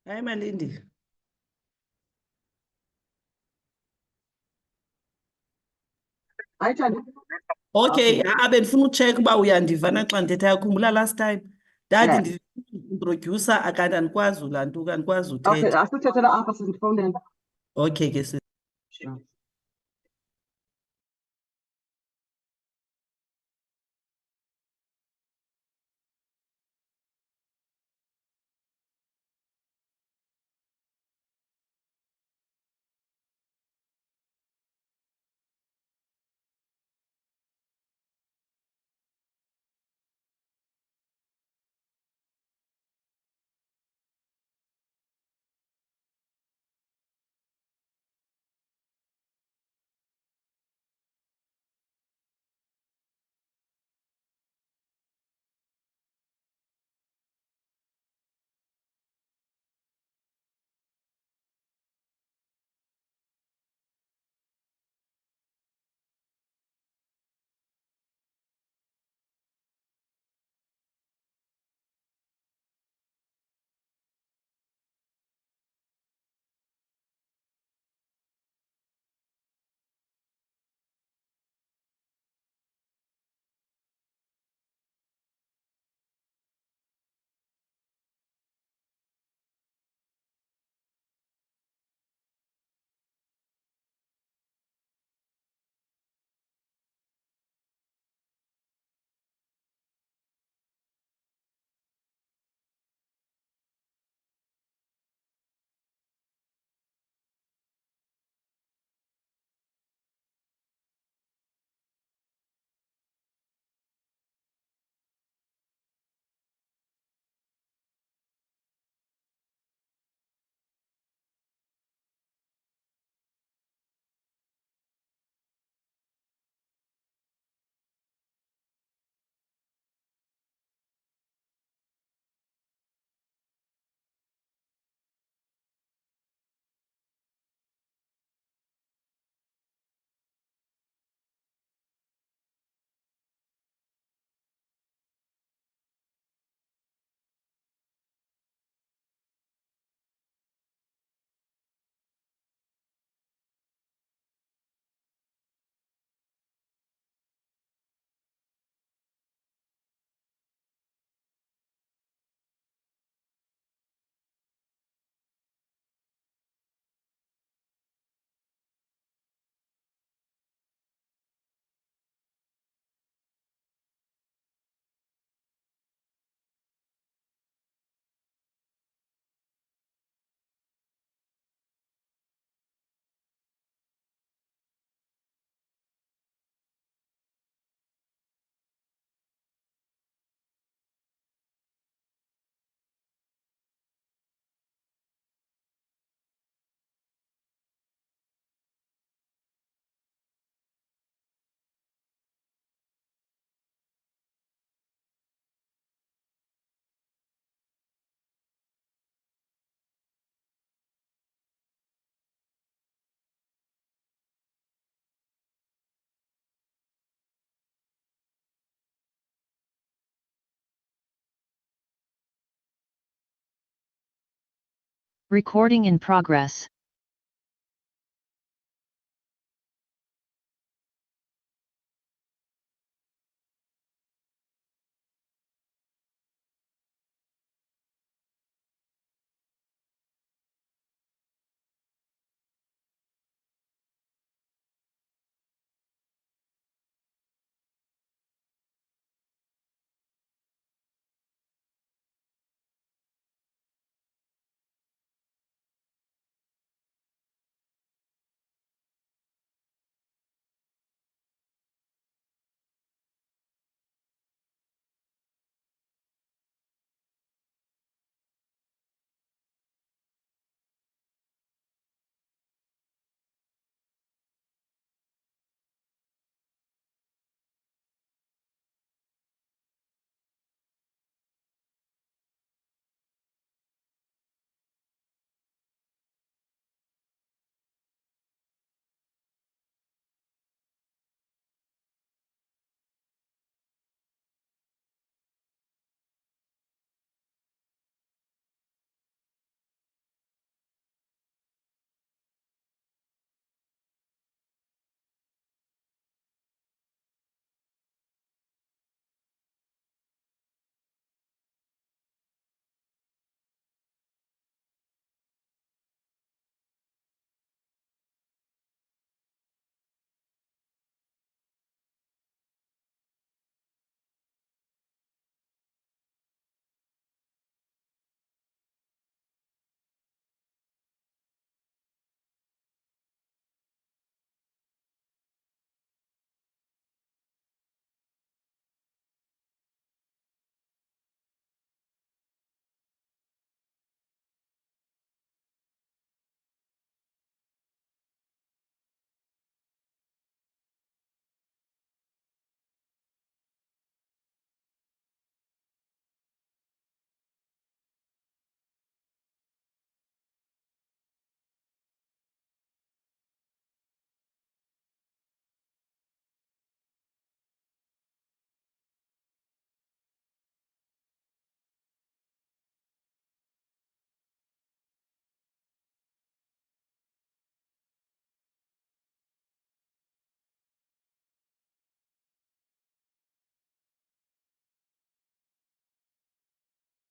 Hayi Malindi. Hayi Thandi. Okay, Okay. bendifuna utsheka uba uyandiva na xa ndithetha. Yakhumbula last time ndathi Yeah. ndiintrodyusa akanti andikwazi ulantuka, andikwazi Okay, uthetha. asithethela apha sindifowunela. Okay ke Sure. Recording in progress.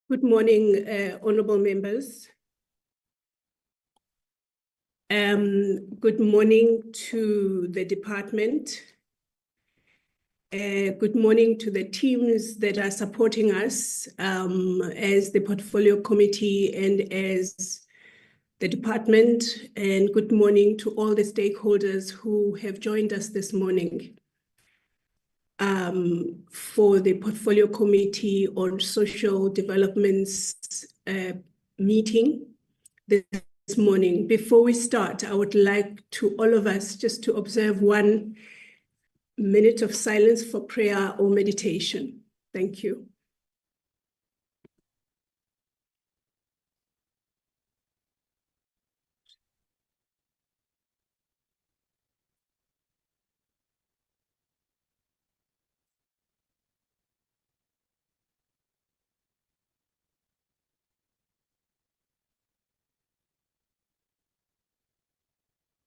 Good morning, honorable members. Good morning to the department. Good morning to the teams that are supporting us as the portfolio committee and as the department. And good morning to all the stakeholders who have joined us this morning for the portfolio committee on social developments meeting this morning. Before we start, I would like to all of us just to observe 1 minute of silence for prayer or meditation. Thank you.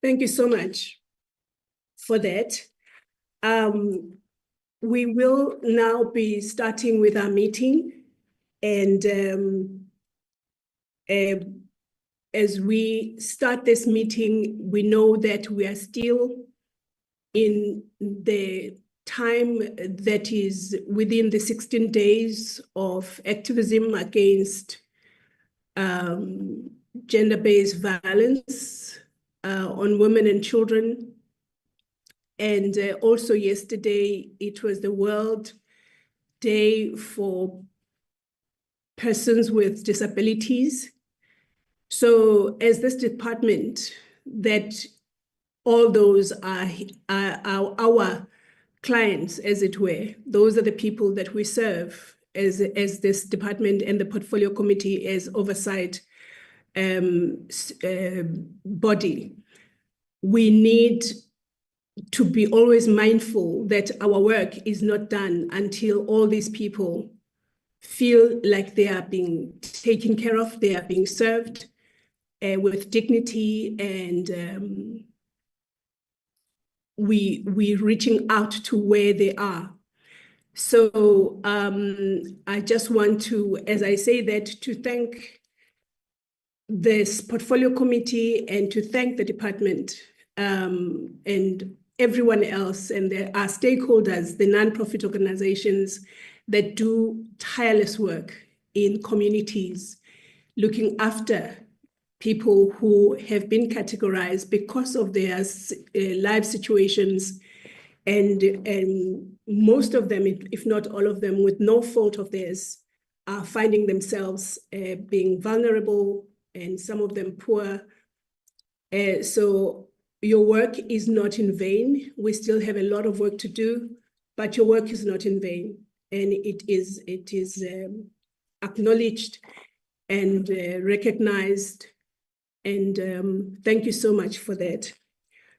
Thank you so much for that. We will now be starting with our meeting, and as we start this meeting, we know that we are still in the time that is within the 16 days of activism against gender-based violence on women and children. And also yesterday, it was the World Day for Persons with Disabilities. So as this department, that all those are our clients, as it were. Those are the people that we serve as this department and the portfolio committee as oversight body. We need to be always mindful that our work is not done until all these people feel like they are being taken care of, they are being served with dignity, and we reaching out to where they are. So I just want to, as I say that, to thank this portfolio committee and to thank the department and everyone else and our stakeholders, the nonprofit organizations that do tireless work in communities, looking after people who have been categorized because of their life situations, and most of them, if not all of them, with no fault of theirs, are finding themselves being vulnerable, and some of them poor. So your work is not in vain. We still have a lot of work to do, but your work is not in vain, and it is acknowledged and recognized. And thank you so much for that.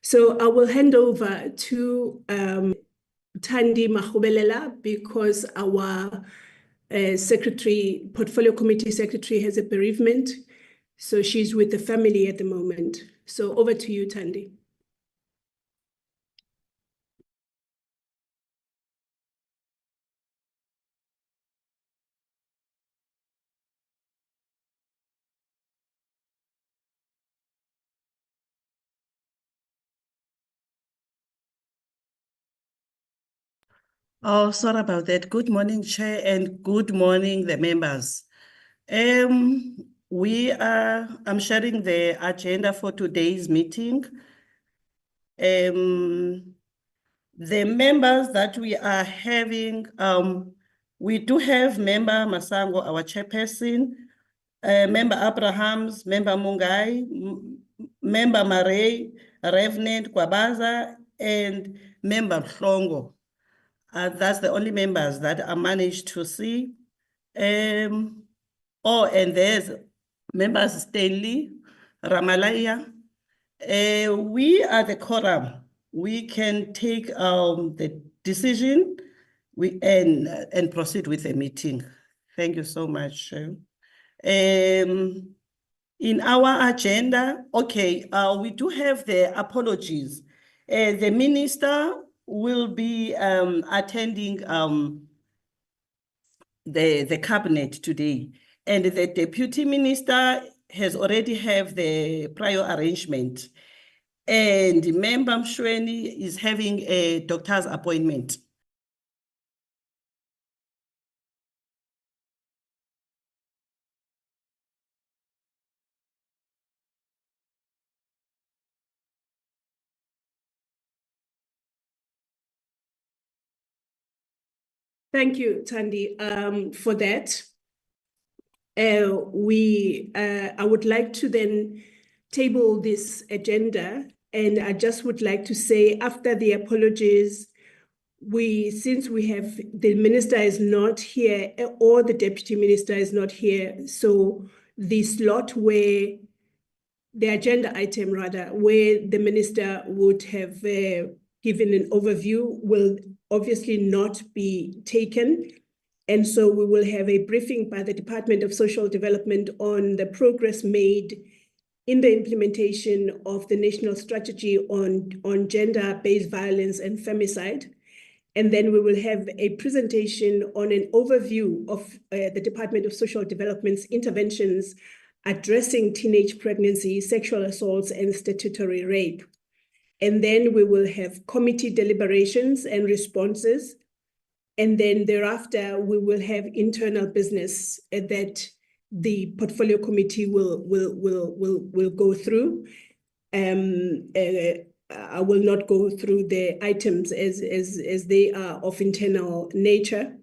So I will hand over to Thandi Mahubelela, because our secretary, portfolio committee secretary, has a bereavement. So she's with the family at the moment. So over to you, Thandi. Oh, sorry about that. Good morning, Chair, and good morning, the members. I'm sharing the agenda for today's meeting. The members that we are having, we do have Member Masango, our chairperson, Member Abrahams, Member Mungai, Member Marais, Revenant Kwabaza, and Member Mhlongo. That's the only members that I managed to see. And there's members Stanley, Ramalaya. We are the quorum. We can take the decision and proceed with the meeting. Thank you so much. In our agenda, okay, we do have the apologies. The minister will be attending the cabinet today. and the deputy minister has already have the prior arrangement. And Member Mshweni is having a doctor's appointment. Thank you, Thandi, for that. I would like to then table this agenda, and I just would like to say, after the apologies, since we have the minister is not here or the deputy minister is not here, so the slot where the agenda item rather, where the minister would have given an overview will obviously not be taken. And so we will have a briefing by the Department of Social Development on the progress made in the implementation of the National Strategy on Gender-Based Violence and Femicide. And then we will have a presentation on an overview of the Department of Social Development's interventions addressing teenage pregnancy, sexual assaults, and statutory rape. And then we will have committee deliberations and responses. And then thereafter, we will have internal business that the portfolio committee will go through. I will not go through the items as they are of internal nature,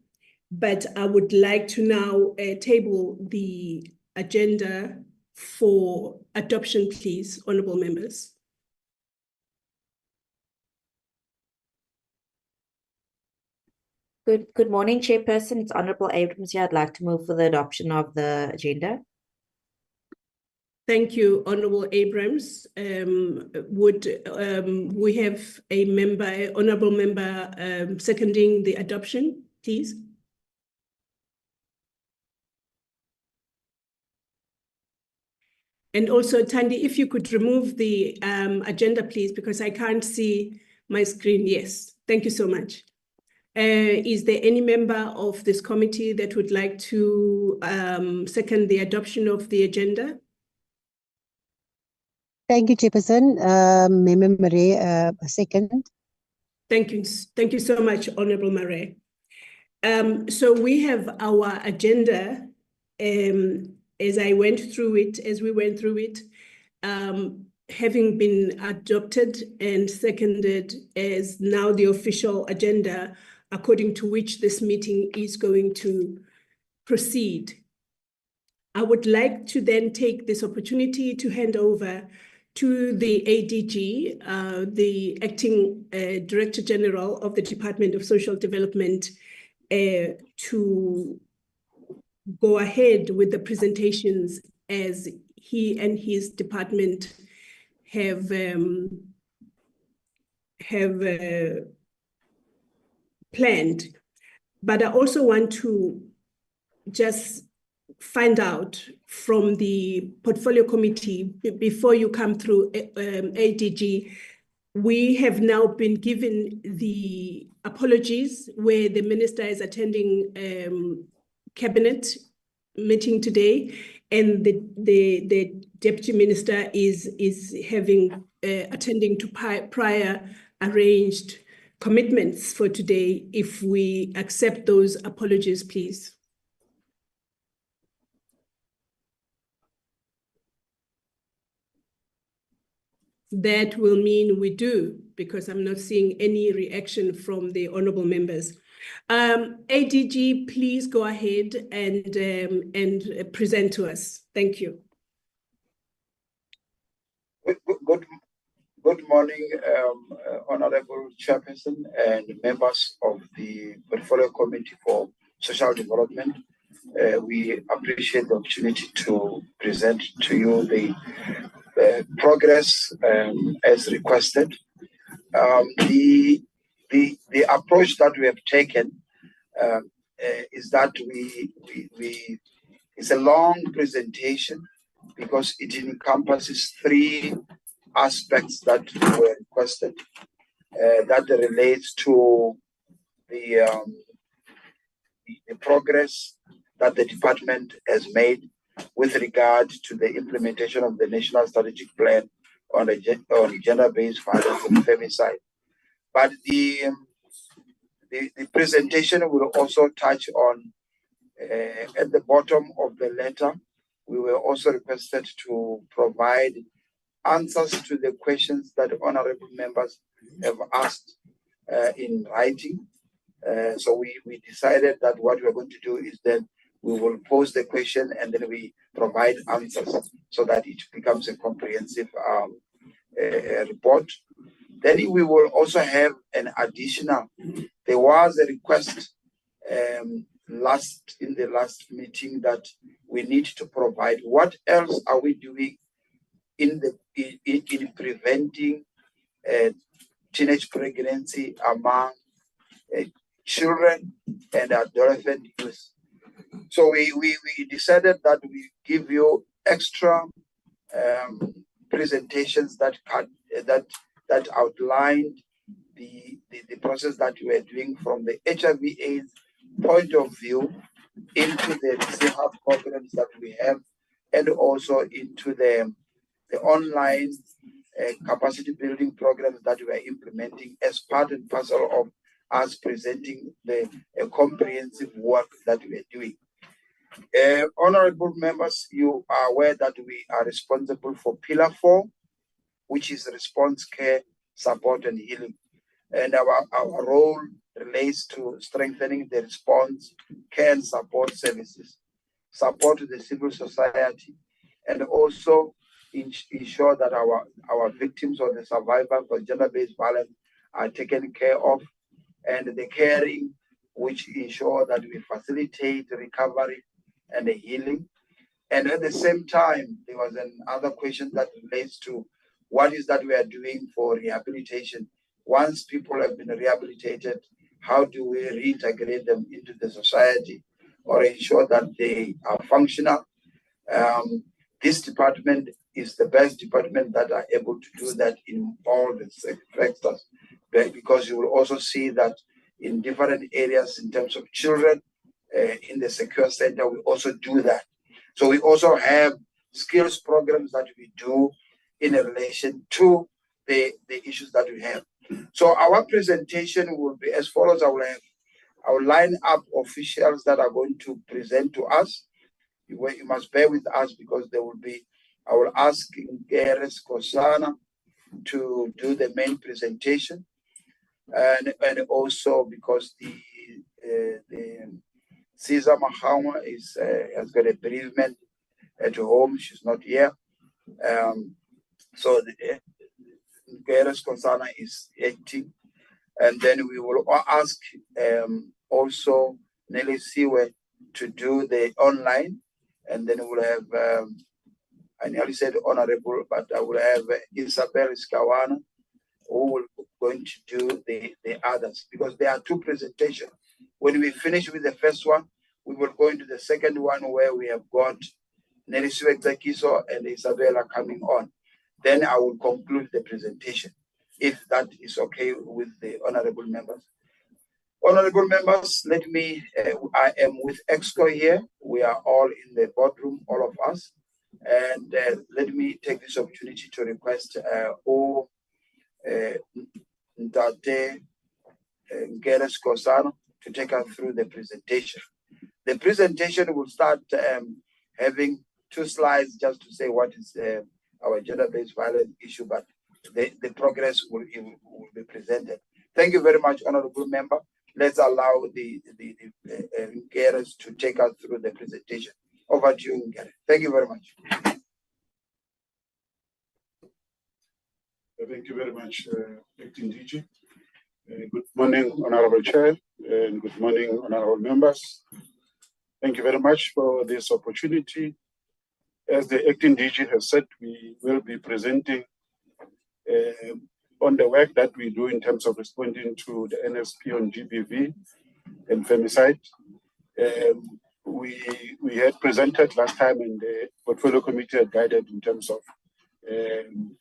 but I would like to now table the agenda for adoption, please, honorable members. Good morning, Chairperson. It's Honorable Abrams here. I'd like to move for the adoption of the agenda. Thank you, Honorable Abrams. Would we have a member, honorable member, seconding the adoption, please? And also, Thandi, if you could remove the agenda, please, because I can't see my screen. Yes, thank you so much. Is there any member of this committee that would like to second the adoption of the agenda? Thank you, Chairperson. Member Marais, second. Thank you. Thank you so much, Honorable Marais. So we have our agenda as we went through it, having been adopted and seconded as now the official agenda according to which this meeting is going to proceed. I would like to then take this opportunity to hand over to the ADG, the Acting Director General of the Department of Social Development, to go ahead with the presentations as he and his department have planned. But I also want to just find out from the portfolio committee, before you come through ADG, we have now been given the apologies where the minister is attending cabinet meeting today, and the deputy minister is having attending to prior arranged commitments for today. If we accept those apologies, please. That will mean we do, because I'm not seeing any reaction from the honorable members. ADG, please go ahead and present to us. Thank you. Good morning, Honorable Chairperson and members of the Portfolio Committee for Social Development. We appreciate the opportunity to present to you the progress as requested. The approach that we have taken is that it's a long presentation because it encompasses three aspects that were requested that relates to the progress that the department has made with regard to the implementation of the National Strategic Plan on gender-based violence and femicide. But the presentation will also touch on, at the bottom of the letter, we were also requested to provide answers to the questions that honorable members have asked in writing. So we decided that what we're going to do is then we will pose the question and then we provide answers so that it becomes a comprehensive report. Then we will also have an additional, there was a request in the last meeting that we need to provide what else are we doing in preventing teenage pregnancy among children and adolescent youth. So we decided that we give you extra presentations that outlined the process that we are doing from the HIV/AIDS point of view into the mental health programs that we have, and also into the online capacity building programs that we are implementing as part and parcel of us presenting the comprehensive work that we are doing. Honorable members, you are aware that we are responsible for Pillar 4, which is response, care, support, and healing. And our role relates to strengthening the response, care, and support services, support the civil society, and also ensure that our victims or the survivors of gender-based violence are taken care of, and the caring, which ensure that we facilitate recovery and the healing. And at the same time, there was another question that relates to what is that we are doing for rehabilitation. Once people have been rehabilitated, how do we reintegrate them into the society or ensure that they are functional? This department is the best department that are able to do that in all the sectors, because you will also see that in different areas in terms of children, in the secure center, we also do that. So we also have skills programs that we do in relation to the issues that we have. So our presentation will be as follows. I will line up officials that are going to present to us. You must bear with us because there will be, I will ask Geres Kosana to do the main presentation. And also because the Caesar Mahama has got a bereavement at home, she's not here. So Geres Kosana is acting. And then we will ask also Nelly Siwe to do the online. And then we'll have, I nearly said honorable, but I will have Isabel Iskawana, who will going to do the others, because there are two presentations. When we finish with the first one, we will go into the second one where we have got Nelly Siwe Zakiso and Isabella coming on. Then I will conclude the presentation, if that is okay with the honorable members. Honorable members, let me, I am with EXCO here. We are all in the boardroom, all of us. And let me take this opportunity to request Ndate Geres Kosano to take us through the presentation. The presentation will start having 2 slides just to say what is our gender-based violence issue, but the progress will be presented. Thank you very much, honorable member. Let's allow the Geres to take us through the presentation. Over to you, Geres. Thank you very much. Thank you very much, Acting DG. Good morning, Honorable Chair, and good morning, honorable members. Thank you very much for this opportunity. As the Acting DG has said, we will be presenting on the work that we do in terms of responding to the NSP on GBV and femicide. We had presented last time, and the portfolio committee had guided in terms of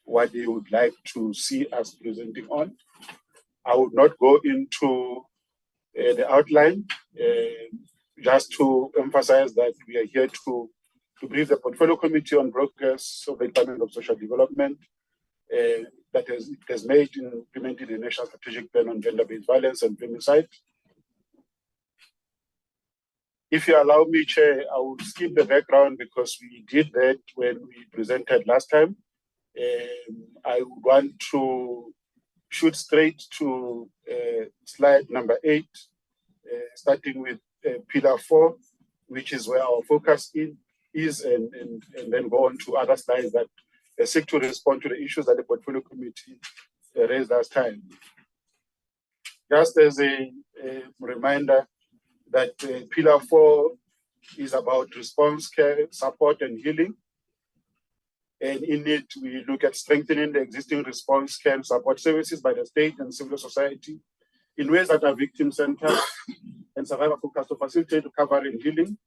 what they would like to see us presenting on. I would not go into the outline. just to emphasize that we are here to brief the Portfolio Committee on progress of the Department of Social Development that has made in implementing the National Strategic Plan on Gender-Based Violence and Femicide. If you allow me, Chair, I will skip the background because we did that when we presented last time. I would want to shoot straight to slide number 8, starting with pillar 4, which is where our focus is, and then go on to other slides that seek to respond to the issues that the Portfolio Committee raised last time. Just as a reminder that pillar 4 is about response care, support, and healing. And in it, we look at strengthening the existing response care and support services by the state and civil society in ways that are victim-centered and survivor-focused to facilitate recovery and healing.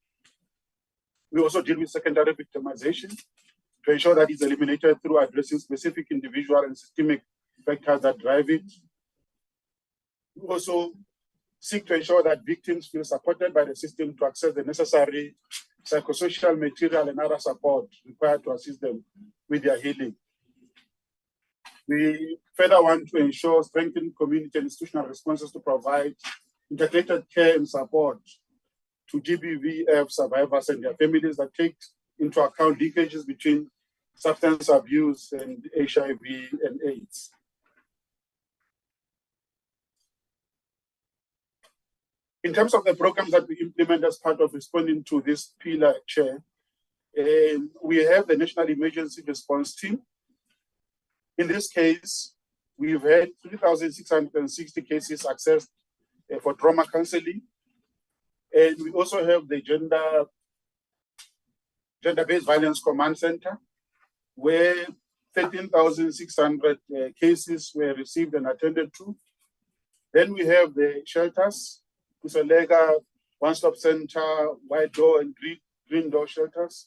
We also deal with secondary victimization to ensure that it's eliminated through addressing specific individual and systemic factors that drive it. We also seek to ensure that victims feel supported by the system to access the necessary psychosocial material and other support required to assist them with their healing. We further want to ensure strengthened community and institutional responses to provide integrated care and support to GBVF survivors and their families that take into account linkages between substance abuse and HIV and AIDS. In terms of the programs that we implement as part of responding to this pillar, Chair, we have the National Emergency Response Team. In this case, we've had 3,660 cases accessed for trauma counseling. And we also have the Gender-Based Violence Command Center, where 13,600 cases were received and attended to. Then we have the shelters, Kusalega, One-Stop Center, White Door and Green Door shelters.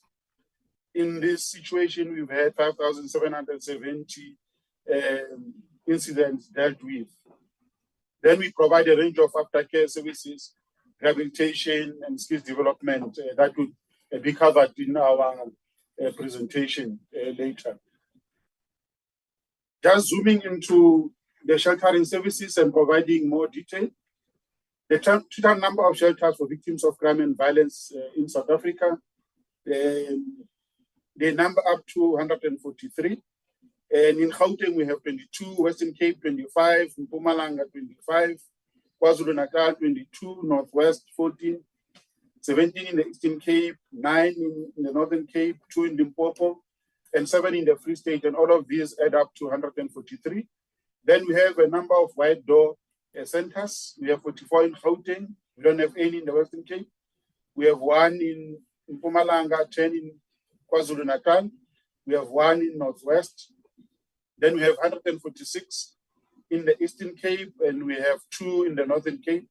In this situation, we've had 5,770 incidents dealt with. Then we provide a range of aftercare services, rehabilitation and skills development that would be covered in our presentation later. Just zooming into the sheltering services and providing more detail. The total number of shelters for victims of crime and violence in South Africa, they number up to 143. And in Gauteng, we have 22, Western Cape 25, Mpumalanga 25, KwaZulu-Natal 22, Northwest 14, 17 in the Eastern Cape, 9 in the Northern Cape, 2 in Limpopo, and 7 in the Free State, and all of these add up to 143. Then we have a number of White Door centers. We have 44 in Gauteng. We don't have any in the Western Cape. We have 1 in Mpumalanga, 10 in KwaZulu-Natal. We have 1 in Northwest. Then we have 146 in the Eastern Cape, and we have 2 in the Northern Cape,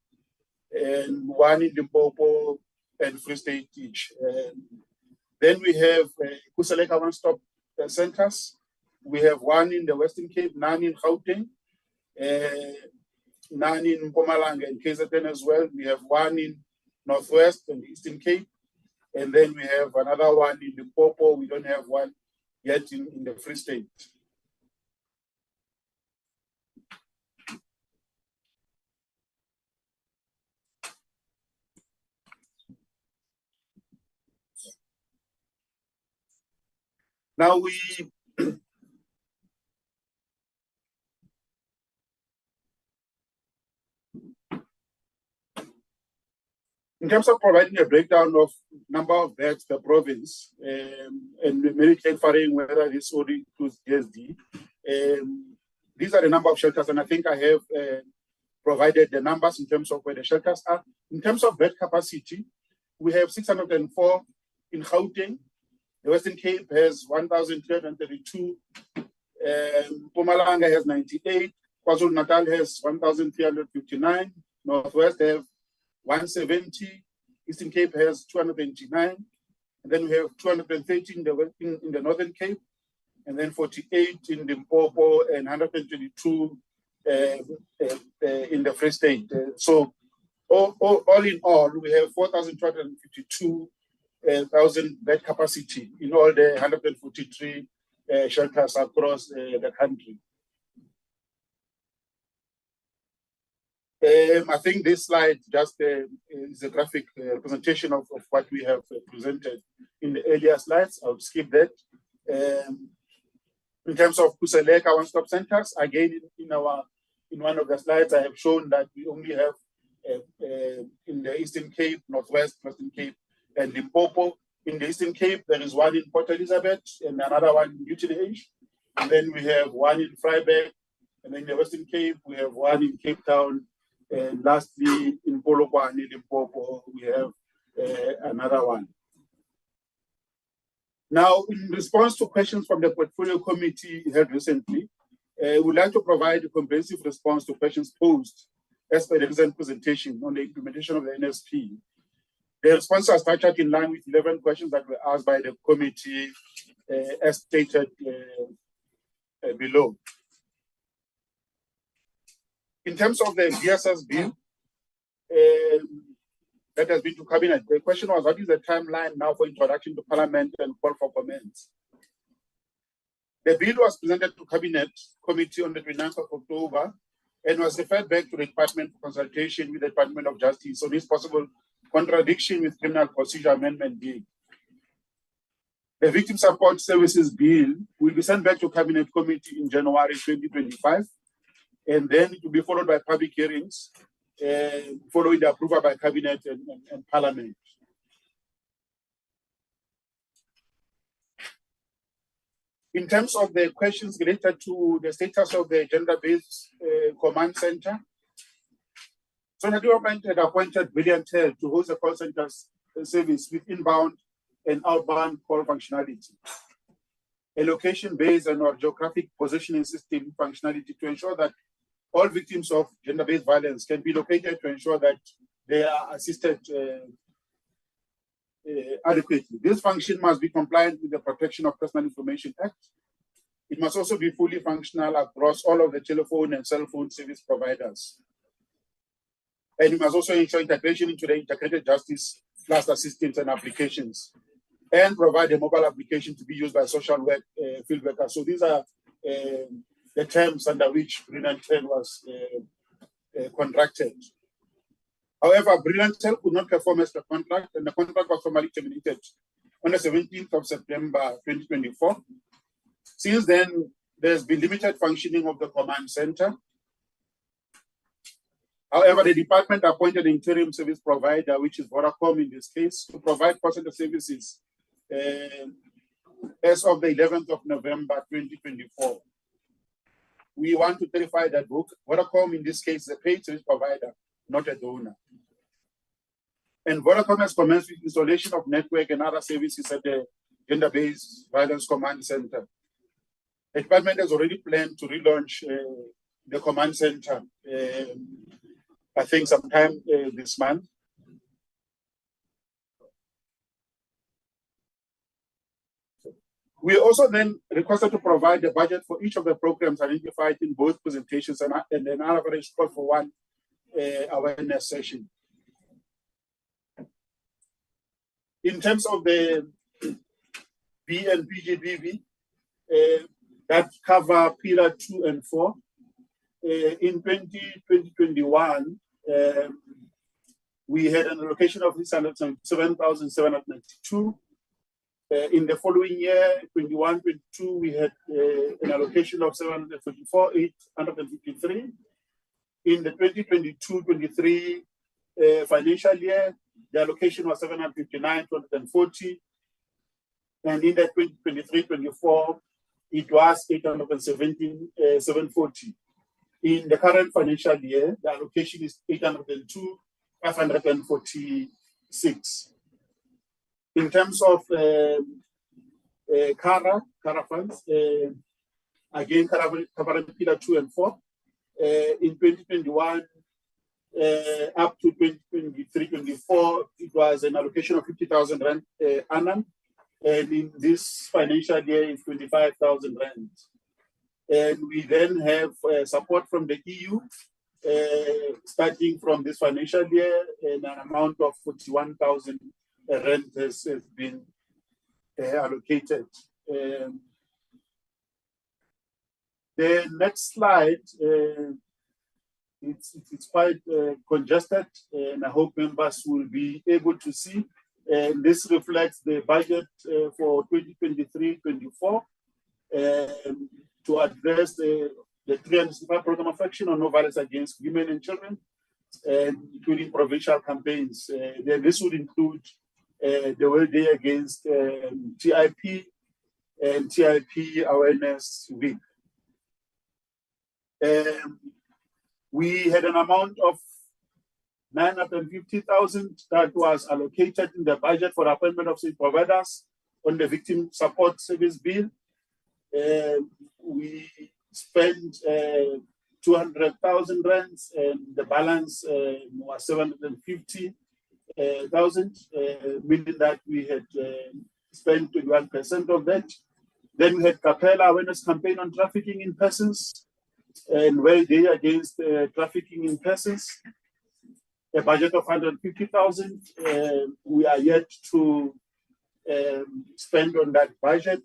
and 1 in Limpopo and Free State each. Then we have Kusaleka One-Stop centers. We have 1 in the Western Cape, 9 in Gauteng, 9 in Mpumalanga and KZN as well. We have 1 in Northwest and Eastern Cape, and then we have another 1 in Limpopo. We don't have 1 yet in the Free State. Now in terms of providing a breakdown of number of beds per province, and maybe clarifying whether this only includes DSD, these are the number of shelters, and I think I have provided the numbers in terms of where the shelters are. In terms of bed capacity, we have 604 in Gauteng. The Western Cape has 1,332. Mpumalanga has 98. KwaZulu-Natal has 1,359. Northwest have 170. Eastern Cape has 229. And then we have 213 in the Northern Cape, and then 48 in Limpopo and 122 in the Free State. So all in all, we have 4,252,000 bed capacity in all the 143 shelters across the country. I think this slide just is a graphic representation of what we have presented in the earlier slides. I'll skip that. In terms of Kuseleka one-stop centers, again, in one of the slides, I have shown that we only have in the Eastern Cape, Northwest, Western Cape, and Limpopo. In the Eastern Cape, there is one in Port Elizabeth and another one in Utilage. And then we have one in Vryburg. And then in the Western Cape, we have one in Cape Town. And lastly, in Polokwane, Limpopo, we have another one. Now, in response to questions from the Portfolio Committee held recently, we would like to provide a comprehensive response to questions posed as per the recent presentation on the implementation of the NSP. The responses are structured in line with 11 questions that were asked by the committee as stated below. In terms of the VSS bill that has been to Cabinet, the question was, what is the timeline now for introduction to Parliament and call for comments? The bill was presented to Cabinet Committee on the 29th of October and was referred back to the Department for consultation with the Department of Justice on this possible contradiction with Criminal Procedure Amendment Bill. The Victim Support Services Bill will be sent back to Cabinet Committee in January 2025, and then it will be followed by public hearings, following the approval by Cabinet and Parliament. In terms of the questions related to the status of the Gender-Based Command Center, Sona Government had appointed Brilliantel to host a call center service with inbound and outbound call functionality, a location-based and or geographic positioning system functionality to ensure that all victims of gender-based violence can be located to ensure that they are assisted adequately. This function must be compliant with the Protection of Personal Information Act. It must also be fully functional across all of the telephone and cell phone service providers. And it must also ensure integration into the integrated justice cluster systems and applications, and provide a mobile application to be used by social work field workers. So these are the terms under which Brilliantel was contracted. However, Brilliantel could not perform as per contract, and the contract was formally terminated on the 17th of September 2024. Since then, there's been limited functioning of the command center. However, the department appointed an interim service provider, which is Vodacom in this case, to provide call center services as of the 11th of November 2024. We want to clarify that Vodacom in this case is a paid service provider, not a donor. And Vodacom has commenced with installation of network and other services at the Gender-Based Violence Command Center. The department has already planned to relaunch the command center, I think sometime this month. We also then requested to provide the budget for each of the programs identified in both presentations and an average call for one awareness session. In terms of the B and PGBV, that cover Pillar 2 and 4, in 2021, we had an allocation of 607,792. In the following year, 21-22, we had an allocation of 744,853. In the 2022-23 financial year, the allocation was 759,240. And in the 2023-24, it was 817,740. In the current financial year, the allocation is 802,546. In terms of CARA funds, again, covering Pillar 2 and 4, in 2021 up to 2023-24, it was an allocation of 50,000 rand annum, and in this financial year, it's 25,000 rand. And we then have support from the EU starting from this financial year, and an amount of 41,000 rand has been allocated. The next slide, it's quite congested, and I hope members will be able to see. And this reflects the budget for 2023-24 to address the 365 program of action on no violence against women and children, including provincial campaigns. This would include the World Day Against TIP and TIP Awareness Week. We had an amount of 950,000 that was allocated in the budget for appointment of service providers on the Victim Support Service Bill. We spent 200,000 rands, and the balance was 750,000, meaning that we had spent 21% of that. Then we had Capella Awareness Campaign on Trafficking in Persons and World Day Against Trafficking in Persons, a budget of 150,000. We are yet to spend on that budget.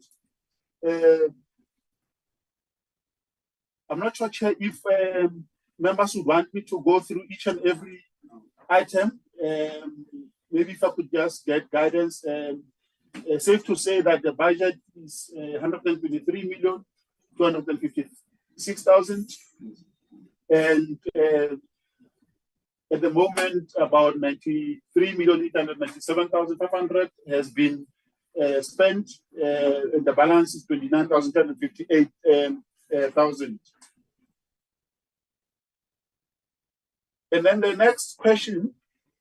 I'm not sure, Chair, if members would want me to go through each and every item. Maybe if I could just get guidance. Safe to say that the budget is 123,256,000, and at the moment, about 93,897,500 has been spent, and the balance is 29,258,000. And then the next question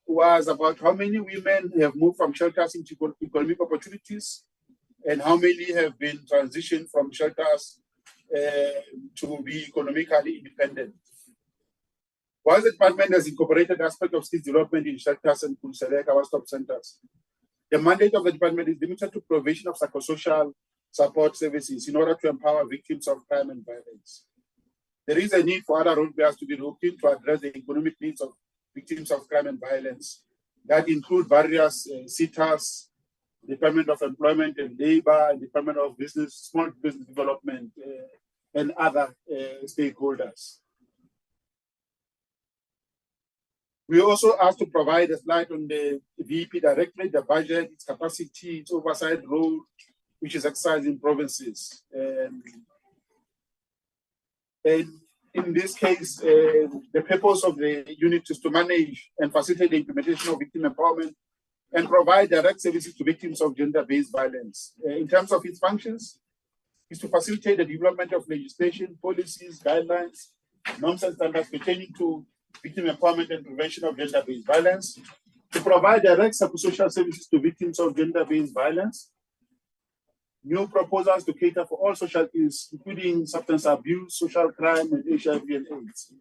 was about how many women have moved from shelters into economic opportunities, and how many have been transitioned from shelters to be economically independent. While the department has incorporated aspects of skills development in shelters and select our stop centers, the mandate of the department is limited to provision of psychosocial support services in order to empower victims of crime and violence. There is a need for other role players to be looked into to address the economic needs of victims of crime and violence that include various SETAs, Department of Employment and Labor, Department of Small Business Development, and other stakeholders. We also asked to provide a slide on the VEP directly, the budget, its capacity, its oversight role, which is exercised in provinces. And in this case, the purpose of the unit is to manage and facilitate the implementation of victim empowerment and provide direct services to victims of gender-based violence. In terms of its functions, is to facilitate the development of legislation, policies, guidelines, norms and standards pertaining to victim empowerment and prevention of gender-based violence, to provide direct psychosocial services to victims of gender-based violence, new proposals to cater for all social ills, including substance abuse, social crime, and HIV and AIDS.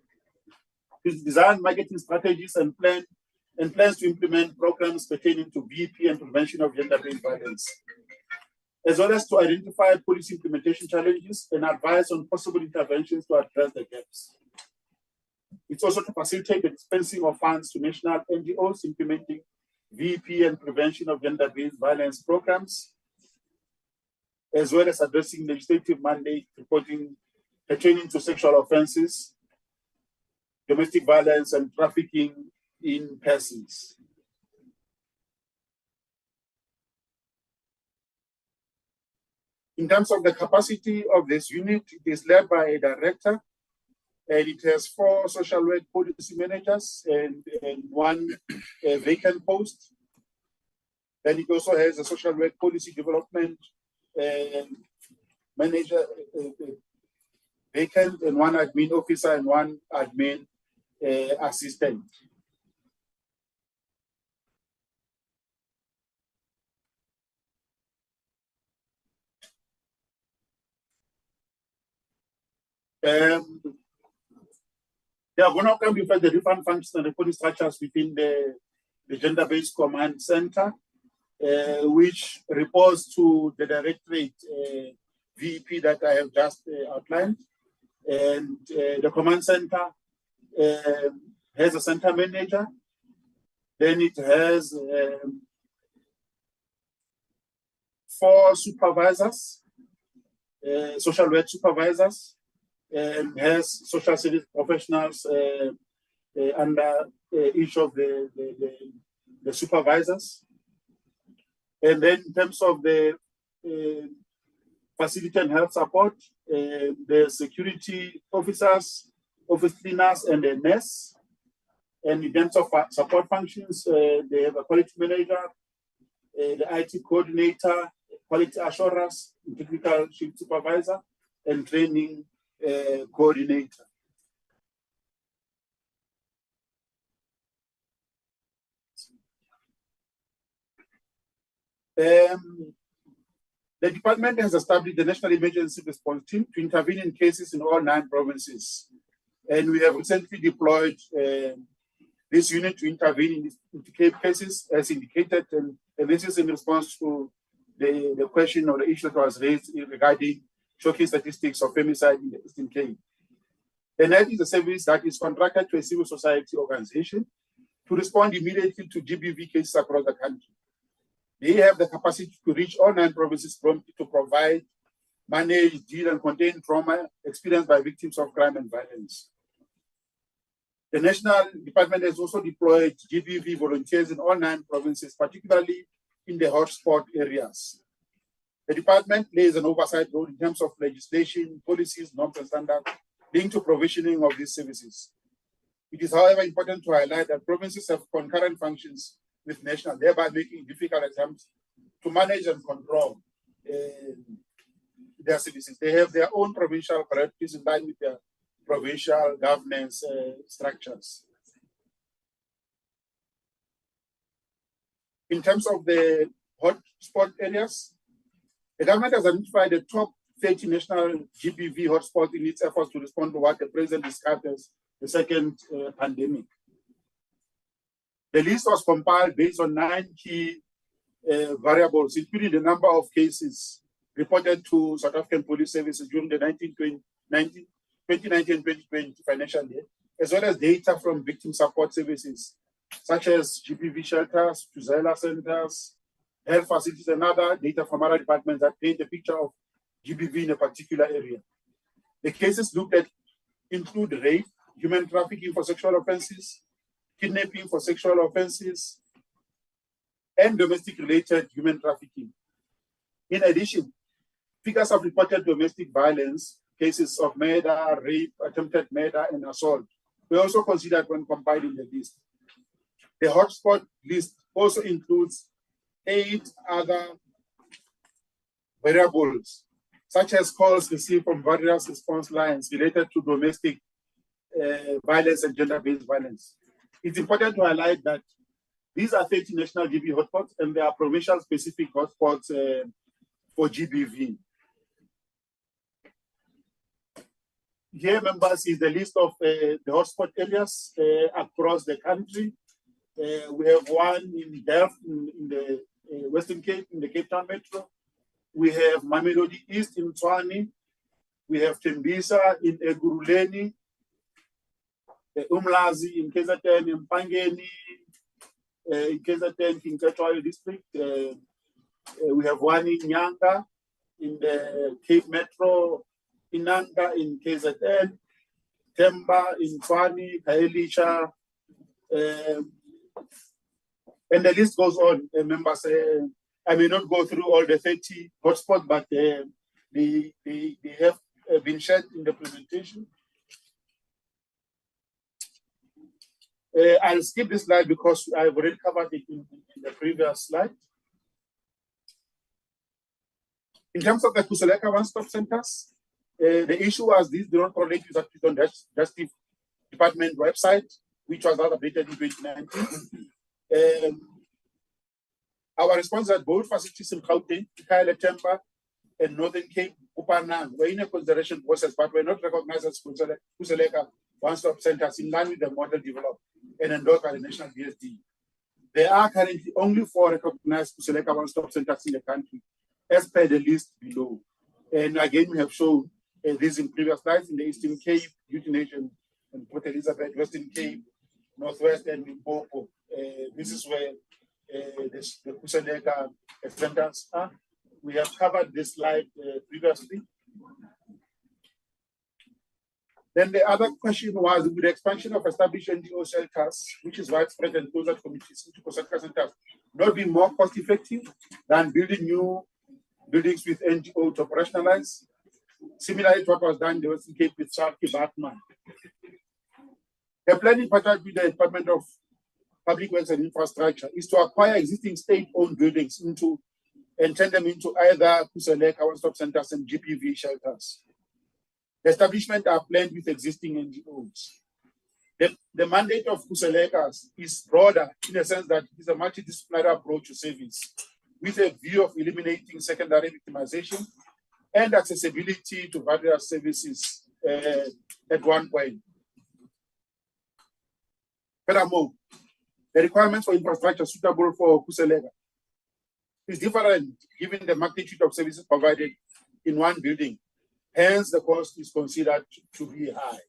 To design marketing strategies and plans to implement programs pertaining to VEP and prevention of gender-based violence, as well as to identify policy implementation challenges and advise on possible interventions to address the gaps. It's also to facilitate the dispensing of funds to national NGOs implementing VEP and prevention of gender-based violence programs, as well as addressing legislative mandate reporting pertaining to sexual offenses, domestic violence, and trafficking in persons. In terms of the capacity of this unit, it is led by a director, and it has 4 social work policy managers and 1 vacant post. Then it also has a social work policy development manager vacant, and 1 admin officer and 1 admin assistant. They are going to come before the different functions and reporting structures within the Gender-Based Command Center, which reports to the Directorate VEP that I have just outlined. And the Command Center has a center manager. Then it has 4 supervisors, social work supervisors, and has social service professionals under each of the supervisors. And then in terms of the facility and health support, the security officers, office cleaners, and the nurse. And in terms of support functions, they have a quality manager, the IT coordinator, quality assurance, technical shift supervisor, and training coordinator. The department has established the National Emergency Response Team to intervene in cases in all 9 provinces. And we have recently deployed this unit to intervene in cases as indicated, and this is in response to the question or the issue that was raised regarding shocking statistics of femicide in the Eastern Cape. The NET is a service that is contracted to a civil society organization to respond immediately to GBV cases across the country. They have the capacity to reach all 9 provinces promptly to provide, manage, deal, and contain trauma experienced by victims of crime and violence. The National Department has also deployed GBV volunteers in all 9 provinces, particularly in the hotspot areas. The department plays an oversight role in terms of legislation, policies, norms, and standards linked to provisioning of these services. It is, however, important to highlight that provinces have concurrent functions with national, thereby making difficult attempts to manage and control their services. They have their own provincial priorities in line with their provincial governance structures. In terms of the hotspot areas, the government has identified the top 30 national GBV hotspots in its efforts to respond to what the president described as the second pandemic. The list was compiled based on 9 key variables, including the number of cases reported to South African Police Services during the 2019 and 2020 financial year, as well as data from victim support services, such as GBV shelters, Tuzela centers, health facilities, and other data from other departments that paint a picture of GBV in a particular area. The cases looked at include rape, human trafficking for sexual offenses, kidnapping for sexual offenses, and domestic-related human trafficking. In addition, figures of reported domestic violence, cases of murder, rape, attempted murder, and assault were also considered when compiling the list. The hotspot list also includes 8 other variables, such as calls received from various response lines related to domestic violence and gender-based violence. It's important to highlight that these are 30 national GBV hotspots, and there are provincial-specific hotspots for GBV. Here, members, is the list of the hotspot areas across the country. We have one in Delft, in the Western Cape, in the Cape Town Metro. We have Mamelodi East in Tshwane. We have Tembisa in Eguruleni, Umlazi in KZN, in Pangeni, in KZN, King Tetwali district. We have one in Nyanga, in the Cape Metro, Inanga in KZN, Temba in Tshwane, Kaelisha, and the list goes on. Members, I may not go through all the 30 hotspots, but they have been shared in the presentation. I'll skip this slide because I've already covered it in the previous slide. In terms of the Kuseleka one-stop centers, the issue was these do not correlate with activities on the Justice Department website, which was updated in 2019. Our response is that both facilities in Gauteng, Ikayele Temba, and Northern Cape, Upanang, were in a consideration process, but were not recognized as Kuseleka one-stop centers in line with the model developed and endorsed by the National BSD. There are currently only 4 recognized Kuseleka one-stop centers in the country, as per the list below. And again, we have shown this in previous slides in the Eastern Cape, Duty Nation, and Port Elizabeth, Western Cape, Northwest, and Limpopo. This is where the Kusalega centers are. We have covered this slide previously. Then the other question was, with the expansion of established NGO shelters, which is widespread and closer communities into Kusalega centers, not be more cost effective than building new buildings with NGO to operationalize? Similarly to what was done in the Western Cape with Sharky Batman. The planning partnered with the Department of Public Works and Infrastructure is to acquire existing state-owned buildings and turn them into either Kusalega one-stop centers and GPV shelters. The establishment are planned with existing NGOs. The mandate of Kusalega is broader in the sense that it is a multidisciplinary approach to service with a view of eliminating secondary victimization and accessibility to various services at one point. Furthermore, the requirements for infrastructure suitable for Kusalega is different given the magnitude of services provided in one building. Hence, the cost is considered to be high.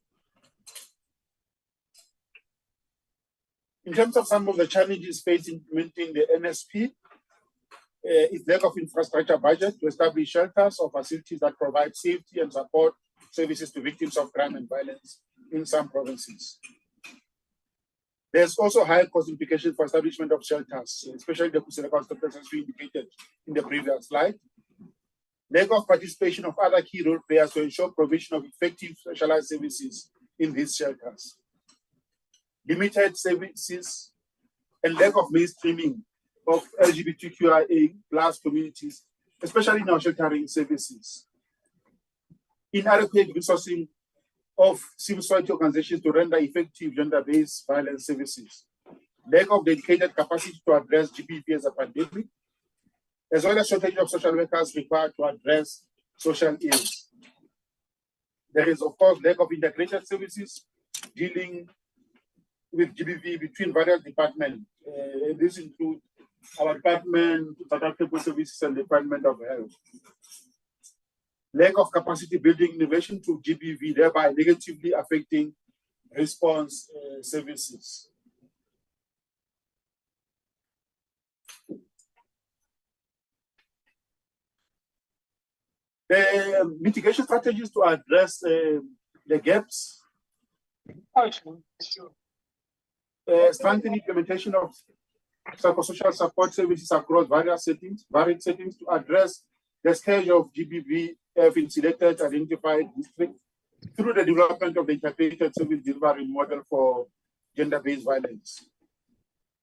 In terms of some of the challenges faced implementing the NSP, is lack of infrastructure budget to establish shelters or facilities that provide safety and support services to victims of crime and violence in some provinces. There's also high cost implications for establishment of shelters, especially the Kusalega as we indicated in the previous slide. Lack of participation of other key role players to ensure provision of effective specialized services in these shelters. Limited services and lack of mainstreaming of LGBTQIA+ communities, especially in our sheltering services. Inadequate resourcing of civil society organizations to render effective gender-based violence services. Lack of dedicated capacity to address GBV as a pandemic, as well as shortage of social workers required to address social ills. There is, of course, lack of integrated services dealing with GBV between various departments. This includes our Department of Adaptable Services and Department of Health. Lack of capacity building in relation to GBV, thereby negatively affecting response services. The mitigation strategies to address the gaps, strengthen implementation of psychosocial support services across varied settings to address the scourge of GBV in selected identified districts through the development of the integrated service delivery model for gender-based violence.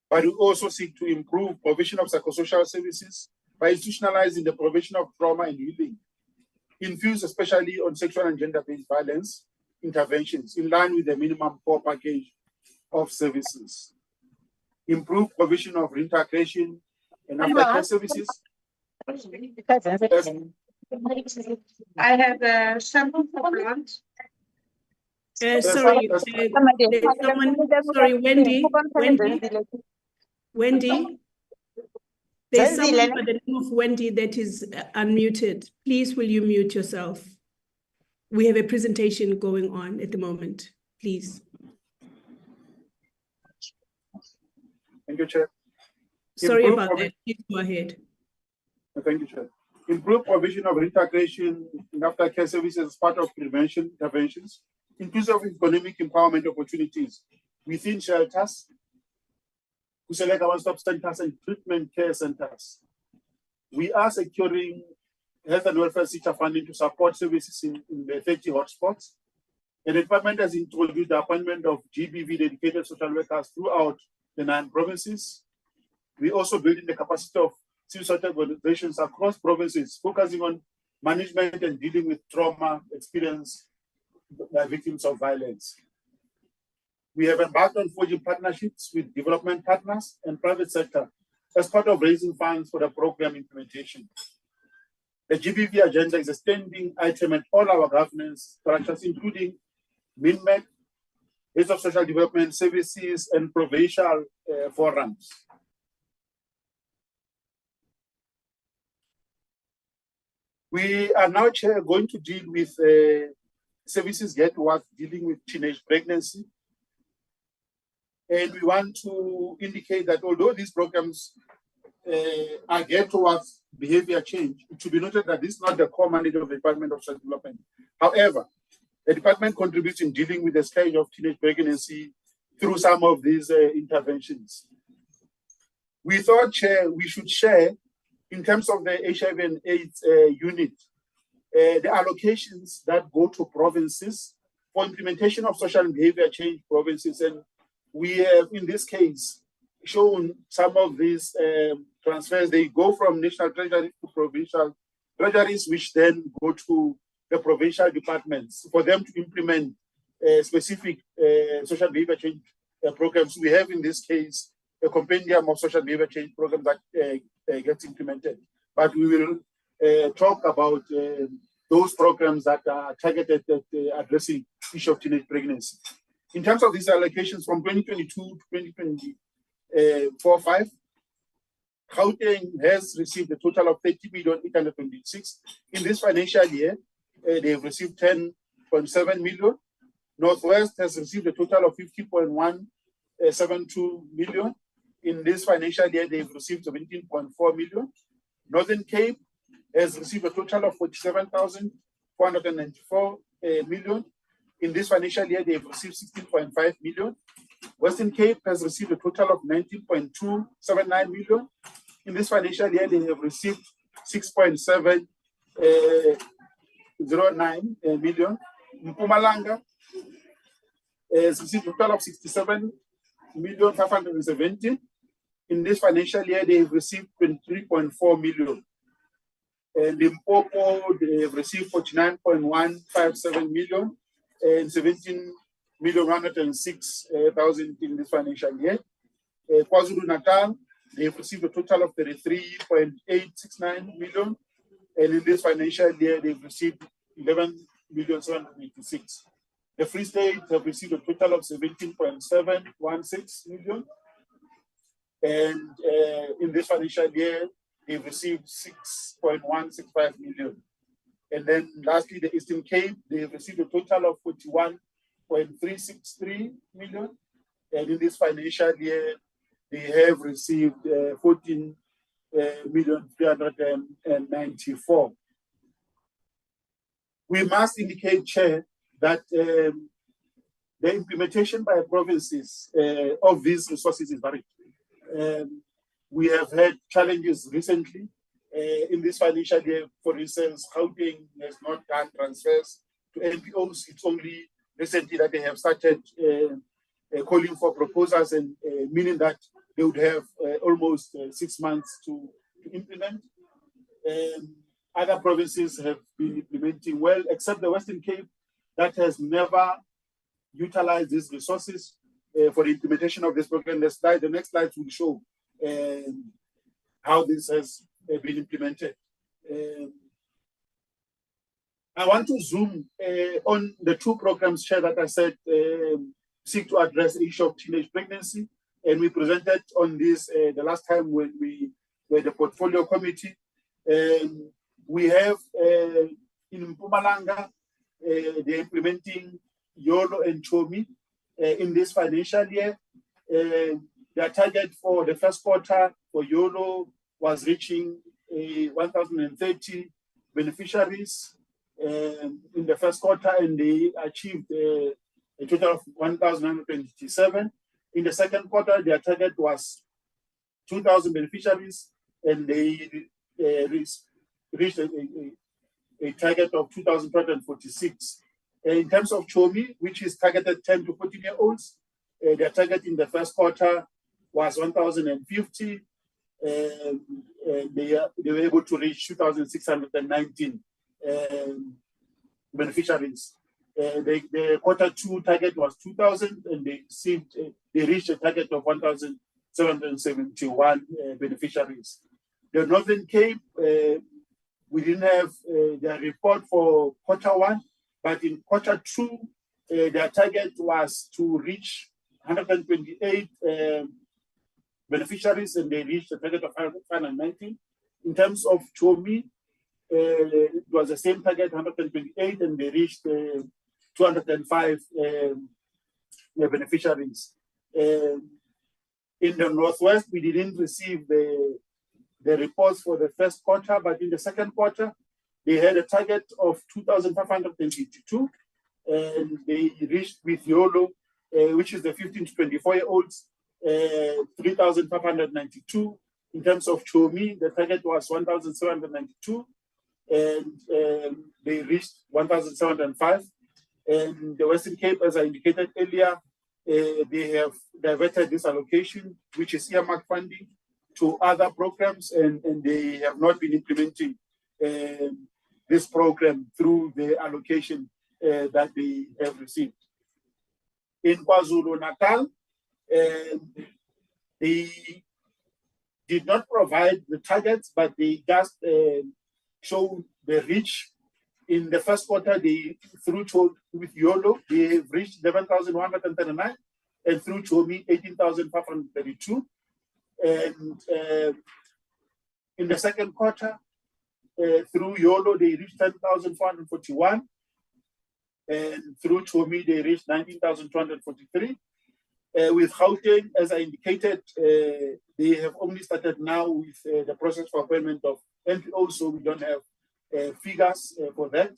But we also seek to improve provision of psychosocial services by institutionalizing the provision of trauma and healing, infused especially on sexual and gender-based violence interventions in line with the minimum core package of services. Improve provision of reintegration and aftercare services. I have a sample for plant. Sorry, there's someone, sorry, Wendy. There's someone by the name of Wendy that is unmuted. Please, will you mute yourself? We have a presentation going on at the moment, please. Thank you, Chair. Sorry about that. Please go ahead. Thank you, Chair. Improve provision of reintegration in aftercare services as part of prevention interventions, inclusive of economic empowerment opportunities within shelters, Kusalega one-stop centers, and treatment care centers. We are securing health and welfare sector funding to support services in the 30 hotspots. And the department has introduced the appointment of GBV dedicated social workers throughout the 9 provinces. We also building the capacity of civil society organizations across provinces, focusing on management and dealing with trauma experienced by victims of violence. We have embarked on forging partnerships with development partners and private sector as part of raising funds for the program implementation. The GBV agenda is a standing item at all our governance structures, including MINMEC, Heads of Social Development Services, and provincial forums. We are now going to deal with services get towards dealing with teenage pregnancy. And we want to indicate that although these programs are geared towards behavior change, it should be noted that this is not the core mandate of the Department of Social Development. However, the department contributes in dealing with the stage of teenage pregnancy through some of these interventions. We thought, Chair, we should share, in terms of the HIV and AIDS unit, the allocations that go to provinces for implementation of social and behavior change provinces. And we have, in this case, shown some of these transfers. They go from national treasury to provincial treasuries, which then go to the provincial departments for them to implement specific social behavior change programs. We have, in this case, a compendium of social behavior change programs that gets implemented. But we will talk about those programs that are targeted at addressing the issue of teenage pregnancy. In terms of these allocations from 2022 to 2024-5, Gauteng has received a total of 30,826,000. In this financial year, they have received 10.7 million. Northwest has received a total of 50.172 million. In this financial year, they've received 17.4 million. Northern Cape has received a total of 47,494 million. In this financial year, they've received 16.5 million. Western Cape has received a total of 19.279 million. In this financial year, they have received 6.709 million. Mpumalanga has received a total of 67,570,000. In this financial year, they have received 23.4 million. And Limpopo, they have received 49.157 million and 17,106,000 in this financial year. KwaZulu-Natal, they have received a total of 33.869 million. And in this financial year, they've received 11,786,000. The Free State have received a total of 17.716 million. And in this financial year, they've received 6.165 million. And then lastly, the Eastern Cape, they have received a total of 41.363 million. And in this financial year, they have received 14,394,000. We must indicate, Chair, that the implementation by provinces of these resources is varied. We have had challenges recently. In this financial year, for instance, Gauteng has not done transfers to NPOs. It's only recently that they have started calling for proposals, and meaning that they would have almost 6 months to implement. Other provinces have been implementing well, except the Western Cape, that has never utilized these resources for the implementation of this program. The next slide will show how this has been implemented. I want to zoom on the two programs, Chair, that I said seek to address the issue of teenage pregnancy. And we presented on this the last time when we were the portfolio committee. We have in Mpumalanga, they're implementing YOLO and CHOMI in this financial year. Their target for the first quarter for YOLO was reaching 1,030 beneficiaries in the first quarter, and they achieved a total of 1,927. In the second quarter, their target was 2,000 beneficiaries, and they reached a target of 2,246. In terms of CHOMI, which is targeted 10 to 14-year-olds, their target in the first quarter was 1,050. They were able to reach 2,619 beneficiaries. The quarter two target was 2,000, and they reached a target of 1,771 beneficiaries. The Northern Cape, we didn't have their report for quarter one, but in quarter two, their target was to reach 128 beneficiaries, and they reached a target of 119. In terms of CHOMI, it was the same target, 128, and they reached 205 beneficiaries. In the Northwest, we didn't receive the reports for the first quarter, but in the second quarter, they had a target of 2,582, and they reached with YOLO, which is the 15 to 24-year-olds, 3,592. In terms of CHOMI, the target was 1,792, and they reached 1,705. And the Western Cape, as I indicated earlier, they have diverted this allocation, which is earmark funding, to other programs, and they have not been implementing this program through the allocation that they have received. In KwaZulu-Natal, they did not provide the targets, but they just showed the reach. In the first quarter, they through with YOLO, they reached 11,139, and through CHOMI, 18,532. And in the second quarter, through YOLO, they reached 10,441, and through CHOMI, they reached 19,243. With Gauteng, as I indicated, they have only started now with the process for appointment of NPO, so we don't have figures for that.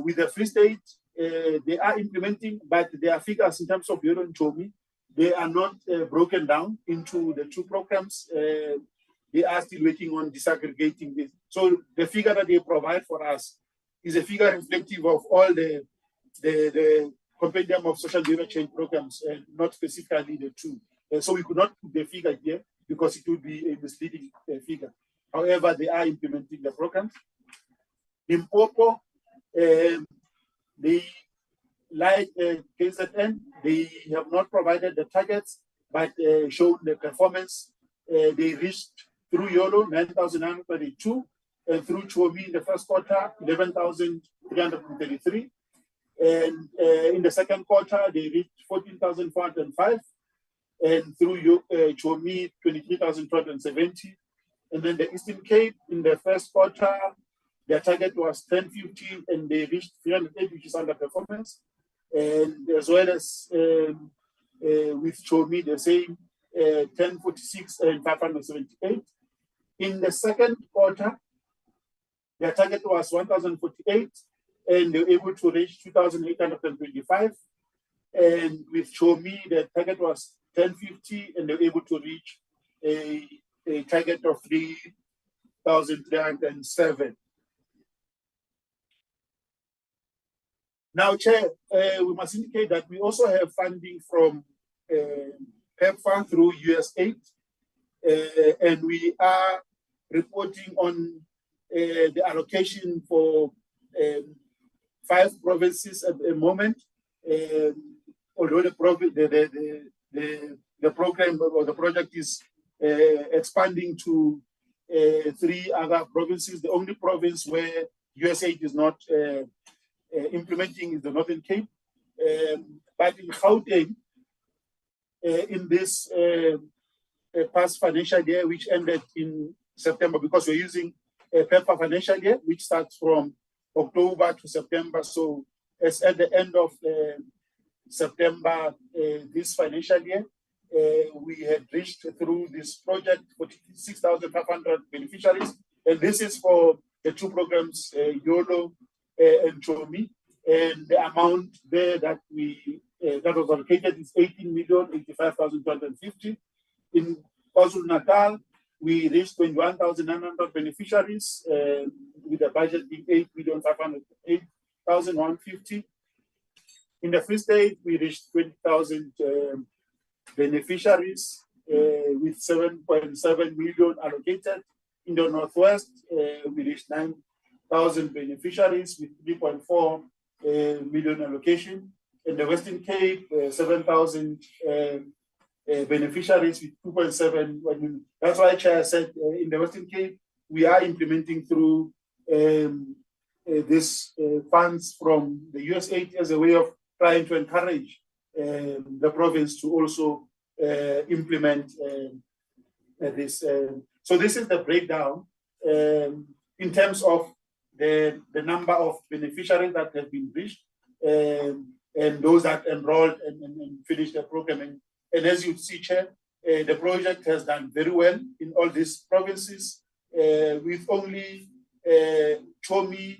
With the Free State, they are implementing, but their figures in terms of YOLO and CHOMI, they are not broken down into the two programs. They are still working on disaggregating this. So the figure that they provide for us is a figure reflective of all the compendium of social behavior change programs, and not specifically the two. So we could not put the figure here because it would be a misleading figure. However, they are implementing the programs. Limpopo, they, like KZN, they have not provided the targets, but shown the performance. They reached through YOLO 9,932, and through CHOMI in the first quarter 11,333, and in the second quarter they reached 14,405, and through CHOMI 23,270. And then the Eastern Cape in the first quarter, their target was 1050, and they reached 308, which is underperformance. And as well as with CHOMI, the same 1046 and 578. In the second quarter, their target was 1048, and they were able to reach 2,825. And with CHOMI, the target was 1050, and they were able to reach a target of 3,307. Now, Chair, we must indicate that we also have funding from PEPFAR through USAID, and we are reporting on the allocation for 5 provinces at the moment. Although the program or the project is expanding to 3 other provinces, the only province where USAID is not implementing is the Northern Cape. But in Gauteng, in this past financial year, which ended in September, because we're using a PEPFAR financial year, which starts from October to September. So as at the end of September this financial year, we had reached through this project 46,500 beneficiaries. And this is for the 2 programs, YOLO and CHOMI. And the amount there that we that was allocated is 18,085,250. In KwaZulu-Natal, we reached 21,900 beneficiaries, with a budget being 8,508,150. In the Free State, we reached 20,000 beneficiaries, with 7.7 million allocated. In the Northwest, we reached 9,000 beneficiaries with 3.4 million allocation. In the Western Cape, 7,000 beneficiaries with 2.7 million. That's why Chair said in the Western Cape, we are implementing through this funds from the USAID as a way of trying to encourage the province to also implement this. So this is the breakdown in terms of the number of beneficiaries that have been reached. and those that enrolled and finished the program. And as you see, Chair, the project has done very well in all these provinces, with only Chomi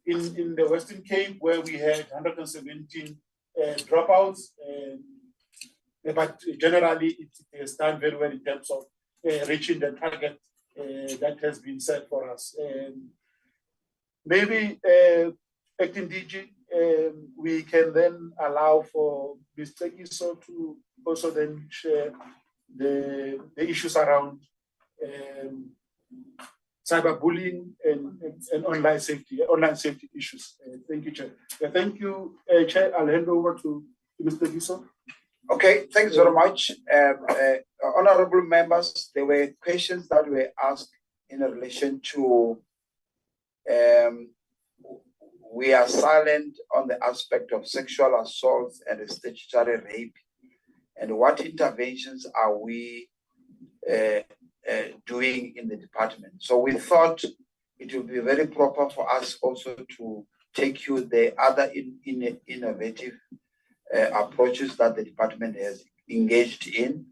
in the Western Cape, where we had 117 dropouts. But generally, it has done very well in terms of reaching the target that has been set for us. Maybe Acting DG, we can then allow for Mr. Iso to also then share the issues around cyberbullying and online safety issues. Thank you, Chair. Thank you, Chair. I'll hand over to Mr. Iso. Okay, thanks very much. Honorable members, there were questions that were asked in relation to we are silent on the aspect of sexual assault and statutory rape, and what interventions are we doing in the department. So we thought it would be very proper for us also to take you the other innovative approaches that the department has engaged in.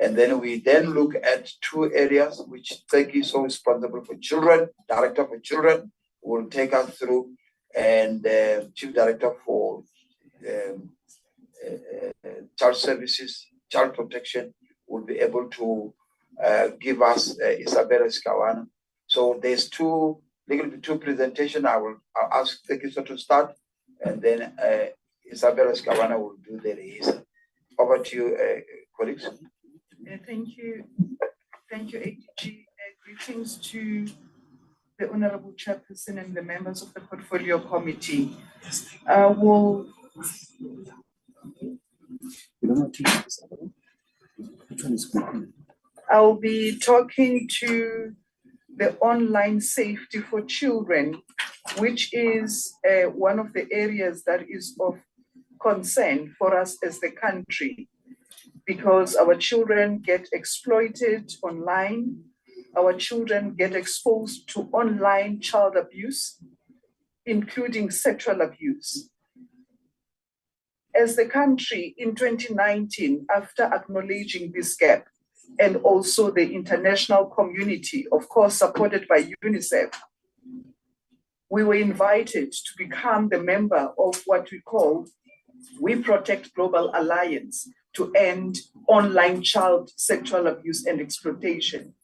And then we look at two areas which Tseki is so responsible for children, Director for Children will take us through, and Chief Director for Child Services, Child Protection will be able to give us Isabella Skawana. So there's two presentations. I'll ask Tseki to start, and then Isabella Skawana will do the rehearsal. Over to you, colleagues. Thank you, ADG. Greetings to the Honorable Chairperson and the members of the Portfolio Committee. I'll be talking to the online safety for children, which is one of the areas that is of concern for us as the country, because our children get exploited online, our children get exposed to online child abuse, including sexual abuse. As the country in 2019, after acknowledging this gap, and also the international community, of course, supported by UNICEF, we were invited to become the member of what we call We Protect Global Alliance to end online child sexual abuse and exploitation.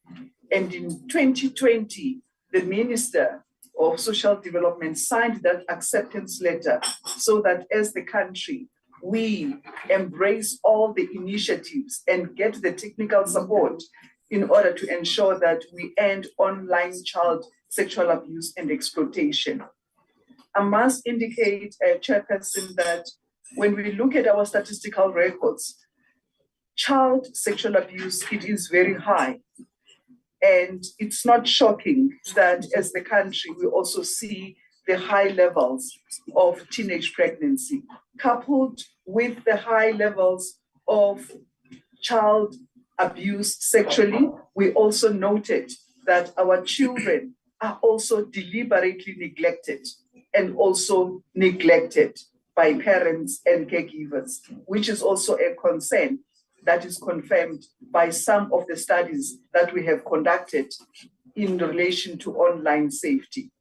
And in 2020, the Minister of Social Development signed that acceptance letter so that as the country, we embrace all the initiatives and get the technical support in order to ensure that we end online child sexual abuse and exploitation. I must indicate, Chairperson, that when we look at our statistical records, child sexual abuse, it is very high. And it's not shocking that as the country, we also see the high levels of teenage pregnancy, coupled with the high levels of child abuse sexually. We also noted that our children are also deliberately neglected and also neglected by parents and caregivers, which is also a concern that is confirmed by some of the studies that we have conducted in relation to online safety.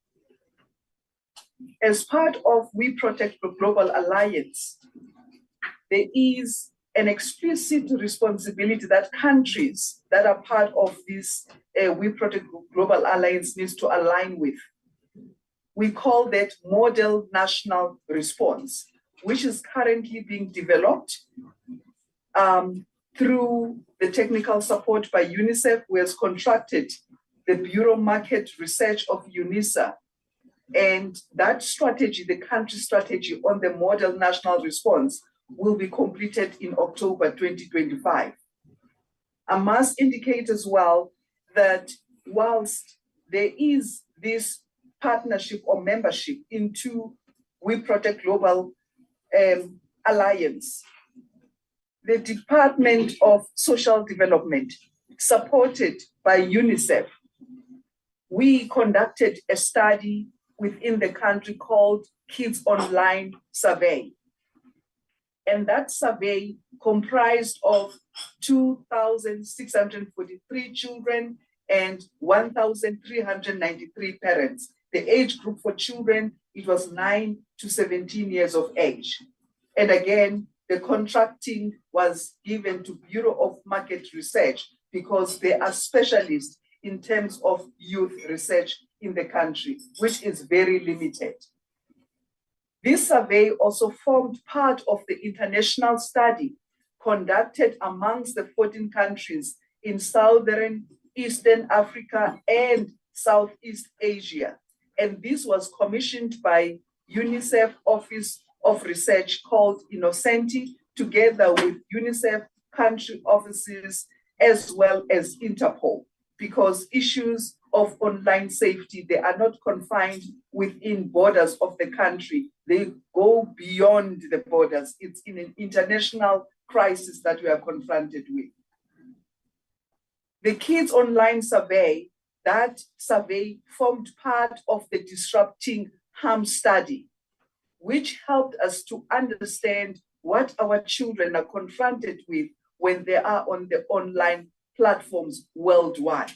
As part of We Protect the Global Alliance, there is an explicit responsibility that countries that are part of this We Protect Global Alliance needs to align with. We call that Model National Response, which is currently being developed through the technical support by UNICEF, who has contracted the Bureau Market Research of UNISA. And that strategy, the country strategy on the Model National Response, will be completed in October 2025. I must indicate as well that whilst there is this partnership or membership into We Protect Global Alliance, the Department of Social Development, supported by UNICEF, we conducted a study within the country called Kids Online Survey. And that survey comprised of 2,643 children and 1,393 parents. The age group for children, it was 9 to 17 years of age. And again, the contracting was given to Bureau of Market Research because they are specialists in terms of youth research in the country, which is very limited. This survey also formed part of the international study conducted amongst the 14 countries in Southern, Eastern Africa, and Southeast Asia. And this was commissioned by UNICEF Office of Research called Innocenti, together with UNICEF country offices, as well as Interpol, because issues of online safety, they are not confined within borders of the country. They go beyond the borders. It's in an international crisis that we are confronted with. The Kids Online Survey, that survey formed part of the Disrupting Harm study, which helped us to understand what our children are confronted with when they are on the online platforms worldwide.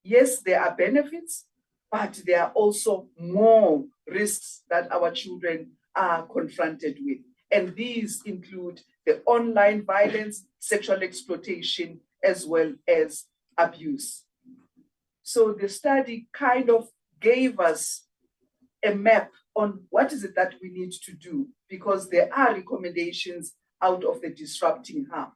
Yes, there are benefits, but there are also more risks that our children are confronted with. And these include the online violence, sexual exploitation, as well as abuse. So the study kind of gave us a map on what is it that we need to do, because there are recommendations out of the Disrupting Harm,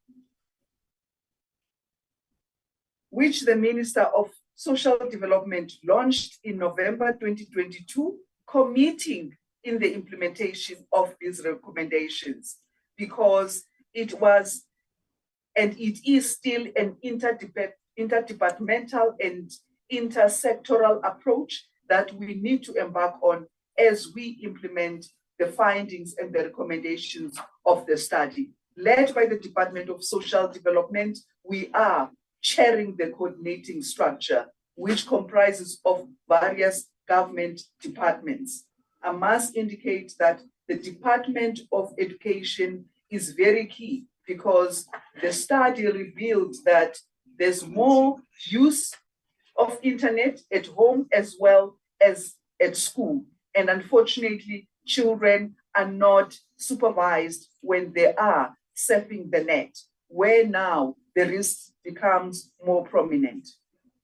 which the Minister of Social Development launched in November 2022, committing in the implementation of these recommendations, because it was, and it is still, an interdepartmental and intersectoral approach that we need to embark on as we implement the findings and the recommendations of the study. Led by the Department of Social Development, we are chairing the coordinating structure, which comprises of various government departments. I must indicate that the Department of Education is very key, because the study revealed that there's more use of internet at home as well as at school. And unfortunately, children are not supervised when they are surfing the net, where now the risk becomes more prominent.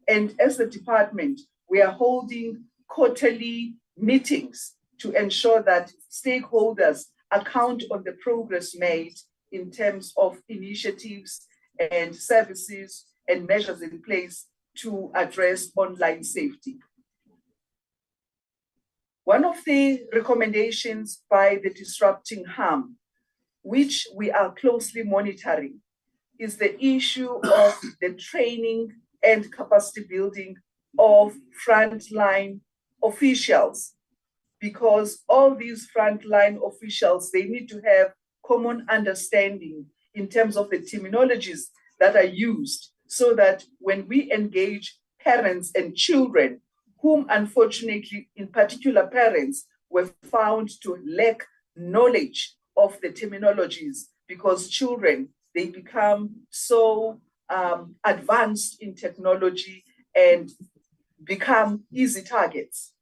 And as the department, we are holding quarterly meetings to ensure that stakeholders account on the progress made in terms of initiatives and services and measures in place to address online safety. One of the recommendations by the Disrupting Harm, which we are closely monitoring, is the issue of the training and capacity building of frontline officials, because all these frontline officials, they need to have common understanding in terms of the terminologies that are used, so that when we engage parents and children, whom unfortunately, in particular parents, were found to lack knowledge of the terminologies, because children, they become so advanced in technology and become easy targets.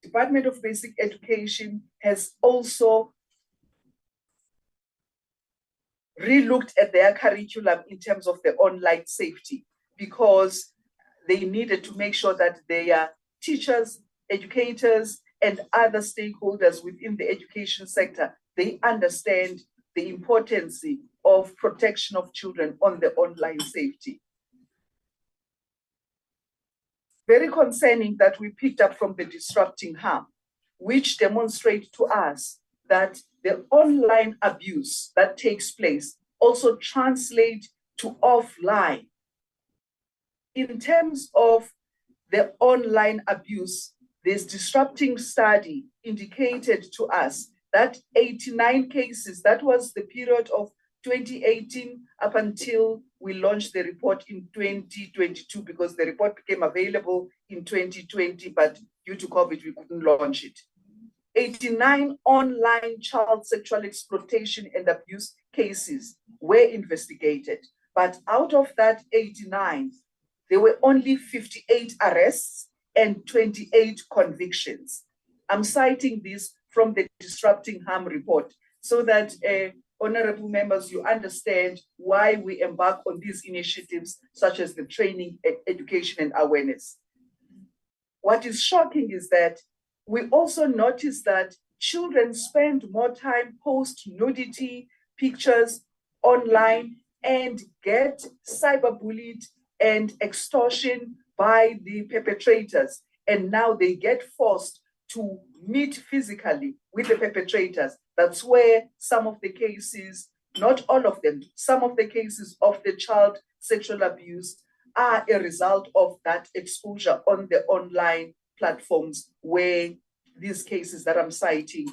Department of Basic Education has also re-looked at their curriculum in terms of the online safety, because they needed to make sure that their teachers, educators, and other stakeholders within the education sector, they understand the importance of protection of children on the online safety. Very concerning that we picked up from the Disrupting Harm, which demonstrate to us that the online abuse that takes place also translate to offline. In terms of the online abuse, this disrupting study indicated to us that 89 cases, that was the period of 2018 up until we launched the report in 2022, because the report became available in 2020, but due to COVID, we couldn't launch it. 89 online child sexual exploitation and abuse cases were investigated, but out of that 89, there were only 58 arrests and 28 convictions. I'm citing this from the Disrupting Harm report so that honorable members, you understand why we embark on these initiatives such as the training, education, and awareness. What is shocking is that we also notice that children spend more time post nudity pictures online and get cyberbullied and extortion by the perpetrators. And now they get forced to meet physically with the perpetrators. That's where some of the cases, not all of them, some of the cases of the child sexual abuse are a result of that exposure on the online platforms where these cases that I'm citing,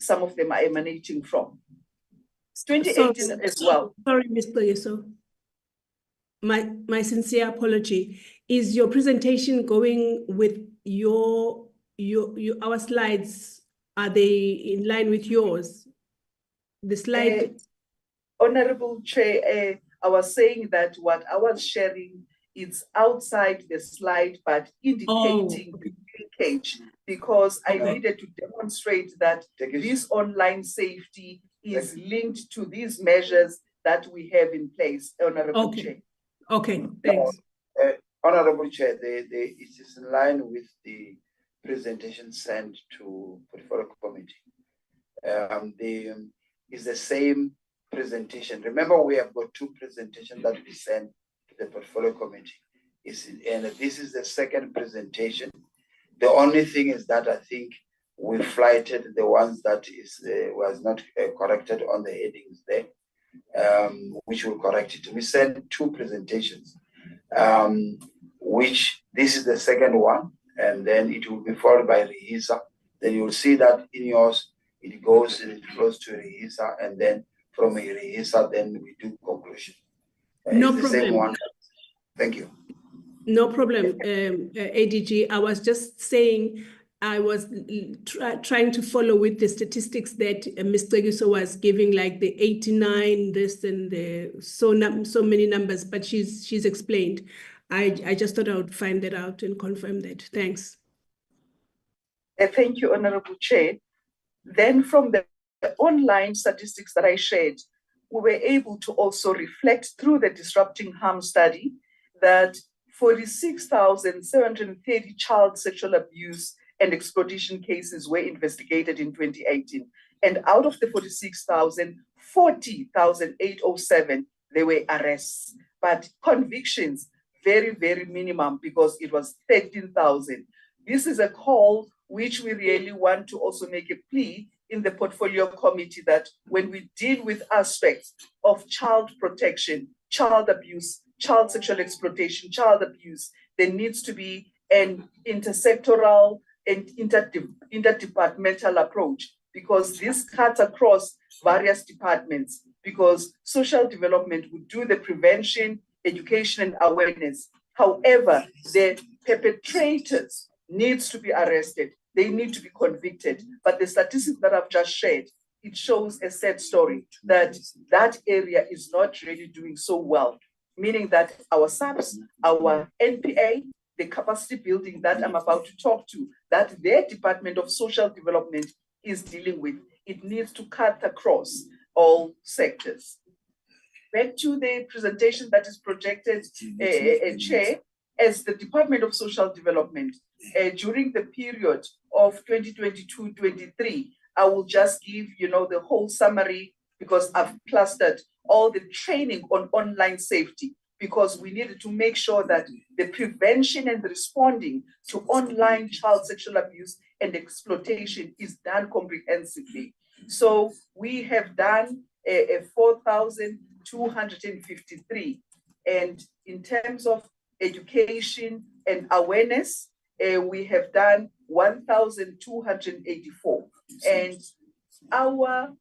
some of them are emanating from. 2018 as well. Sorry, Mr. Yeso. My sincere apology. Is your presentation going with our slides? Are they in line with yours? The slide. Honorable Chair, I was saying that what I was sharing is outside the slide, but indicating the linkage, because I needed to demonstrate that this online safety is linked to these measures that we have in place, Honorable Chair. Okay, thanks. Honorable Chair, it is in line with the presentation sent to Portfolio Committee. Is the same presentation. Remember, we have got two presentations that we sent to the Portfolio Committee. And this is the second presentation. The only thing is that I think we flighted the ones that was not corrected on the headings there, which will correct it. We sent two presentations, which this is the second one, and then it will be followed by REHISA. Then you'll see that in yours, it goes and it flows to REHISA, and then from REHISA, then we do conclusion. No it's problem. The same one. Thank you. No problem, ADG. I was just saying, I was trying to follow with the statistics that Ms. Tegiso was giving, like the 89, this and the so many numbers, but she's explained. I just thought I would find that out and confirm that. Thanks. Thank you, Honorable Chair. Then from the online statistics that I shared, we were able to also reflect through the Disrupting Harm study that 46,730 child sexual abuse and exploitation cases were investigated in 2018. And out of the 46,000, 40,807, there were arrests, but convictions, very, very minimum, because it was 13,000. This is a call which we really want to also make a plea in the Portfolio Committee that when we deal with aspects of child protection, child abuse, child sexual exploitation, child abuse, there needs to be an intersectoral and interdepartmental approach, because this cuts across various departments, because social development would do the prevention, education, and awareness. However, the perpetrators needs to be arrested. They need to be convicted. But the statistics that I've just shared, it shows a sad story that that area is not really doing so well, meaning that our SAPs, our NPA, the capacity building that I'm about to talk to, that their Department of Social Development is dealing with, it needs to cut across all sectors. Back to the presentation that is projected, Chair, as the Department of Social Development, during the period of 2022-23, I will just give, the whole summary, because I've clustered all the training on online safety, because we needed to make sure that the prevention and responding to online child sexual abuse and exploitation is done comprehensively. So we have done 4,253. And in terms of education and awareness, we have done 1,284. And our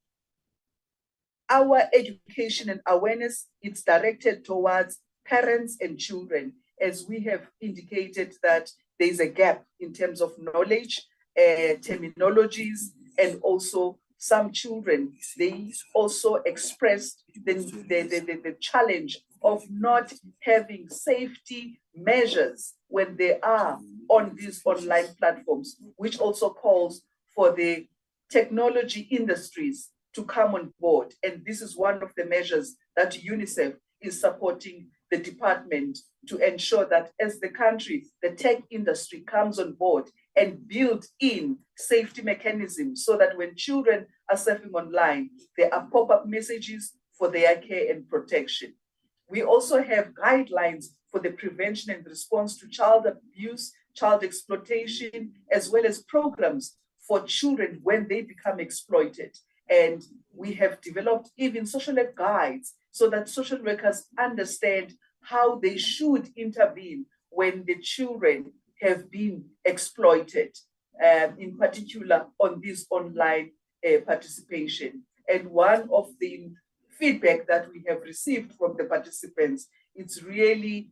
education and awareness, it's directed towards parents and children, as we have indicated that there's a gap in terms of knowledge, terminologies, and also some children, they also expressed the challenge of not having safety measures when they are on these online platforms, which also calls for the technology industries to come on board. And this is one of the measures that UNICEF is supporting the department to ensure that as the country, the tech industry comes on board and build in safety mechanisms so that when children are surfing online, there are pop-up messages for their care and protection. We also have guidelines for the prevention and response to child abuse, child exploitation, as well as programs for children when they become exploited. And we have developed even social work guides so that social workers understand how they should intervene when the children have been exploited, in particular on this online participation. And one of the feedback that we have received from the participants, it's really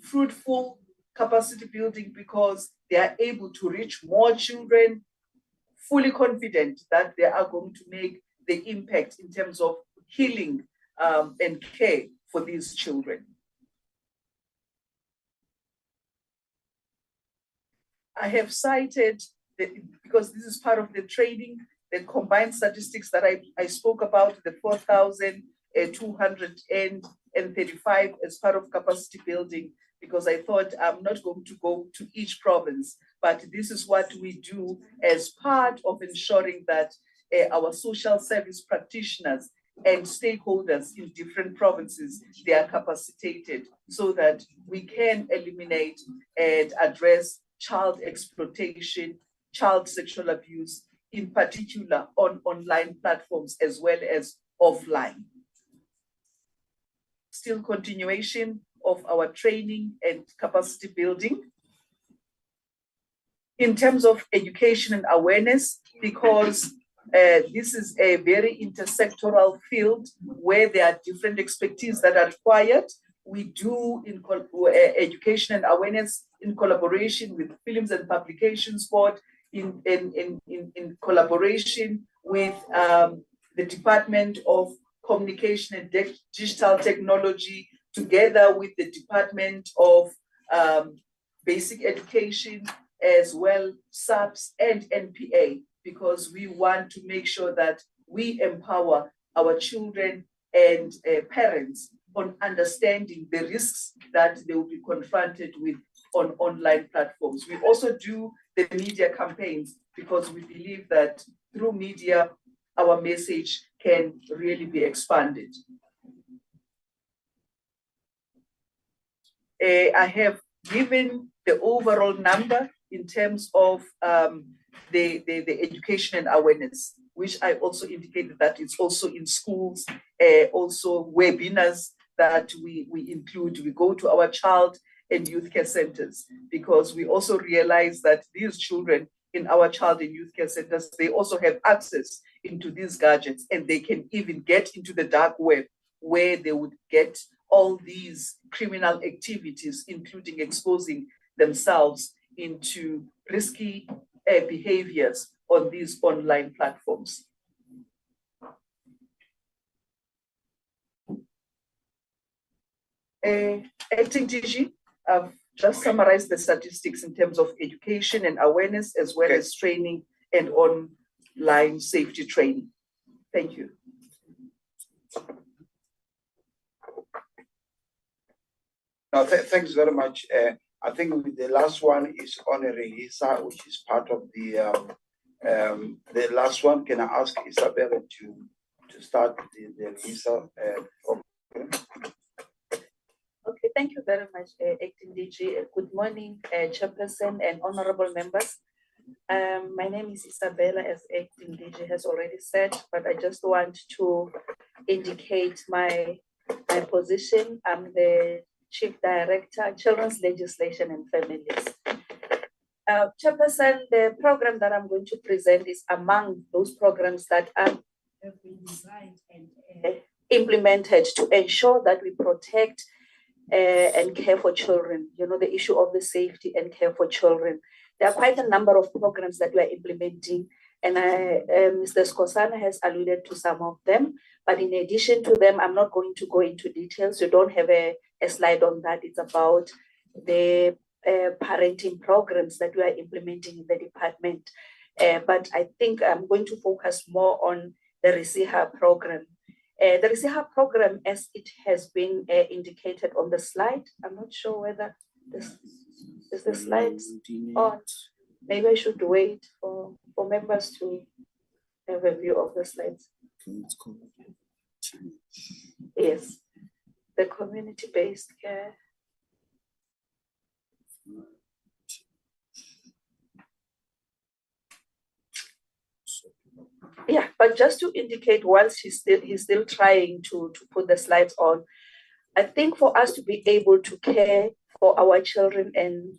fruitful capacity building because they are able to reach more children, fully confident that they are going to make the impact in terms of healing and care for these children. I have cited, because this is part of the training, the combined statistics that I spoke about, the 4,235 as part of capacity building, because I thought I'm not going to go to each province, but this is what we do as part of ensuring that our social service practitioners and stakeholders in different provinces, they are capacitated so that we can eliminate and address child exploitation, child sexual abuse, in particular on online platforms as well as offline. Still continuation of our training and capacity building. In terms of education and awareness, because this is a very intersectoral field where there are different expertise that are required. We do in education and awareness in collaboration with Films and Publications Board, in collaboration with the Department of Communication and Digital Technology, together with the Department of Basic Education, as well SAPS and NPA, because we want to make sure that we empower our children and parents on understanding the risks that they will be confronted with on online platforms. We also do the media campaigns because we believe that through media, our message can really be expanded. I have given the overall number in terms of the education and awareness, which I also indicated that it's also in schools, also webinars that we include. We go to our child and youth care centers because we also realize that these children in our child and youth care centers, they also have access into these gadgets, and they can even get into the dark web where they would get all these criminal activities, including exposing themselves into risky behaviors on these online platforms. Acting DG, I've just summarized the statistics in terms of education and awareness, as well as training and online safety training. Thank you. No, thanks very much. I think the last one is on a Regisa, which is part of the last one. Can I ask Isabella to start the Regisa program? Okay, thank you very much, Acting DG. Good morning, Chairperson and honorable members. My name is Isabella, as Acting DG has already said, but I just want to indicate my position. I'm the Chief Director, Children's Legislation and Families. Chairperson, the program that I'm going to present is among those programs that have been designed and implemented to ensure that we protect and care for children, the issue of the safety and care for children. There are quite a number of programs that we are implementing, and Mr. Skosana has alluded to some of them. But in addition to them, I'm not going to go into details. You don't have a slide on that. It's about the parenting programs that we are implementing in the department. But I think I'm going to focus more on the RISIHA program. The RISIHA program, as it has been indicated on the slide, I'm not sure whether this is the slides on. Maybe I should wait for members to have a view of the slides. Yes, the community-based care. Yeah, but just to indicate, whilst he's still trying to put the slides on, I think for us to be able to care for our children and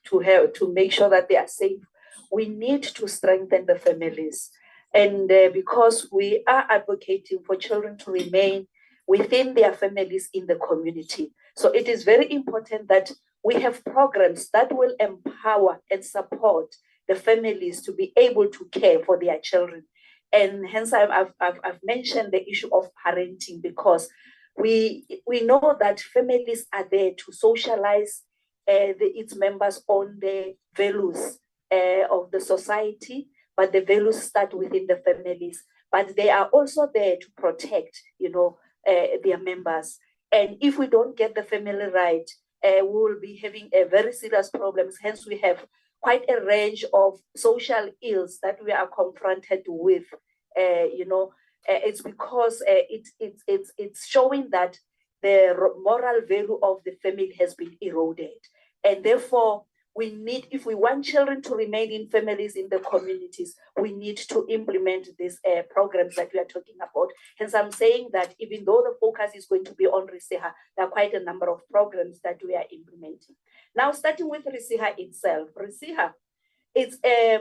to make sure that they are safe, we need to strengthen the families. And because we are advocating for children to remain within their families in the community. So it is very important that we have programs that will empower and support the families to be able to care for their children. And hence I've mentioned the issue of parenting, because we know that families are there to socialize its members on the values of the society, but the values start within the families. But they are also there to protect, their members. And if we don't get the family right, we will be having a very serious problems. Hence, we have quite a range of social ills that we are confronted with. It's because it's showing that the moral value of the family has been eroded. And therefore, we need, if we want children to remain in families in the communities, we need to implement these programs that we are talking about. Hence, I'm saying that even though the focus is going to be on RISIHA, there are quite a number of programs that we are implementing. Now, starting with RISIHA itself, RISIHA, it's a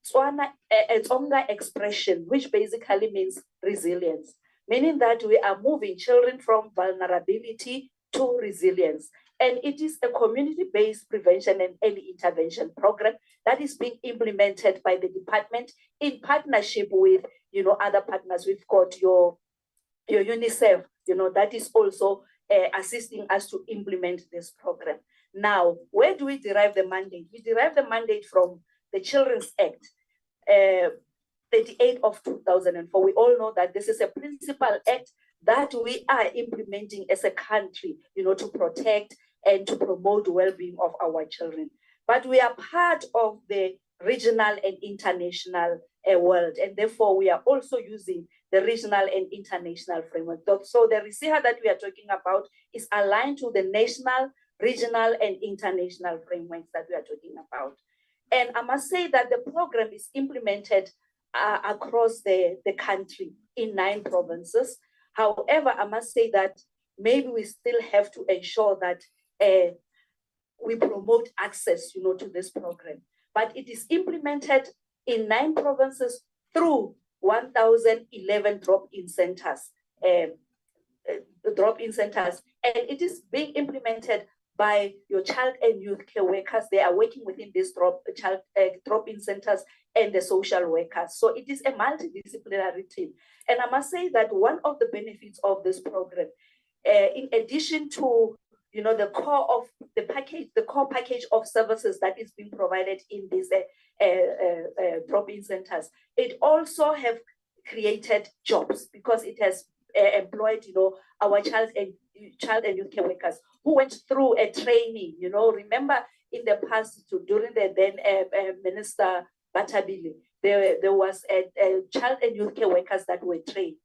Tsonga expression, which basically means resilience, meaning that we are moving children from vulnerability to resilience. And it is a community-based prevention and early intervention program that is being implemented by the department in partnership with, other partners. We've got your UNICEF, that is also assisting us to implement this program. Now, where do we derive the mandate? We derive the mandate from the Children's Act, 38 of 2004. We all know that this is a principal act that we are implementing as a country, to protect and to promote the well-being of our children. But we are part of the regional and international world, and therefore we are also using the regional and international framework. So the RISIHA that we are talking about is aligned to the national, regional, and international frameworks that we are talking about. And I must say that the program is implemented across the country in 9 provinces. However, I must say that maybe we still have to ensure that we promote access, to this program. But it is implemented in 9 provinces through 1,011 drop-in centers, and it is being implemented by your child and youth care workers. They are working within these drop-in centers and the social workers. So it is a multidisciplinary team. And I must say that one of the benefits of this program, in addition to the core package of services that is being provided in these drop-in centers, it also have created jobs, because it has employed our child and youth care workers who went through a training. Remember in the past, during the then Minister Batabile, there was a child and youth care workers that were trained,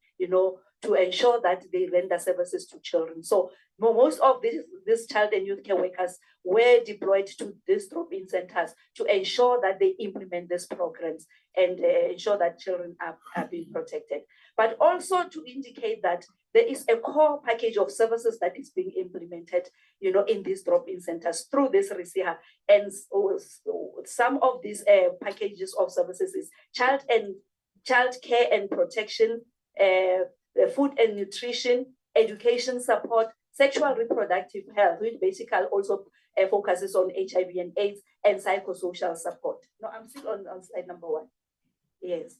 to ensure that they render services to children. So most of these child and youth care workers were deployed to these drop-in centers to ensure that they implement these programs and ensure that children are being protected. But also to indicate that there is a core package of services that is being implemented, in these drop-in centers through this RISIHA. And some of these packages of services is child care and protection, food and nutrition, education support, sexual reproductive health, which basically also focuses on HIV and AIDS and psychosocial support. No, I'm still on slide number 1. Yes.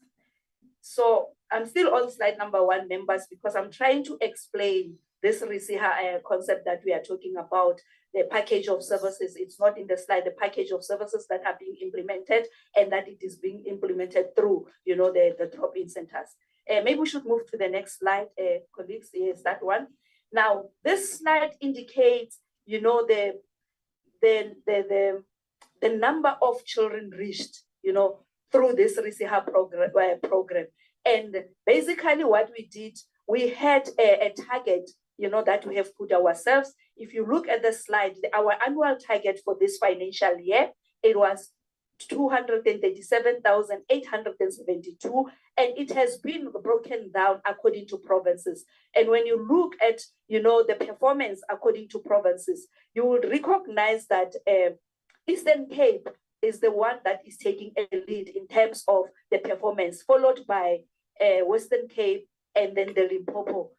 So I'm still on slide number 1, members, because I'm trying to explain this RISIHA concept that we are talking about, the package of services. It's not in the slide, the package of services that are being implemented and that it is being implemented through, the drop-in centers. Maybe we should move to the next slide, colleagues. Yes, that one. Now, this slide indicates, the number of children reached, through this RISIHA program. And basically what we did, we had a target, that we have put ourselves. If you look at the slide, our annual target for this financial year, it was 237,872, and it has been broken down according to provinces. And when you look at, the performance according to provinces, you would recognize that Eastern Cape is the one that is taking a lead in terms of the performance, followed by Western Cape and then the Limpopo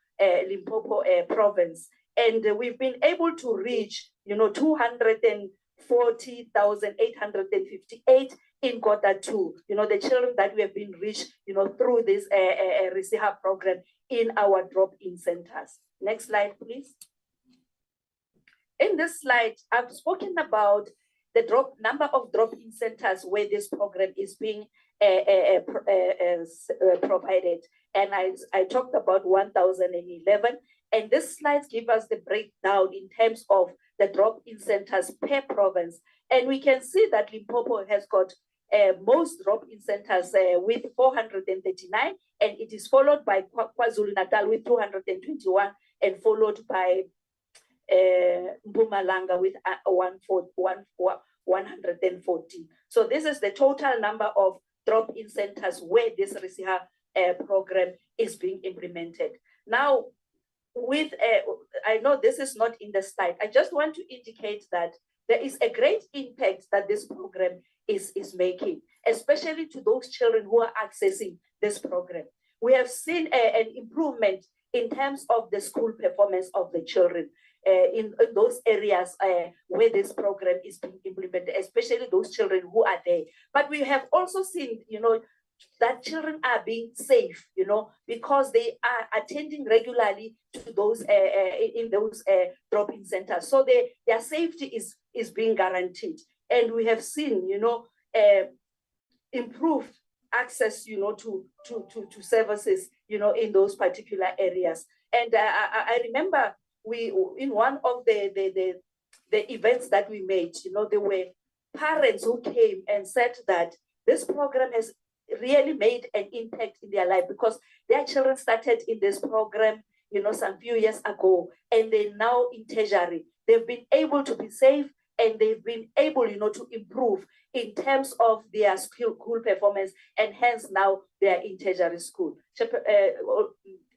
province. And we've been able to reach, 240,858 in Q2, the children that we have been reached, through this RISIHA program in our drop-in centers. Next slide, please. In this slide, I've spoken about the number of drop-in centers where this program is being provided. And I talked about 1,011. And this slide gives us the breakdown in terms of the drop-in centers per province. And we can see that Limpopo has got most drop-in centers with 439, and it is followed by KwaZulu-Natal with 221, and followed by Mpumalanga with 114. So this is the total number of drop-in centers where this RISIHA program is being implemented. Now, I know this is not in the slide. I just want to indicate that there is a great impact that this program is making, especially to those children who are accessing this program. We have seen an improvement in terms of the school performance of the children in those areas where this program is being implemented, especially those children who are there. But we have also seen, that children are being safe, because they are attending regularly to those in those drop-in centers. So their safety is being guaranteed. And we have seen, improved access, to services, in those particular areas. And I remember in one of the events that we made, there were parents who came and said that this program has really made an impact in their life because their children started in this program, some few years ago, and they're now in tertiary. They've been able to be safe, and they've been able, to improve in terms of their school performance, and hence now they are in tertiary school.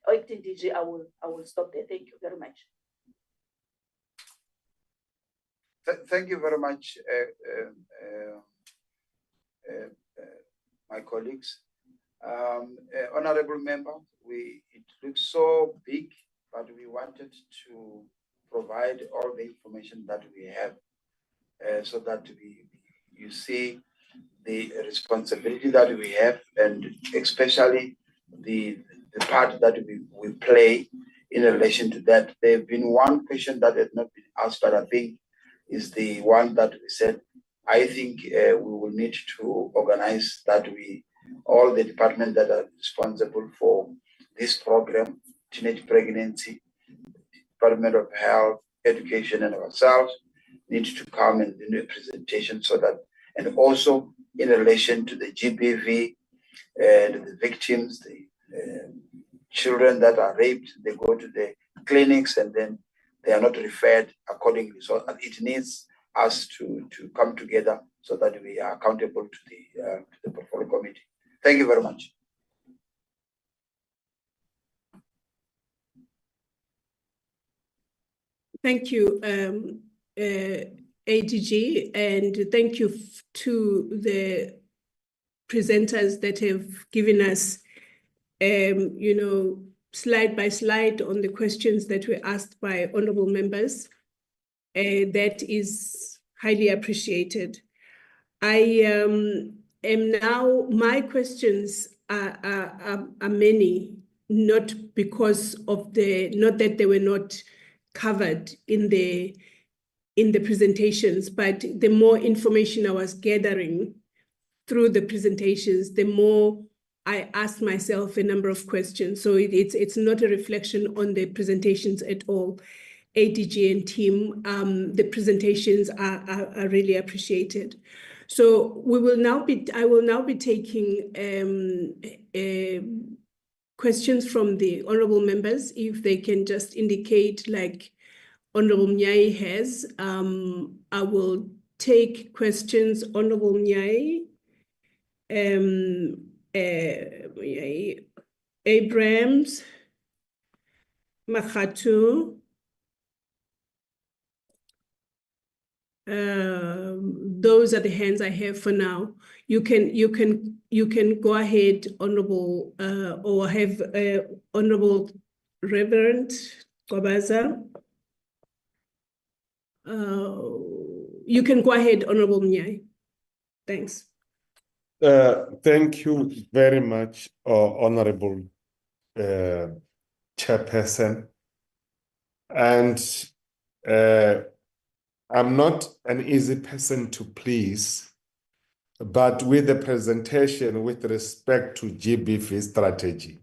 DG, I will stop there. Thank you very much. Thank you very much, my colleagues. Honorable member, it looks so big, but we wanted to provide all the information that we have so that you see the responsibility that we have, and especially the part that we play in relation to that. There have been one question that has not been asked, but I think is the one that we said, I think we will need to organize that all the departments that are responsible for this program, teenage pregnancy, Department of Health, Education, and ourselves need to come and do a presentation so that, and also in relation to the GBV and the victims, the children that are raped, they go to the clinics and then they are not referred accordingly. So it needs us to come together so that we are accountable to the portfolio committee. Thank you very much. Thank you, ADG, and thank you to the presenters that have given us, slide by slide on the questions that were asked by honorable members. That is highly appreciated. I am now, my questions are many, not because of not that they were not covered in the presentations, but the more information I was gathering through the presentations, the more I asked myself a number of questions. So it's not a reflection on the presentations at all. ADG and team, the presentations are really appreciated. So I will now be taking questions from the honorable members, if they can just indicate, like Honorable Mnyai has. I will take questions, Honorable Mnyai, Abrams, Makatu. Those are the hands I have for now. You can go ahead, Honorable, or have Honorable Reverend Kwabaza. You can go ahead, Honorable Mnyai. Thanks. Thank you very much, Honorable Chairperson. And I'm not an easy person to please, but with the presentation with respect to GBV strategy,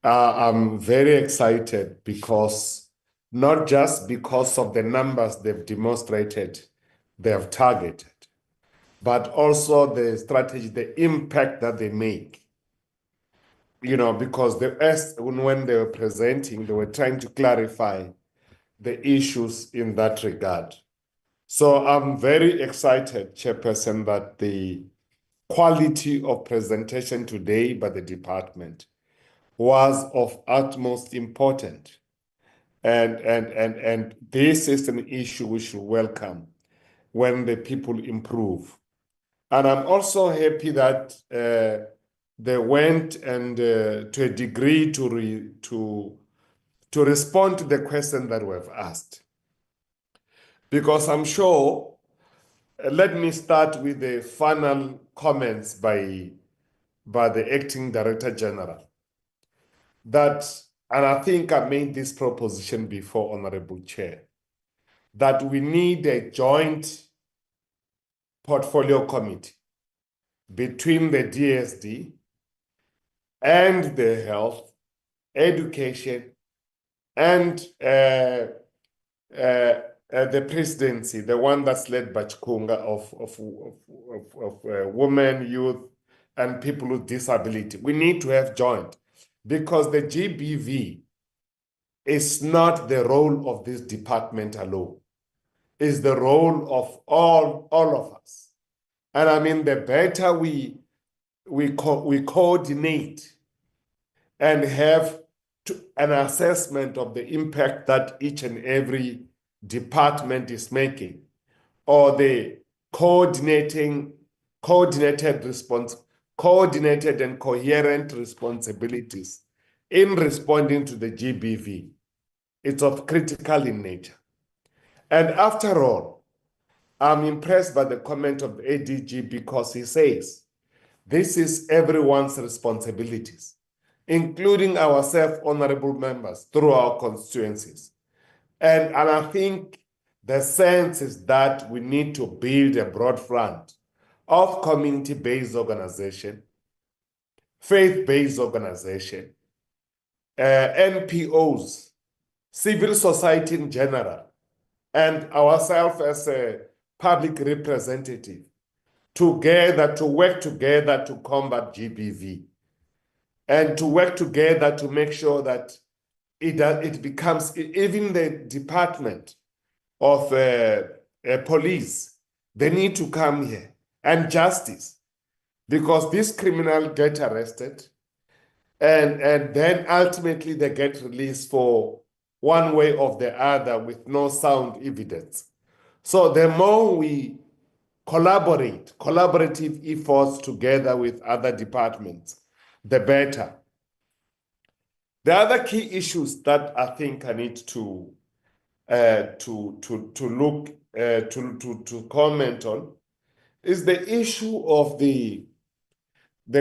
I'm very excited, because not just because of the numbers they've demonstrated, they have targeted, but also the strategy, the impact that they make. You know, because when they were presenting, they were trying to clarify the issues in that regard. So I'm very excited, Chairperson, that the quality of presentation today by the department was of utmost importance. And this is an issue we should welcome when the people improve. And I'm also happy that they went and to a degree to respond to the question that we've asked. Because I'm sure, let me start with the final comments by the Acting Director General. That, and I think I made this proposition before, Honorable Chair, that we need a joint portfolio committee between the DSD and the health, education, and the presidency, the one that's led by Chikunga of women, youth, and people with disability. We need to have joint, because the GBV is not the role of this department alone. It's the role of all of us. And I mean, the better we coordinate and have an assessment of the impact that each and every department is making, or the coordinated and coherent responsibilities in responding to the GBV. It's of critical in nature. And after all, I'm impressed by the comment of the ADG, because he says this is everyone's responsibilities, including ourselves, honorable members, through our constituencies. And I think the sense is that we need to build a broad front of community-based organization, faith-based organization, NPOs, civil society in general, and ourselves as a public representative, together to work together to combat GBV, and to work together to make sure that it becomes, even the Department of Police, they need to come here, and justice, because these criminals get arrested and then ultimately they get released for one way or the other with no sound evidence. So the more we collaborative efforts together with other departments, the better. The other key issues that I think I need to comment on is the issue of the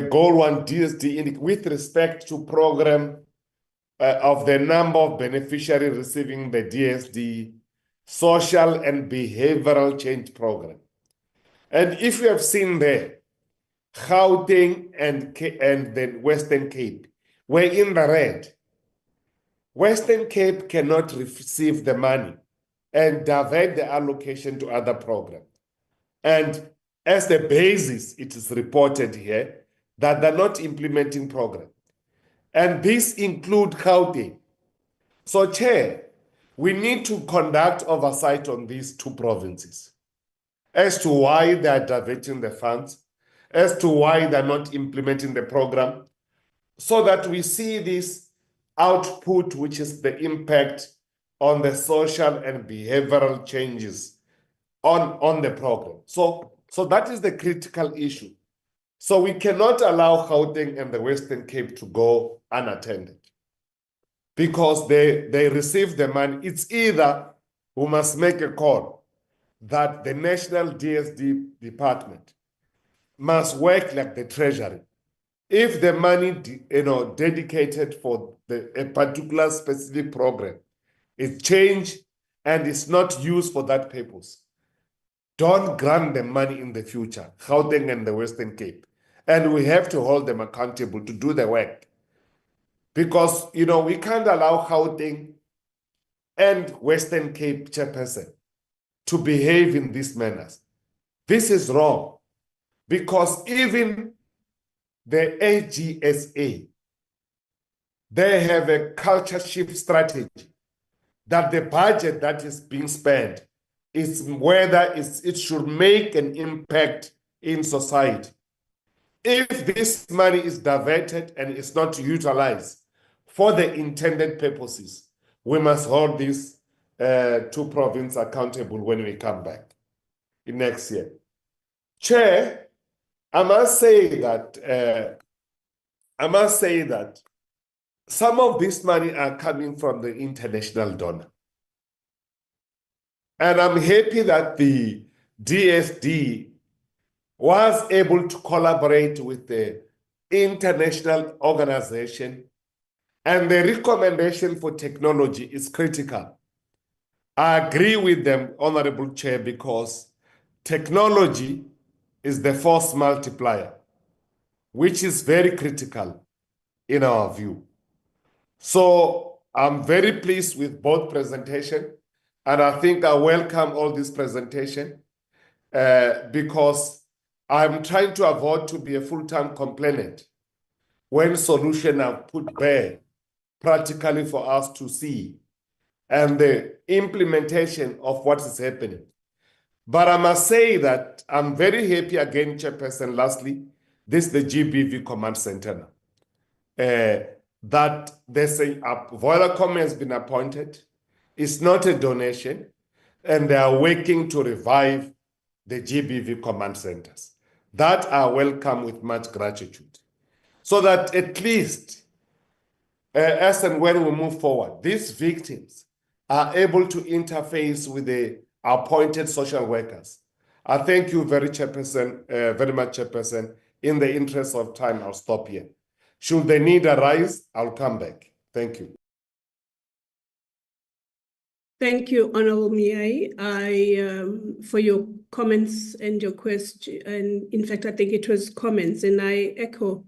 goal 1 DSD with respect to program of the number of beneficiaries receiving the DSD social and behavioral change program. And if you have seen there, Gauteng and the Western Cape were in the red. Western Cape cannot receive the money and divert the allocation to other programs. And as the basis, it is reported here that they're not implementing program. And this includes Gauteng. So, Chair, we need to conduct oversight on these two provinces as to why they are diverting the funds, as to why they're not implementing the program, so that we see this output, which is the impact on the social and behavioral changes on the program. So that is the critical issue. So we cannot allow Gauteng and the Western Cape to go unattended because they receive the money. It's either we must make a call that the National DSD Department must work like the Treasury. If the money dedicated for a particular specific program is changed and is not used for that purpose, don't grant the money in the future, Gauteng and the Western Cape. And we have to hold them accountable to do the work. Because, we can't allow Gauteng and Western Cape chairperson to behave in these manners. This is wrong. Because even the AGSA, they have a culture shift strategy that the budget that is being spent is whether it should make an impact in society. If this money is diverted and is not utilized for the intended purposes, we must hold these two provinces accountable when we come back in next year. Chair, I must say that some of this money are coming from the international donor. And I'm happy that the DSD was able to collaborate with the international organization, and the recommendation for technology is critical. I agree with them, Honorable Chair, because technology is the force multiplier, which is very critical in our view. So I'm very pleased with both presentation, and I think I welcome all this presentation because I'm trying to avoid to be a full-time complainant when solutions are put bare practically for us to see and the implementation of what is happening. But I must say that I'm very happy again, Chairperson, lastly, this is the GBV Command Center now, that there's a Vodacom has been appointed. It's not a donation, and they are working to revive the GBV Command Centers. That I welcome with much gratitude. So that at least, as and when we move forward, these victims are able to interface with the appointed social workers. I thank you very much, Chairperson. In the interest of time, I'll stop here. Should the need arise, I'll come back. Thank you. Thank you, Honorable Miai, for your comments and your question. And in fact, I think it was comments, and I echo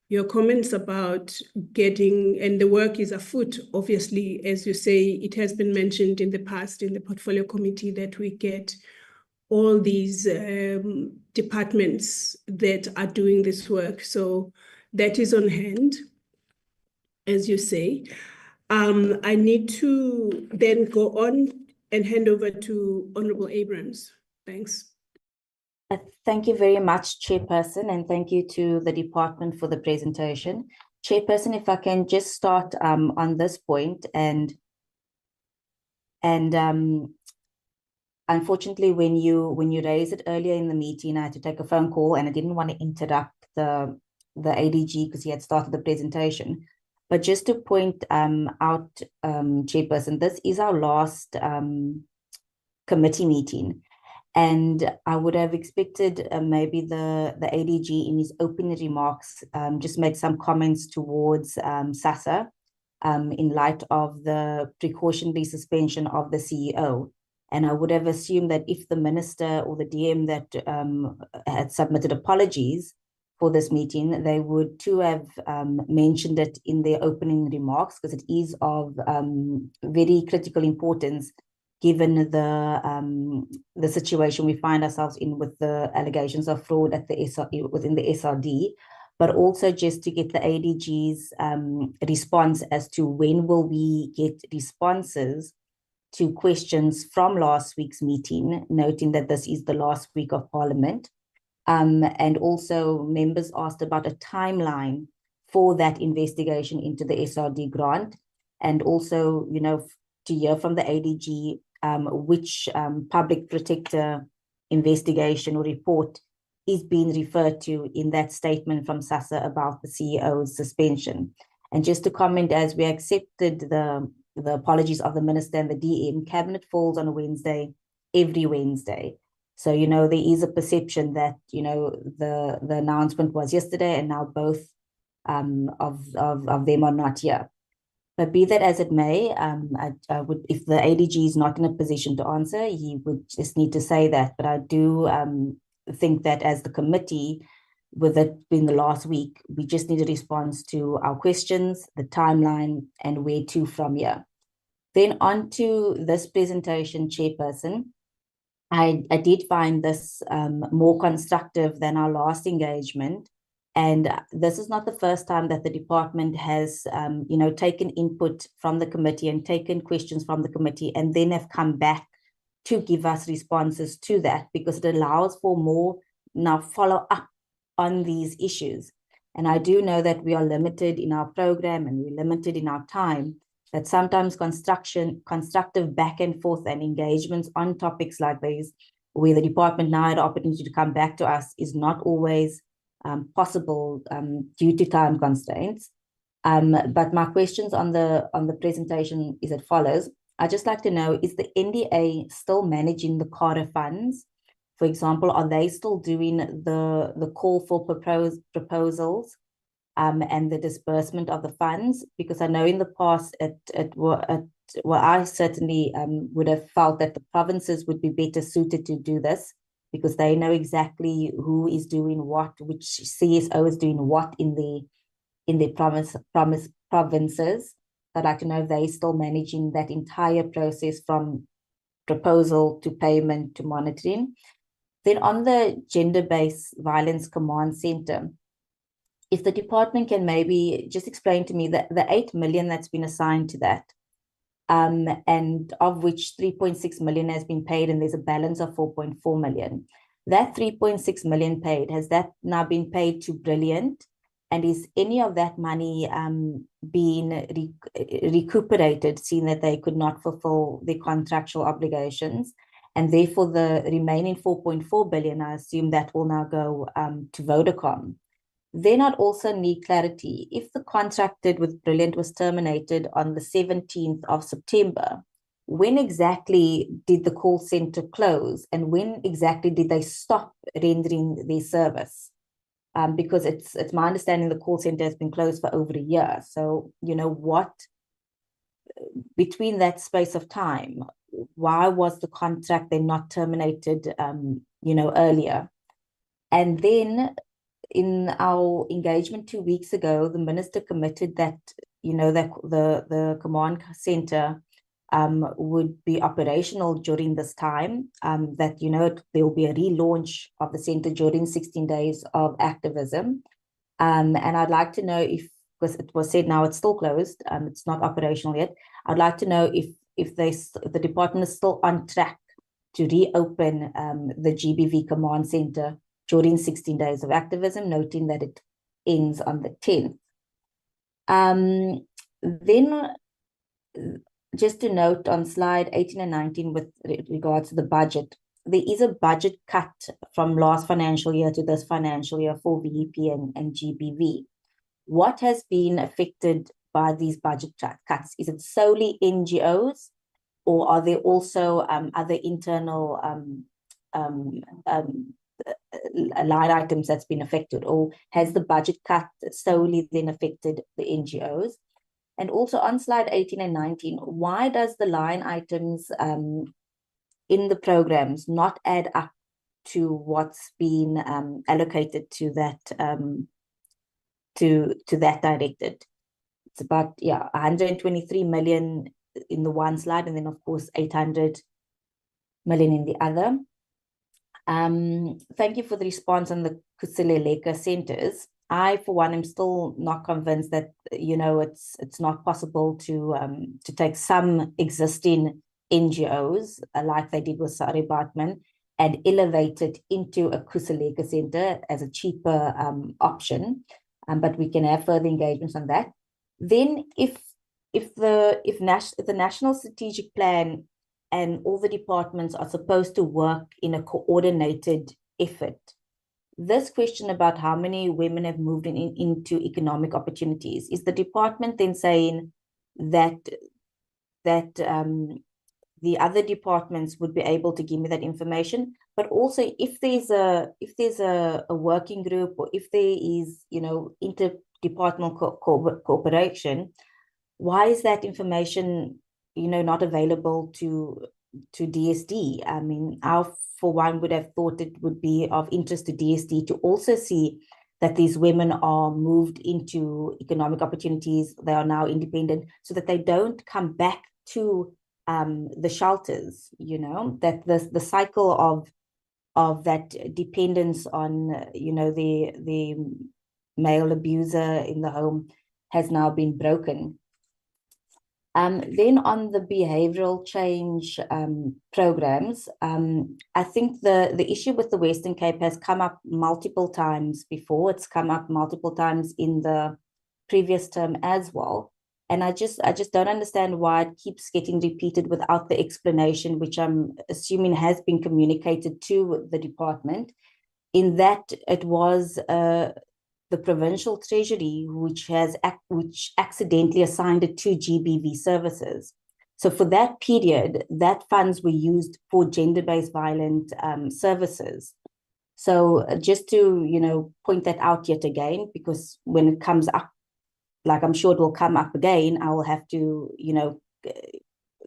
your comments about getting, and the work is afoot. Obviously, as you say, it has been mentioned in the past in the portfolio committee that we get all these departments that are doing this work. So that is on hand, as you say. I need to then go on and hand over to Honorable Abrams. Thanks. Thank you very much, Chairperson, and thank you to the department for the presentation. Chairperson, if I can just start on this point, and unfortunately, when you raised it earlier in the meeting, I had to take a phone call, and I didn't want to interrupt the ADG because he had started the presentation. But just to point out, Chairperson, this is our last committee meeting. And I would have expected maybe the ADG in his opening remarks just make some comments towards SASSA in light of the precautionary suspension of the CEO. And I would have assumed that if the minister or the DM that had submitted apologies for this meeting, they would too have mentioned it in their opening remarks, because it is of very critical importance given the situation we find ourselves in with the allegations of fraud at the within the SRD, but also just to get the ADG's response as to when will we get responses to questions from last week's meeting, noting that this is the last week of Parliament. And also members asked about a timeline for that investigation into the SRD grant, and also, you know, to hear from the ADG which public protector investigation or report is being referred to in that statement from SASSA about the CEO's suspension. And just to comment, as we accepted the apologies of the minister and the DM, Cabinet falls on a Wednesday, every Wednesday. So, you know, there is a perception that, you know, the announcement was yesterday and now both of them are not here. But be that as it may, I would, if the ADG is not in a position to answer, he would just need to say that. But I do think that as the committee, with it being the last week, we just need a response to our questions, the timeline, and where to from here. Then on to this presentation, Chairperson. I did find this more constructive than our last engagement. And this is not the first time that the department has, you know, taken input from the committee and taken questions from the committee and then have come back to give us responses to that, because it allows for more now follow up on these issues. And I do know that we are limited in our program and we're limited in our time, that sometimes constructive back and forth and engagements on topics like these, where the department now had the opportunity to come back to us, is not always possible due to time constraints. But my questions on the presentation is as follows. I'd just like to know, is the NDA still managing the CARA funds? For example, are they still doing the call for proposals and the disbursement of the funds? Because I know in the past, I certainly would have felt that the provinces would be better suited to do this, because they know exactly who is doing what, which CSO is doing what in the provinces. I'd like to know if they're still managing that entire process from proposal to payment to monitoring. Then on the Gender-Based Violence Command Center, if the department can maybe just explain to me that the 8 million that's been assigned to that, and of which 3.6 million has been paid and there's a balance of 4.4 million. That 3.6 million paid, has that now been paid to Brilliant? And is any of that money being recuperated, seeing that they could not fulfill their contractual obligations? And therefore the remaining 4.4 billion, I assume that will now go to Vodacom. Then I'd also need clarity. If the contract with Brilliant was terminated on the 17th of September, when exactly did the call center close? And when exactly did they stop rendering their service? Because it's my understanding the call center has been closed for over a year. So, you know, what, between that space of time, why was the contract then not terminated, you know, earlier? And then in our engagement 2 weeks ago, the minister committed that, you know, that the command center would be operational during this time, that, you know, there will be a relaunch of the center during 16 days of activism. And I'd like to know if, because it was said now it's still closed, it's not operational yet. I'd like to know if the department is still on track to reopen the GBV command center during 16 days of activism, noting that it ends on the 10th. Then just to note on slide 18 and 19 with regards to the budget, there is a budget cut from last financial year to this financial year for VEP and GBV. What has been affected by these budget cuts? Is it solely NGOs, or are there also other internal line items that's been affected, or has the budget cut solely then affected the NGOs? And also on slide 18 and 19, why does the line items in the programs not add up to what's been allocated to that to that directed? It's about 123 million in the one slide, and then of course 800 million in the other. Thank you for the response on the Kusileleka centers. I, for one, am still not convinced that, you know, it's not possible to take some existing NGOs, like they did with Sari Batman, and elevate it into a Kusileleka center as a cheaper option. But we can have further engagements on that. Then, if the national strategic plan and all the departments are supposed to work in a coordinated effort, this question about how many women have moved into economic opportunities, is the department then saying that the other departments would be able to give me that information? But also, if there's a working group, or if there is, you know, interdepartmental cooperation, why is that information, you know, not available to DSD? I mean, I, for one, would have thought it would be of interest to DSD to also see that these women are moved into economic opportunities, they are now independent, so that they don't come back to the shelters, you know, that the cycle of that dependence on, you know, the male abuser in the home has now been broken. Then on the behavioral change programs, I think the issue with the Western Cape has come up multiple times before. It's come up multiple times in the previous term as well. And I just don't understand why it keeps getting repeated without the explanation, which I'm assuming has been communicated to the department, in that it was the provincial treasury which accidentally assigned it to GBV services. So for that period, that funds were used for gender-based violent services. So just to, you know, point that out yet again, because when it comes up, like I'm sure it will come up again, I will have to, you know,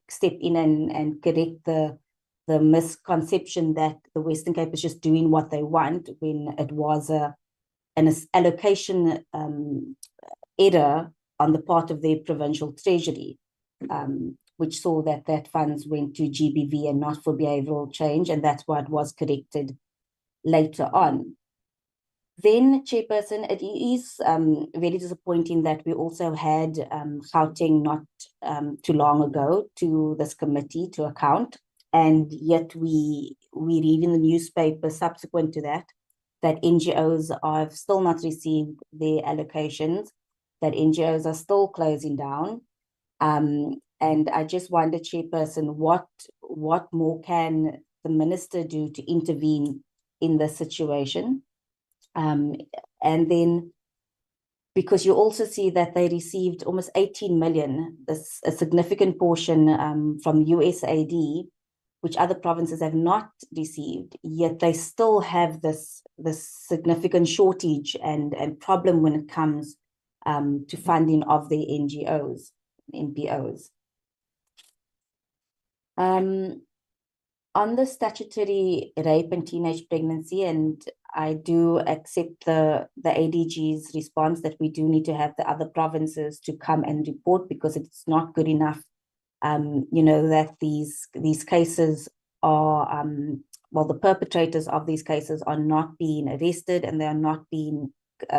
step in and correct the misconception that the Western Cape is just doing what they want, when it was an allocation error on the part of their provincial treasury, which saw that funds went to GBV and not for behavioral change, and that's why it was corrected later on. Then, Chairperson, it is very disappointing that we also had Gauteng not too long ago to this committee to account, and yet we read in the newspaper subsequent to that NGOs have still not received their allocations, that NGOs are still closing down. And I just wonder, Chairperson, what more can the minister do to intervene in this situation? And then, because you also see that they received almost 18 million, a significant portion from USAID, which other provinces have not received, yet they still have this significant shortage and problem when it comes to funding of the NGOs, NPOs. On the statutory rape and teenage pregnancy, and I do accept the ADG's response that we do need to have the other provinces to come and report, because it's not good enough, you know, that these cases are, well, the perpetrators of these cases are not being arrested and they are not being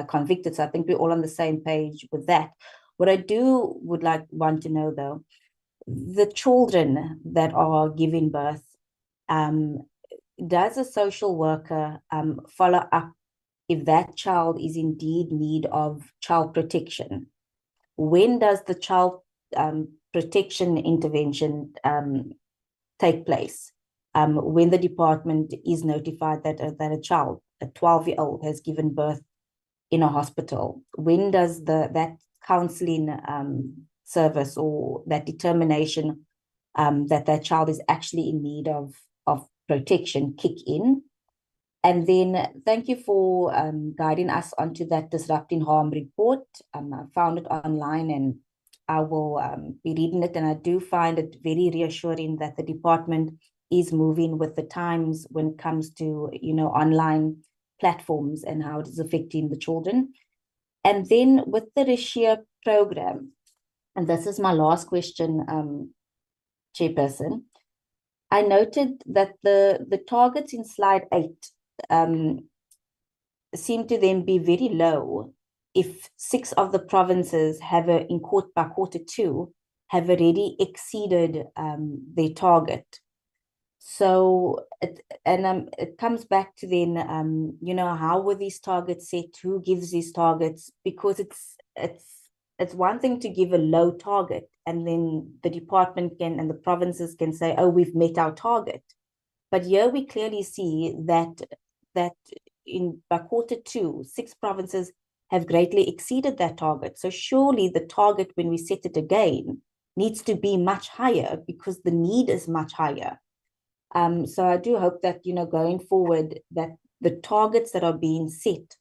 convicted. So I think we're all on the same page with that. What I would want to know, though, the children that are giving birth, does a social worker follow up if that child is indeed in need of child protection? When does the child protection intervention take place? When the department is notified that a child, a 12-year-old, has given birth in a hospital, when does that counseling service or that determination that their child is actually in need of protection kick in. And then thank you for guiding us onto that Disrupting Harm report. I found it online and I will be reading it. And I do find it very reassuring that the department is moving with the times when it comes to, online platforms and how it is affecting the children. And then with the Reshare program, and this is my last question, Chairperson, I noted that the targets in slide 8 seem to then be very low if 6 of the provinces have by quarter 2 have already exceeded their target. So it comes back to then how were these targets set? Who gives these targets? Because it's one thing to give a low target and then the department and the provinces can say, oh, we've met our target. But here we clearly see that by quarter 2, 6 provinces have greatly exceeded that target. So surely the target, when we set it again, needs to be much higher because the need is much higher. So I do hope that, going forward, that the targets that are being set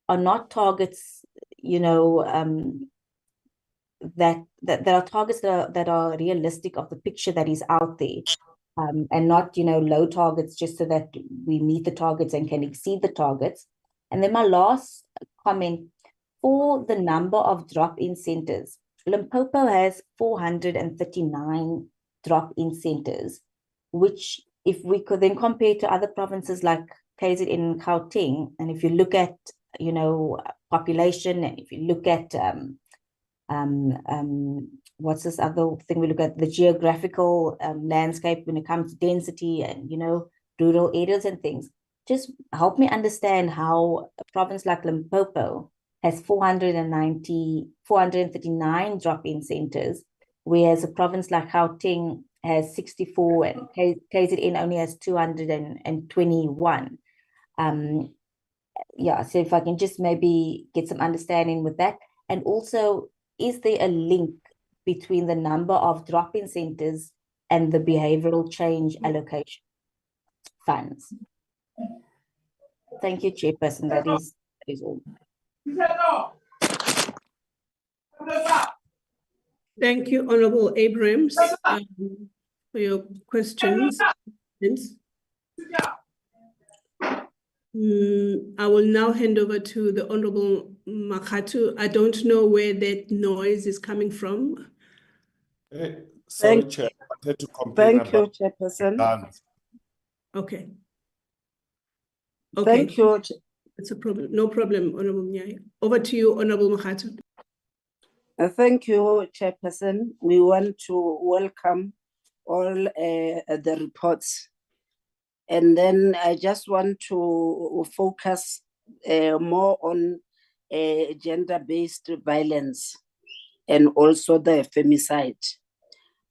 are not targets, that are targets that are realistic of the picture that is out there. And not, low targets just so that we meet the targets and can exceed the targets. And then my last comment, for the number of drop-in centers, Limpopo has 439 drop-in centers, which if we could then compare to other provinces like KZN and Gauteng, and if you look at, population, and if you look at what's this other thing we look at, the geographical landscape when it comes to density and rural areas and things, just help me understand how a province like Limpopo has 439 drop-in centers, whereas a province like Gauteng has 64 and KZN only has 221. So if I can just maybe get some understanding with that. And also, is there a link between the number of drop-in centers and the behavioral change allocation funds? Thank you, Chairperson. That is all. Thank you, Honorable Abrams, for your questions. I will now hand over to the Honorable Makatu. I don't know where that noise is coming from. Sorry, Chair, I wanted to complain about Chairperson. dance. Okay. Thank you. It's a problem. No problem, Honorable Nyaya. Over to you, Honorable Makatu. Thank you, Chairperson. We want to welcome all the reports. And then I just want to focus more on gender-based violence and also the femicide.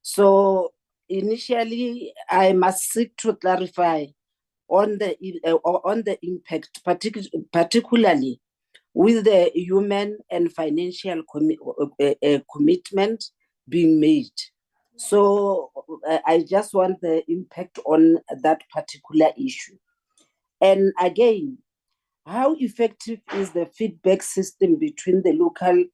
So initially, I must seek to clarify on the impact, particularly with the human and financial commitment being made. So I just want the impact on that particular issue. And again, how effective is the feedback system between the local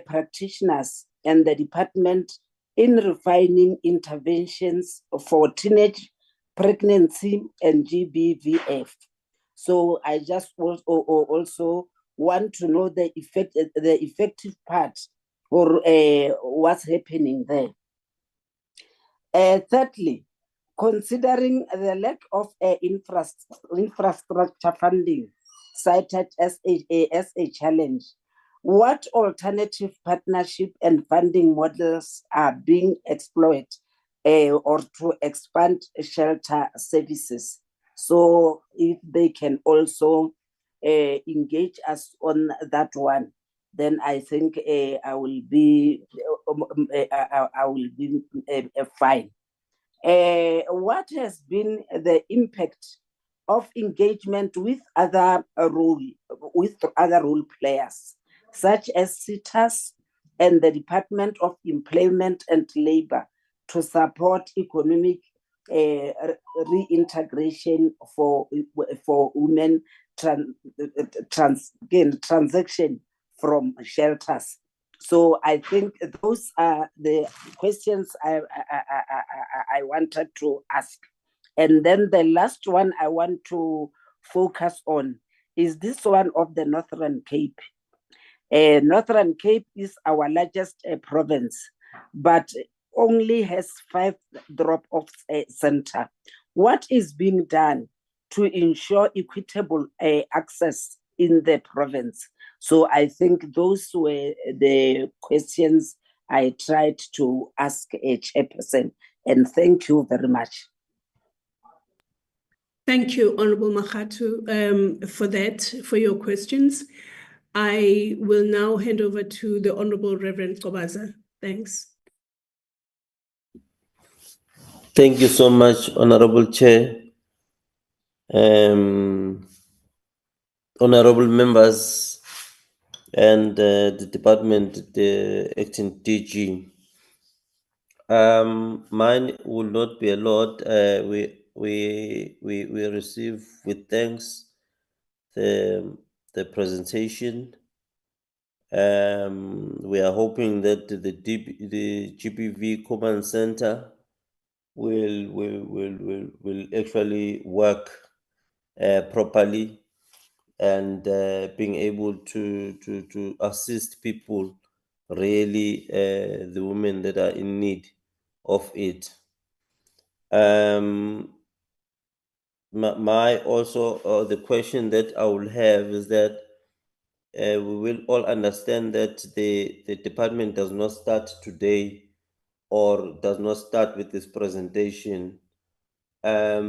practitioners and the department in refining interventions for teenage pregnancy and GBVF? So I just also want to know the effective part or what's happening there. Thirdly, considering the lack of infrastructure funding cited as a challenge, what alternative partnership and funding models are being explored or to expand shelter services? So if they can also engage us on that one, then I think I will be fine. What has been the impact of engagement with other role players, such as sitters and the Department of Employment and Labor to support economic reintegration for women transaction from shelters. So I think those are the questions I wanted to ask. And then the last one I want to focus on is this one of the Northern Cape. Northern Cape is our largest province, but only has 5 drop-off center. What is being done to ensure equitable access in the province? So I think those were the questions I tried to ask a chairperson, and thank you very much. Thank you, Honorable Makgatu, for your questions. I will now hand over to the Honorable Reverend Kobaza. Thanks. Thank you so much, Honorable Chair. Honorable members and the department, the acting DG. Mine will not be a lot. We receive with thanks the presentation. We are hoping that the GBV Command Center will actually work properly and being able to assist people, really the women that are in need of it. The question that I will have is that we will all understand that the department does not start today or does not start with this presentation. I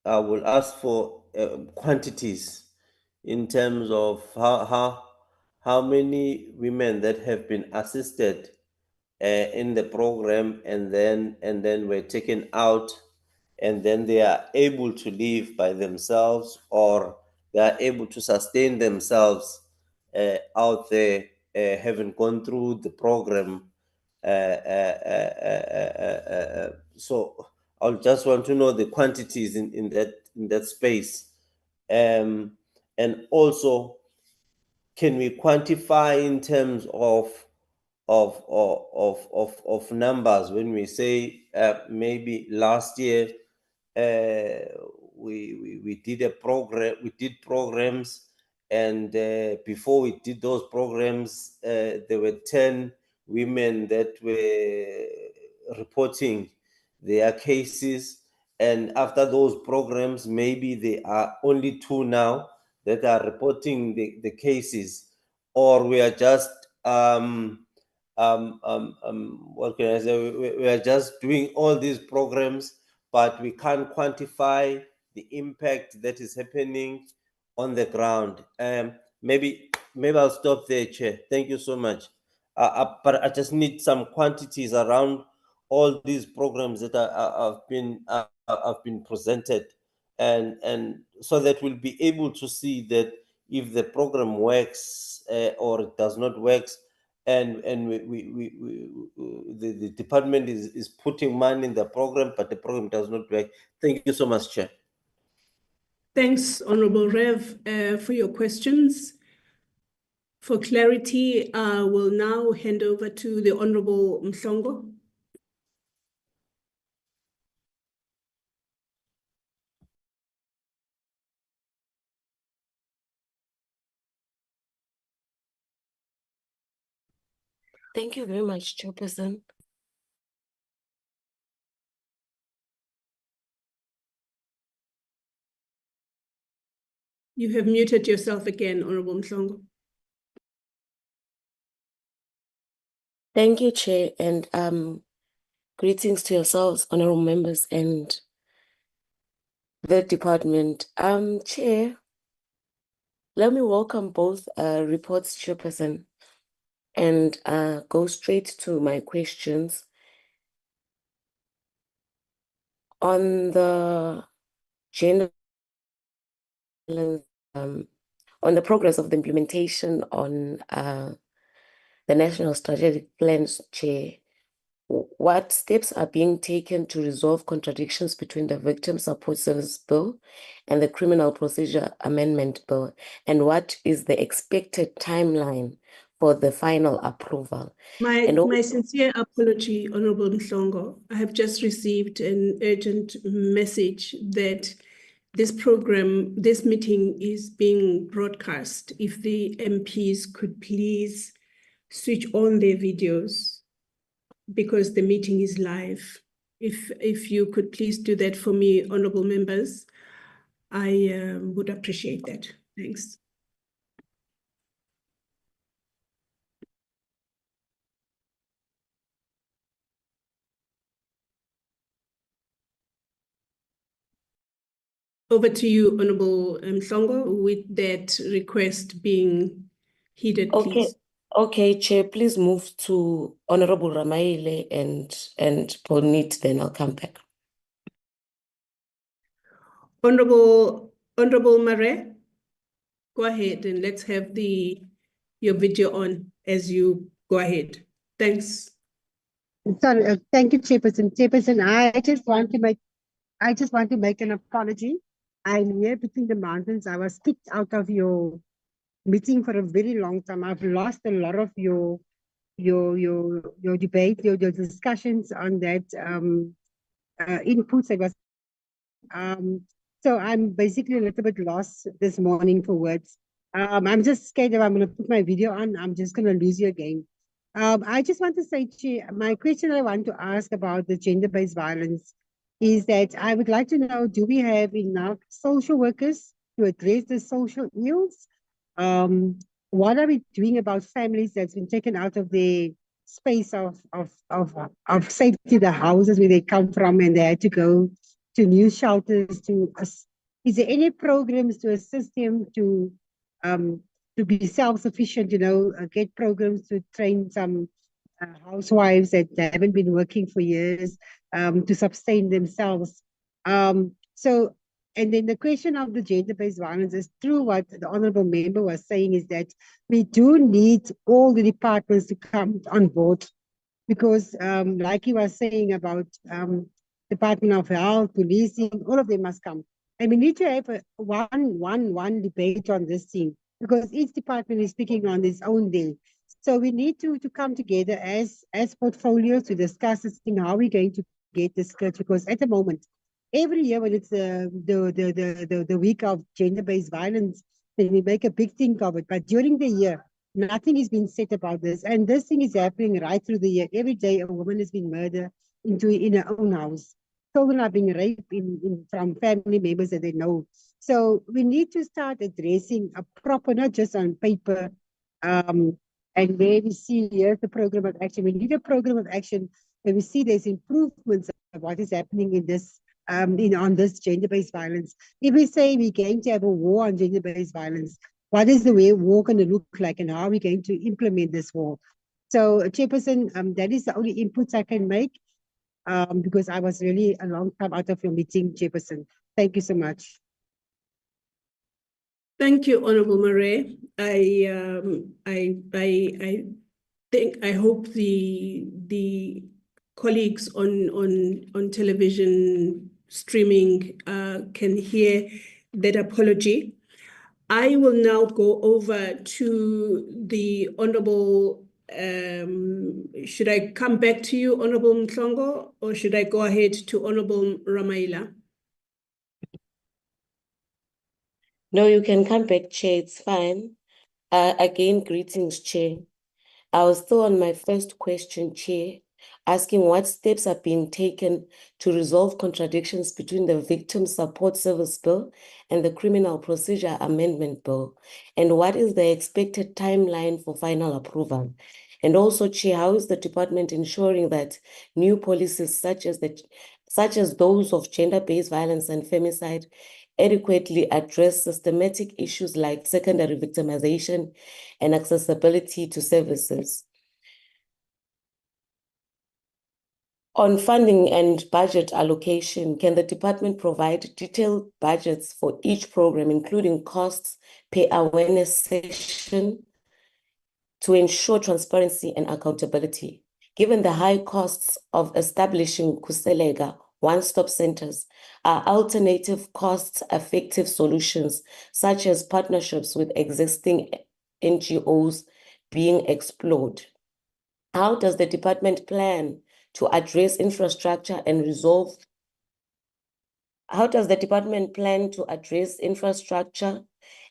will ask for quantities in terms of how many women that have been assisted in the program and then were taken out, and then they are able to live by themselves, or they are able to sustain themselves out there, having gone through the program. So I'll just want to know the quantities in that space, and also, can we quantify in terms of numbers when we say maybe last year we did a program, we did programs, and before we did those programs, there were 10 women that were reporting their cases, and after those programs, maybe there are only 2 now that are reporting the cases, or we are just what can I say? We are just doing all these programs, but we can't quantify the impact that is happening on the ground. Maybe I'll stop there, Chair. Thank you so much. But I just need some quantities around all these programs that have been presented, and so that we'll be able to see that if the program works or it does not work, and the department is putting money in the program, but the program does not work. Thank you so much, Chair. Thanks, Honorable Rev, for your questions. For clarity, I will now hand over to the Honorable Mhlongo. Thank you very much, Chairperson. You have muted yourself again, Honorable Mhlongo. Thank you, Chair, and greetings to yourselves, honorable members, and the department. Chair, let me welcome both reports, Chairperson, and go straight to my questions. On the gender, on the progress of the implementation on the National Strategic Plans, Chair, what steps are being taken to resolve contradictions between the Victim Support Service Bill and the Criminal Procedure Amendment Bill? And what is the expected timeline for the final approval? My sincere apology, Honorable Mhlongo. I have just received an urgent message that this meeting is being broadcast. If the MPs could please switch on their videos, because the meeting is live. If you could please do that for me, honorable members, I would appreciate that. Thanks. Over to you, Honorable Mhlongo, with that request being heeded, please. Okay, Chair, please move to Honorable Ramaile and Polnit, then I'll come back. Honorable Mare, go ahead and let's have your video on as you go ahead. Thanks. Sorry, thank you, Chairperson. Chairperson, I just want to make an apology. I'm here between the mountains. I was kicked out of your meeting for a very long time. I've lost a lot of your debate, your discussions on that inputs. So I'm basically a little bit lost this morning for words. I'm just scared that I'm going to put my video on. I'm just going to lose you again. I just want to say, Chair, my question I want to ask about the gender-based violence is that I would like to know, do we have enough social workers to address the social ills? What are we doing about families that's been taken out of the space of safety, the houses where they come from, and they had to go to new shelters? Is there any programs to assist them to be self-sufficient, get programs to train some housewives that haven't been working for years to sustain themselves? And then the question of the gender-based violence is true. What the honorable member was saying is that we do need all the departments to come on board, because like he was saying about Department of Health, policing, all of them must come. And we need to have one debate on this thing, because each department is speaking on its own day. So we need to come together as portfolios to discuss this thing, how we're going to get this skirt, because at the moment, every year when it's the week of gender-based violence, then we make a big thing of it. But during the year, nothing is being said about this. And this thing is happening right through the year. Every day a woman has been murdered in her own house. Children are being raped from family members that they know. So we need to start addressing a proper, not just on paper, and where we see here's the program of action. We need a program of action where we see there's improvements of what is happening in this on this gender-based violence. If we say we're going to have a war on gender-based violence, what is the way war going to look like, and how are we going to implement this war? So, Chairperson, that is the only inputs I can make, because I was really a long time out of your meeting, Chairperson. Thank you so much. Thank you, Honorable Murray. I hope the colleagues on television streaming can hear that apology. I will now go over to the Honorable, should I come back to you, Honorable Mhlongo, or should I go ahead to Honorable Ramaila? No, you can come back, Chair, it's fine. Again, greetings, Chair. I was still on my first question, Chair, asking what steps are being taken to resolve contradictions between the Victim Support Service Bill and the Criminal Procedure Amendment Bill, and what is the expected timeline for final approval? And also, Chair, how is the department ensuring that new policies such as those of gender-based violence and femicide adequately address systematic issues like secondary victimization and accessibility to services? On funding and budget allocation, can the department provide detailed budgets for each program, including costs per awareness session, to ensure transparency and accountability. Given the high costs of establishing Kuselega one-stop centers, are alternative cost-effective solutions, such as partnerships with existing NGOs, being explored? How does the department plan to address infrastructure and resolve? How does the department plan to address infrastructure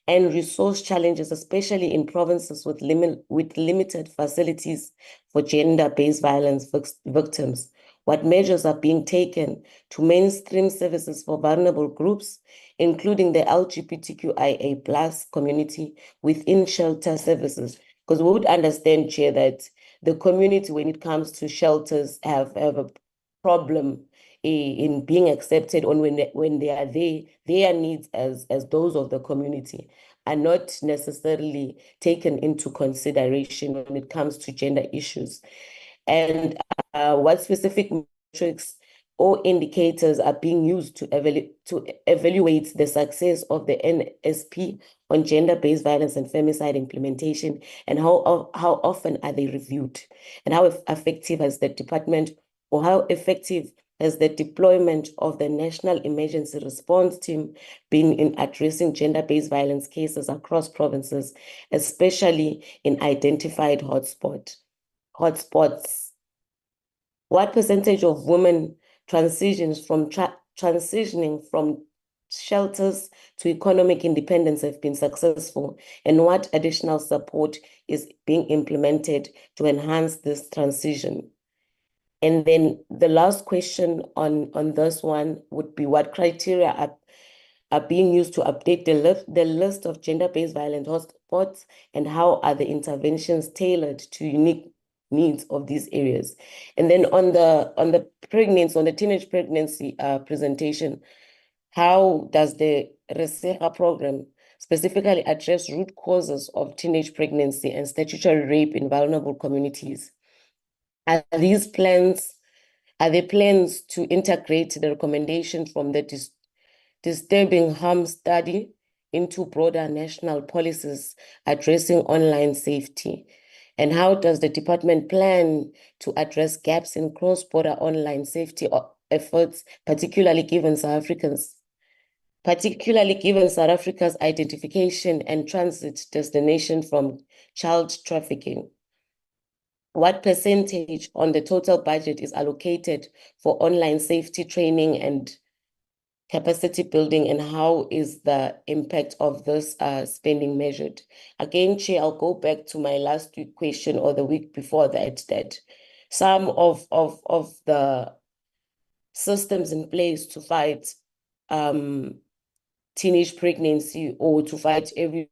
and resource challenges, especially in provinces with limited facilities for gender-based violence victims? What measures are being taken to mainstream services for vulnerable groups, including the LGBTQIA+ community within shelter services? Because we would understand, Chair, that the community, when it comes to shelters, have a problem in being accepted, on when they are there, their needs as those of the community are not necessarily taken into consideration when it comes to gender issues. And what specific metrics or indicators are being used to evaluate the success of the NSP on gender-based violence and femicide implementation, and how often are they reviewed? And how effective has the department, or how effective has the deployment of the National Emergency Response Team been in addressing gender-based violence cases across provinces, especially in identified hotspots? What percentage of women transitioning from shelters to economic independence have been successful, and what additional support is being implemented to enhance this transition? And then the last question on this one would be, what criteria are being used to update the list of gender-based violence hotspots, and how are the interventions tailored to unique needs of these areas? And then on the teenage pregnancy presentation, how does the Reseha program specifically address root causes of teenage pregnancy and statutory rape in vulnerable communities? Are there plans to integrate the recommendation from the disturbing harm study into broader national policies addressing online safety? And how does the department plan to address gaps in cross-border online safety efforts, particularly given South Africa's identification and transit destination from child trafficking? What percentage on the total budget is allocated for online safety training and capacity building, and how is the impact of this spending measured? Again, Chair, I'll go back to my last week question, or the week before that some of the systems in place to fight teenage pregnancy, or to fight every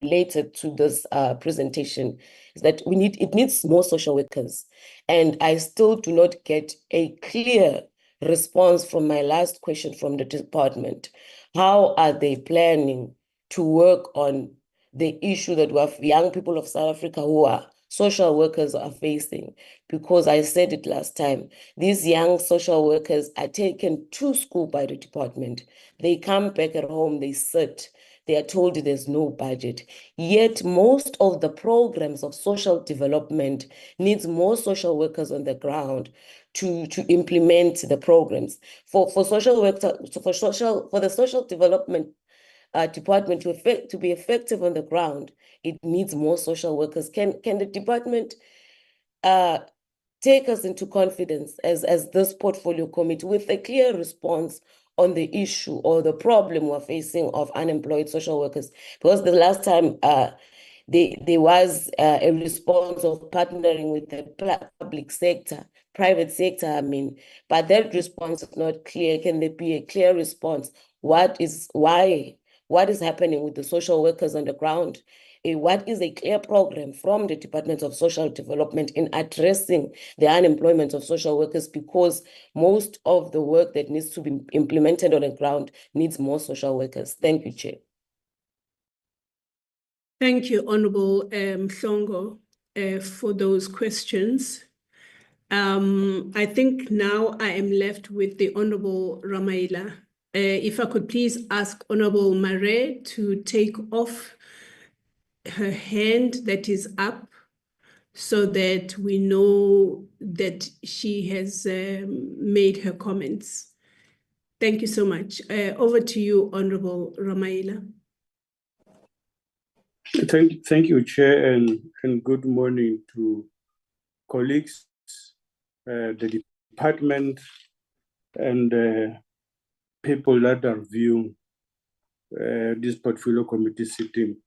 related to this presentation, is that it needs more social workers. And I still do not get a clear response from my last question from the department. How are they planning to work on the issue that we have young people of South Africa who are social workers are facing? Because I said it last time, these young social workers are taken to school by the department. They come back at home, they sit, they are told there's no budget. Yet most of the programs of social development needs more social workers on the ground to implement the programs. For the social development department to be effective on the ground, it needs more social workers. Can the department take us into confidence as this portfolio committee with a clear response on the issue or the problem we're facing of unemployed social workers? Because the last time there was a response of partnering with the private sector, I mean, but that response is not clear. Can there be a clear response? What is happening with the social workers on the ground? What is a clear program from the Department of Social Development in addressing the unemployment of social workers? Because most of the work that needs to be implemented on the ground needs more social workers. Thank you, Chair. Thank you, Honorable Mhlongo, for those questions. I think now I am left with the Honorable Ramaila. If I could please ask Honorable Mare to take off her hand that is up so that we know that she has made her comments. Thank you so much. Over to you, Honorable Ramaila. Thank you, Chair, and good morning to colleagues, the department, and people that are viewing this portfolio committee sitting.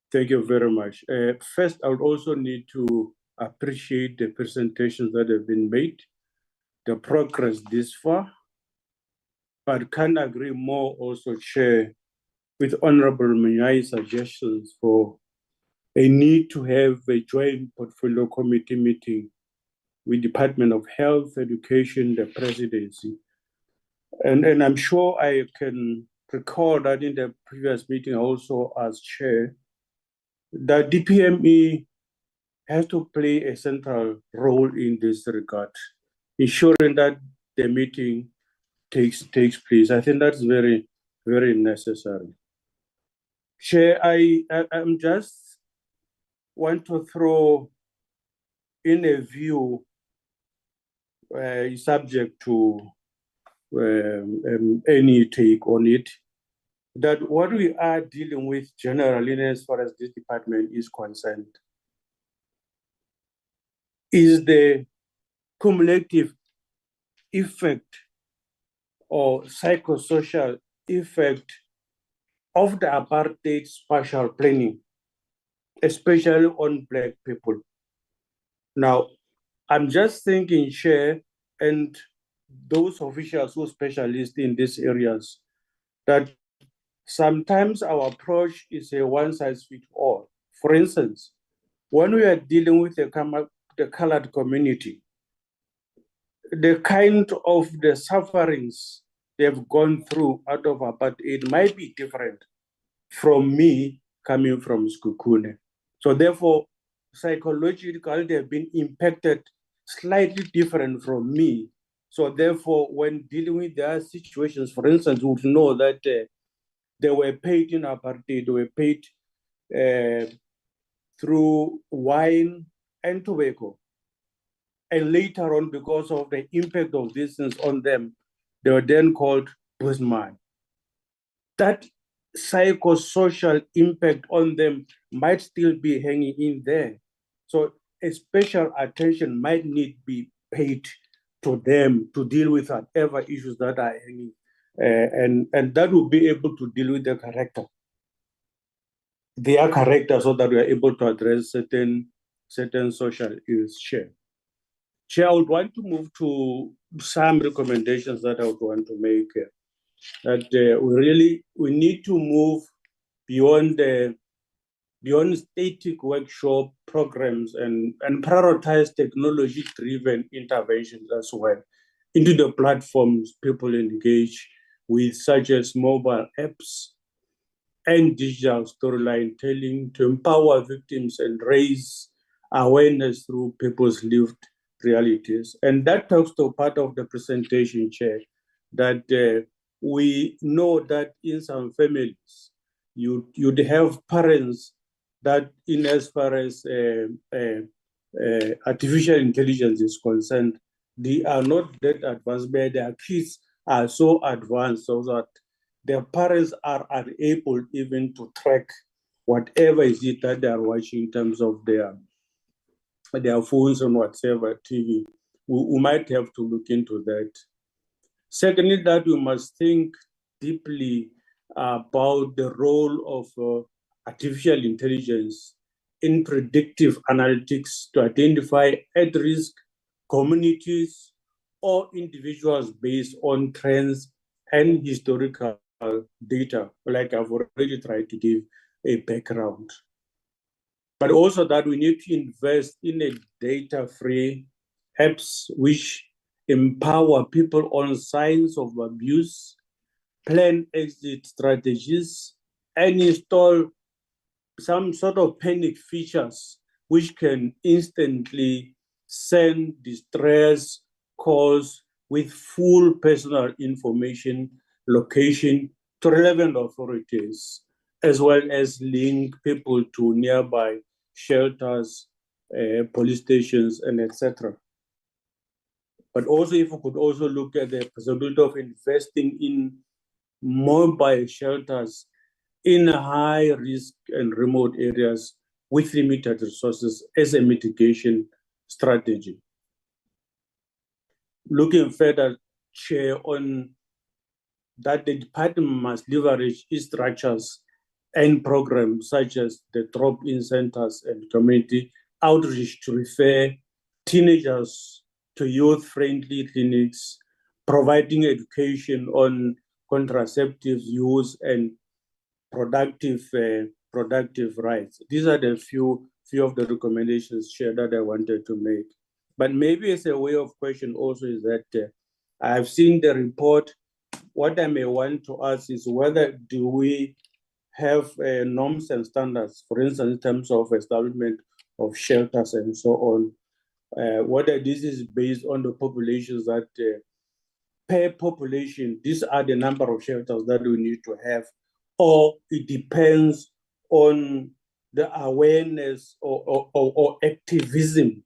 Thank you very much. First, I would also need to appreciate the presentations that have been made, the progress this far, but can agree more also, Chair, with Honorable Munyai's suggestions for a need to have a joint portfolio committee meeting with Department of Health, Education, the Presidency. And I'm sure I can recall that in the previous meeting also as Chair, that DPME has to play a central role in this regard, ensuring that the meeting takes place. I think that's very, very necessary. Chair, I'm just want to throw in a view subject to any take on it, that what we are dealing with generally as far as this department is concerned is the cumulative effect or psychosocial effect of the apartheid spatial planning, especially on Black people. Now, I'm just thinking, Chair, and those officials who are specialists in these areas, that sometimes our approach is a one-size-fits-all. For instance, when we are dealing with the colored community, the kind of the sufferings they've gone through out of apartheid might be different from me coming from Skukune. So therefore, psychologically, they've been impacted slightly different from me. So therefore, when dealing with their situations, for instance, we would know that they were paid in apartheid, they were paid through wine and tobacco. And later on, because of the impact of these things on them, they were then called Bushman. That psychosocial impact on them might still be hanging in there. So a special attention might need be paid to them to deal with whatever issues that are hanging. And that will be able to deal with their character, so that we are able to address certain social issues. Chair, I would want to move to some recommendations that I would want to make. That we need to move beyond static workshop programs and prioritize technology-driven interventions as well into the platforms people engage with, such as mobile apps and digital storyline telling to empower victims and raise awareness through people's lived realities. And that talks to part of the presentation, Chair, that we know that in some families, you'd have parents that, in as far as artificial intelligence is concerned, they are not that advanced, but their kids are so advanced so that their parents are unable even to track whatever is it that they are watching in terms of their phones and whatever, TV. We might have to look into that. Secondly, that we must think deeply about the role of artificial intelligence in predictive analytics to identify at-risk communities or individuals based on trends and historical data, like I've already tried to give a background. But also that we need to invest in a data-free apps which empower people on signs of abuse, plan exit strategies, and install some sort of panic features which can instantly send distress calls with full personal information, location to relevant authorities. as well as link people to nearby shelters, police stations, and etc. But also, if we could also look at the possibility of investing in mobile shelters in high risk and remote areas with limited resources as a mitigation strategy. Looking further, Chair, on that the department must leverage its structures and programs such as the drop-in centers and community outreach to refer teenagers to youth-friendly clinics, providing education on contraceptive use and productive rights. These are the few of the recommendations, Chair, that I wanted to make. But maybe as a way of question also is that I've seen the report. What I may want to ask is whether do we have norms and standards, for instance, in terms of establishment of shelters and so on, whether this is based on the populations that per population, these are the number of shelters that we need to have, or it depends on the awareness or activism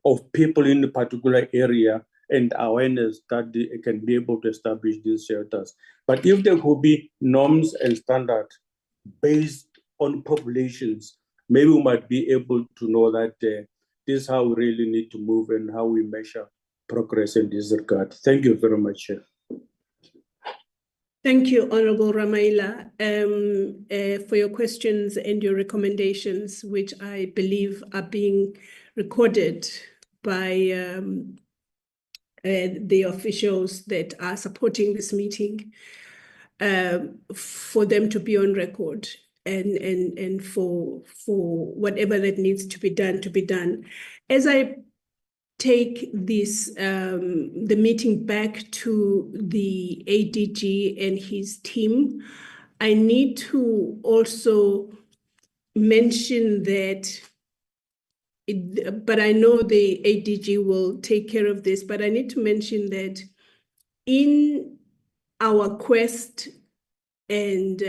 of people in a particular area and awareness that they can be able to establish these shelters. But if there could be norms and standards based on populations, maybe we might be able to know that this is how we really need to move and how we measure progress in this regard. Thank you very much, Chair. Thank you, Honorable Ramaila, for your questions and your recommendations, which I believe are being recorded by the officials that are supporting this meeting, for them to be on record and for whatever that needs to be done. As I take this the meeting back to the ADG and his team, I need to also mention that but I know the ADG will take care of this, but I need to mention that in our quest and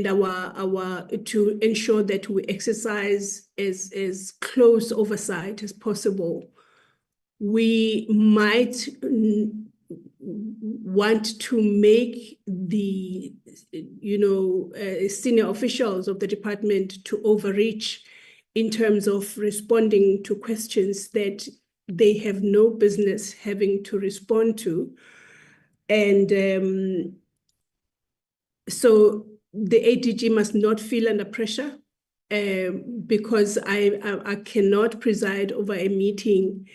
our to ensure that we exercise as close oversight as possible, we might want to make the senior officials of the department to overreach in terms of responding to questions that they have no business having to respond to. And so the ADG must not feel under pressure, because I cannot preside over a meeting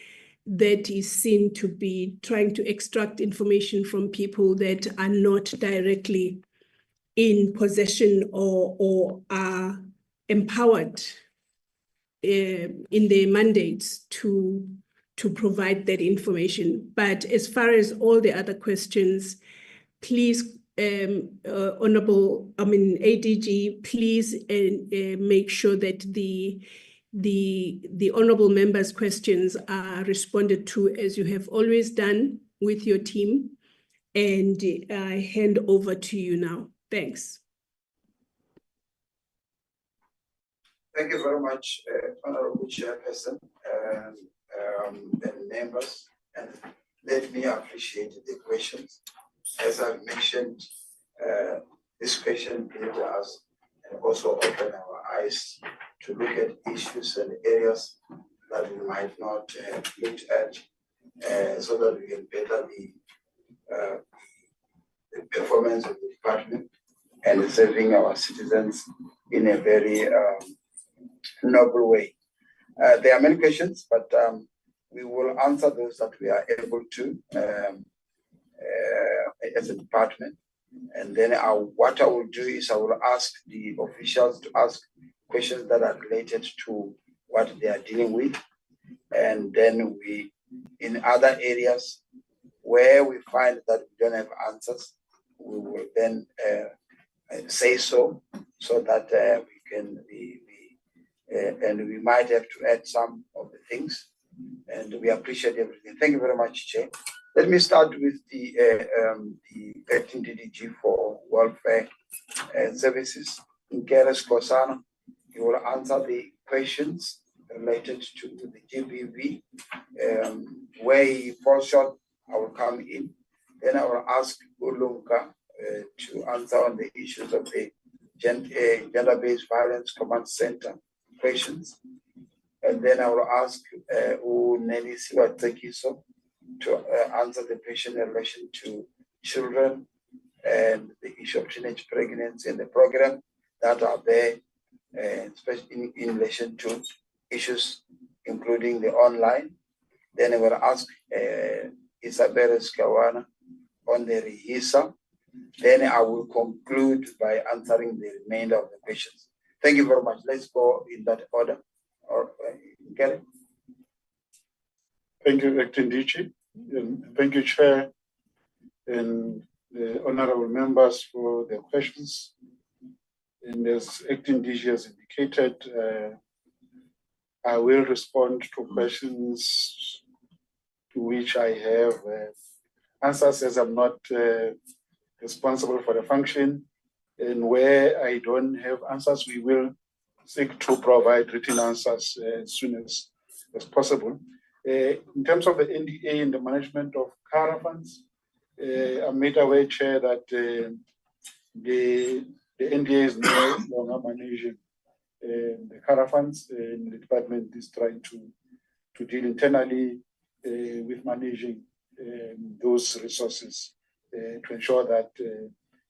that is seen to be trying to extract information from people that are not directly in possession or are empowered in their mandates to provide that information. But as far as all the other questions, please, ADG, please make sure that the honorable members' questions are responded to as you have always done with your team. And I hand over to you now. Thanks. Thank you very much, Honorable Chairperson and members. And let me appreciate the questions. As I've mentioned, this question gave us and also opened our eyes to look at issues and areas that we might not have looked at, so that we can better the performance of the department and serving our citizens in a very noble way. There are many questions, but we will answer those that we are able to as a department. And then what I will do is I will ask the officials to ask questions that are related to what they are dealing with. And then we, in other areas where we find that we don't have answers, we will then say so that we can and we might have to add some of the things, and we appreciate everything. Thank you very much, Chair. Let me start with the acting DDG for welfare and Services, Nkeres Kosana. He will answer the questions related to the GBV. Where he falls short, I will come in. Then I will ask Ulunga to answer on the issues of the Gender-Based Violence Command Center questions. And then I will ask Uneni Siwatekiso to answer the question in relation to children and the issue of teenage pregnancy and the program that are there, especially in relation to issues including the online. Then I will ask Isabella Skawana on the RIHISA. Then I will conclude by answering the remainder of the questions. Thank you very much. Let's go in that order. Or get it? Thank you, Acting DG. Thank you, Chair, and the honorable members for the questions. And as Acting DG has indicated, I will respond to questions to which I have answers, as I'm not responsible for the function. And where I don't have answers, we will seek to provide written answers as soon as possible. In terms of the NDA and the management of caravans, I'm made aware, Chair, that the NDA is no longer managing the caravans, and the department is trying to deal internally with managing those resources to ensure that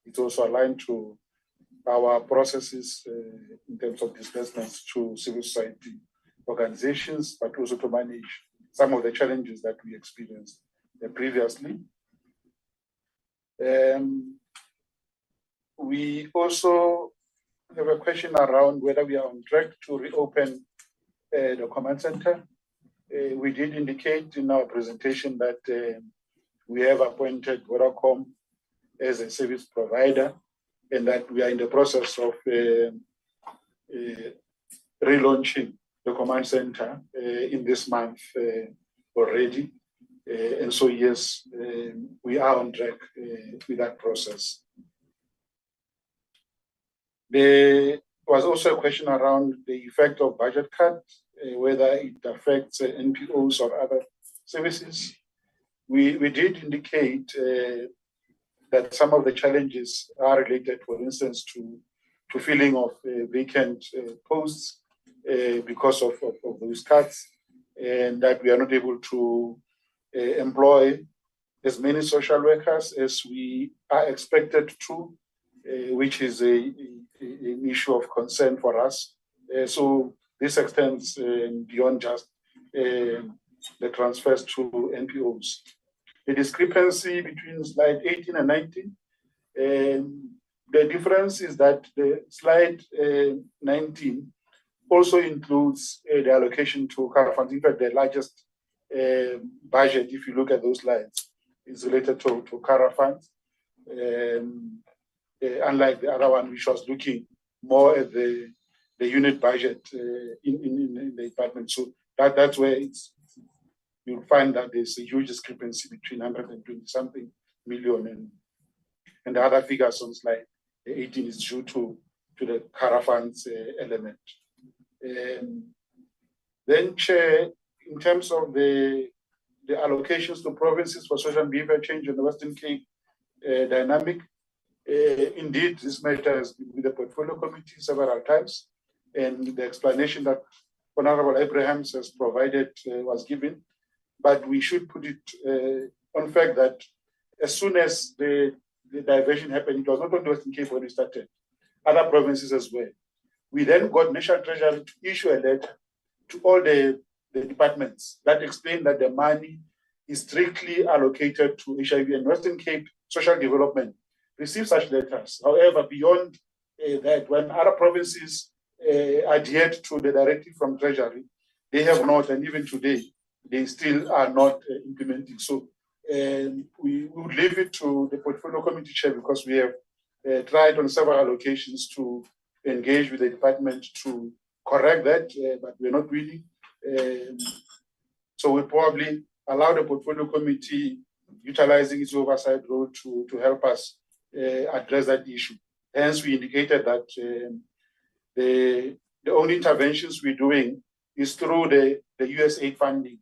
it's also aligned to our processes in terms of disbursements to civil society organizations, but also to manage some of the challenges that we experienced previously. We also have a question around whether we are on track to reopen the command center. We did indicate in our presentation that we have appointed Vodacom as a service provider, and that we are in the process of relaunching the command center in this month already. And so, yes, we are on track with that process. There was also a question around the effect of budget cut, whether it affects NPOs or other services. We did indicate that some of the challenges are related, for instance, to filling of vacant posts because of those cuts, and that we are not able to employ as many social workers as we are expected to, which is an issue of concern for us. So this extends beyond just the transfers to NPOs. The discrepancy between slide 18 and 19, the difference is that the slide 19 also includes the allocation to caravans. In fact, the largest budget, if you look at those lines, is related to caravans, unlike the other one, which was looking more at the unit budget in the department. So that's where you'll find that there's a huge discrepancy between 120-something million and the other figures on slide 18 is due to the caravans element. Then, Chair, in terms of the allocations to provinces for social and behavior change in the Western Cape dynamic, indeed, this matter has been with the portfolio committee several times, and the explanation that Honorable Abrahams has provided was given. But we should put it on fact that as soon as the diversion happened, it was not only Western Cape when it started, other provinces as well. We then got National Treasury to issue a letter to all the departments that explained that the money is strictly allocated to HIV, and Western Cape Social Development received such letters. However, beyond that, when other provinces adhered to the directive from Treasury, they have not, and even today, they still are not implementing. So we would leave it to the portfolio committee chair, because we have tried on several occasions to engage with the department to correct that, but we're not willing. So we probably allow the portfolio committee utilizing its oversight role to help us address that issue. Hence, we indicated that the only interventions we're doing is through the USAID funding,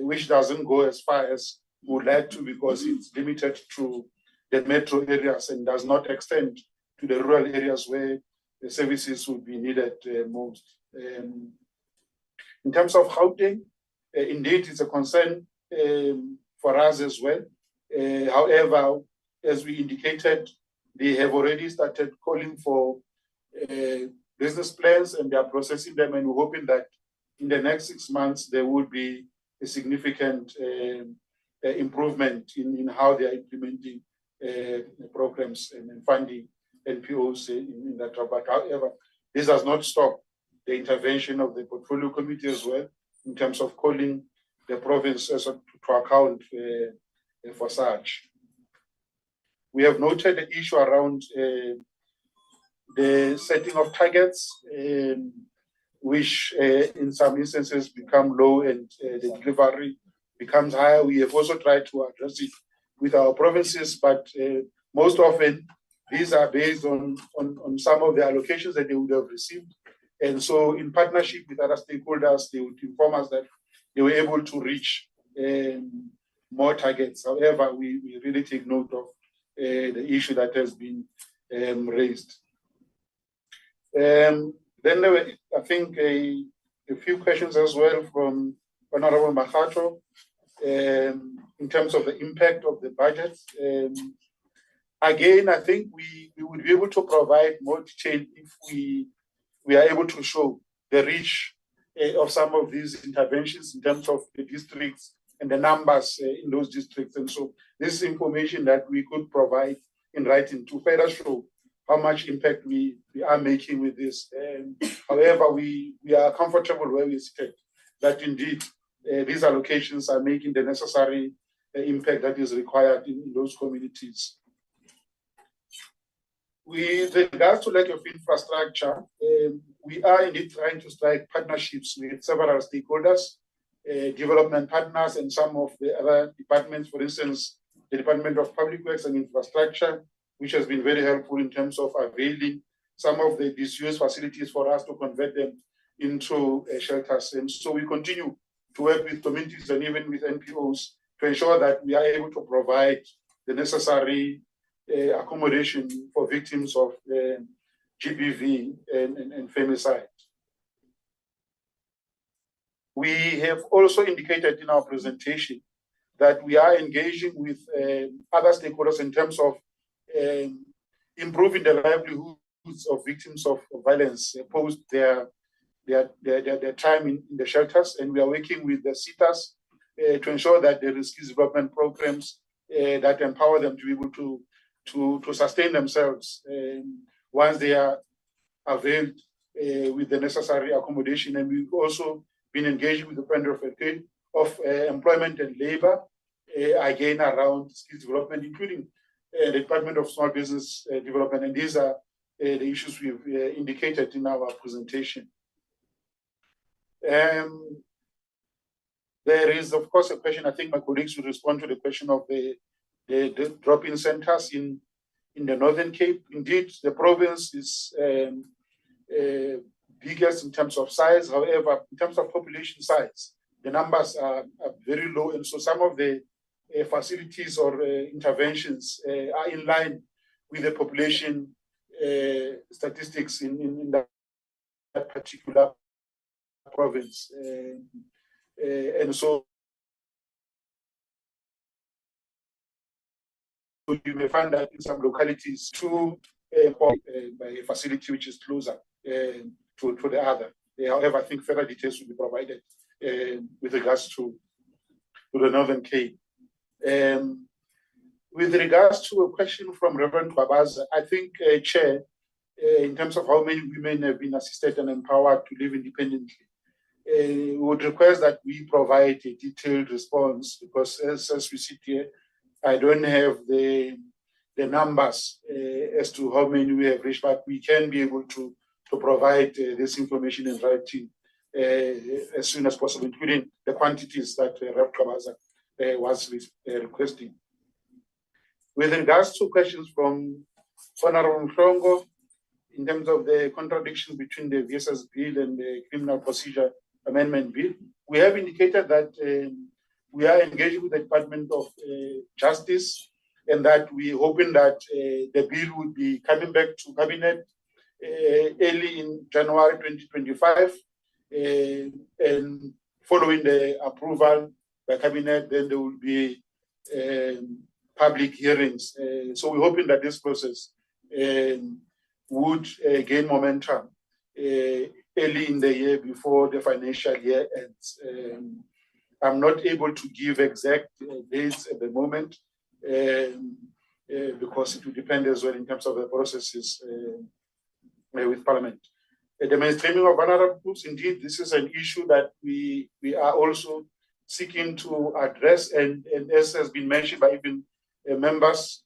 which doesn't go as far as we would like to because it's limited to the metro areas and does not extend to the rural areas where the services would be needed most. In terms of Gauteng, indeed, it's a concern for us as well. However, as we indicated, they have already started calling for business plans and they are processing them, and we're hoping that in the next 6 months there would be a significant improvement in how they are implementing programs and funding NPOs in that. But however, this does not stop the intervention of the portfolio committee as well in terms of calling the province to account for such. We have noted the issue around the setting of targets, which in some instances become low and the delivery becomes higher. We have also tried to address it with our provinces, but most often these are based on some of the allocations that they would have received. And so in partnership with other stakeholders, they would inform us that they were able to reach more targets. However, we really take note of the issue that has been raised. Then there were, I think, a few questions as well from Honorable Makhato in terms of the impact of the budget. Again, I think we would be able to provide more detail if we are able to show the reach of some of these interventions in terms of the districts and the numbers in those districts. And so this is information that we could provide in writing to further show how much impact we are making with this. However, we are comfortable where we sit, that indeed these allocations are making the necessary impact that is required in those communities. With regards to lack of infrastructure, we are indeed trying to strike partnerships with several stakeholders, development partners, and some of the other departments, for instance, the Department of Public Works and Infrastructure, which has been very helpful in terms of availing some of the disused facilities for us to convert them into shelters. And so we continue to work with communities and even with NPOs to ensure that we are able to provide the necessary accommodation for victims of GBV and femicide. We have also indicated in our presentation that we are engaging with other stakeholders in terms of improving the livelihoods of victims of violence post their time in the shelters, and we are working with the SITAs to ensure that there is skills development programs that empower them to be able to sustain themselves once they are availed with the necessary accommodation. And we've also been engaging with the Department of Employment and Labor, again around skills development, including the Department of Small Business Development. And these are the issues we've indicated in our presentation. There is, of course, a question. I think my colleagues will respond to the question of the drop-in centers in the Northern Cape. Indeed, the province is biggest in terms of size. However, in terms of population size, the numbers are very low. And so some of the facilities or interventions are in line with the population statistics in that particular province. And so you may find that in some localities by a facility which is closer to the other. However, I think further details will be provided with regards to the Northern Cape. With regards to a question from Reverend Babaza, I think, Chair, in terms of how many women have been assisted and empowered to live independently, we would request that we provide a detailed response, because as we sit here, I don't have the numbers as to how many we have reached, but we can be able to provide this information in writing as soon as possible, including the quantities that Rev Kabaza was requesting. With regards to questions from Honorable Mhlongo, in terms of the contradiction between the VSS bill and the Criminal Procedure Amendment Bill, we have indicated that we are engaging with the Department of Justice, and that we're hoping that the bill will be coming back to Cabinet early in January 2025, and following the approval by Cabinet, then there will be public hearings. So we're hoping that this process would gain momentum early in the year before the financial year ends. I'm not able to give exact dates at the moment because it will depend as well in terms of the processes with Parliament. The mainstreaming of vulnerable groups, indeed, this is an issue that we are also seeking to address, and as has been mentioned by even members,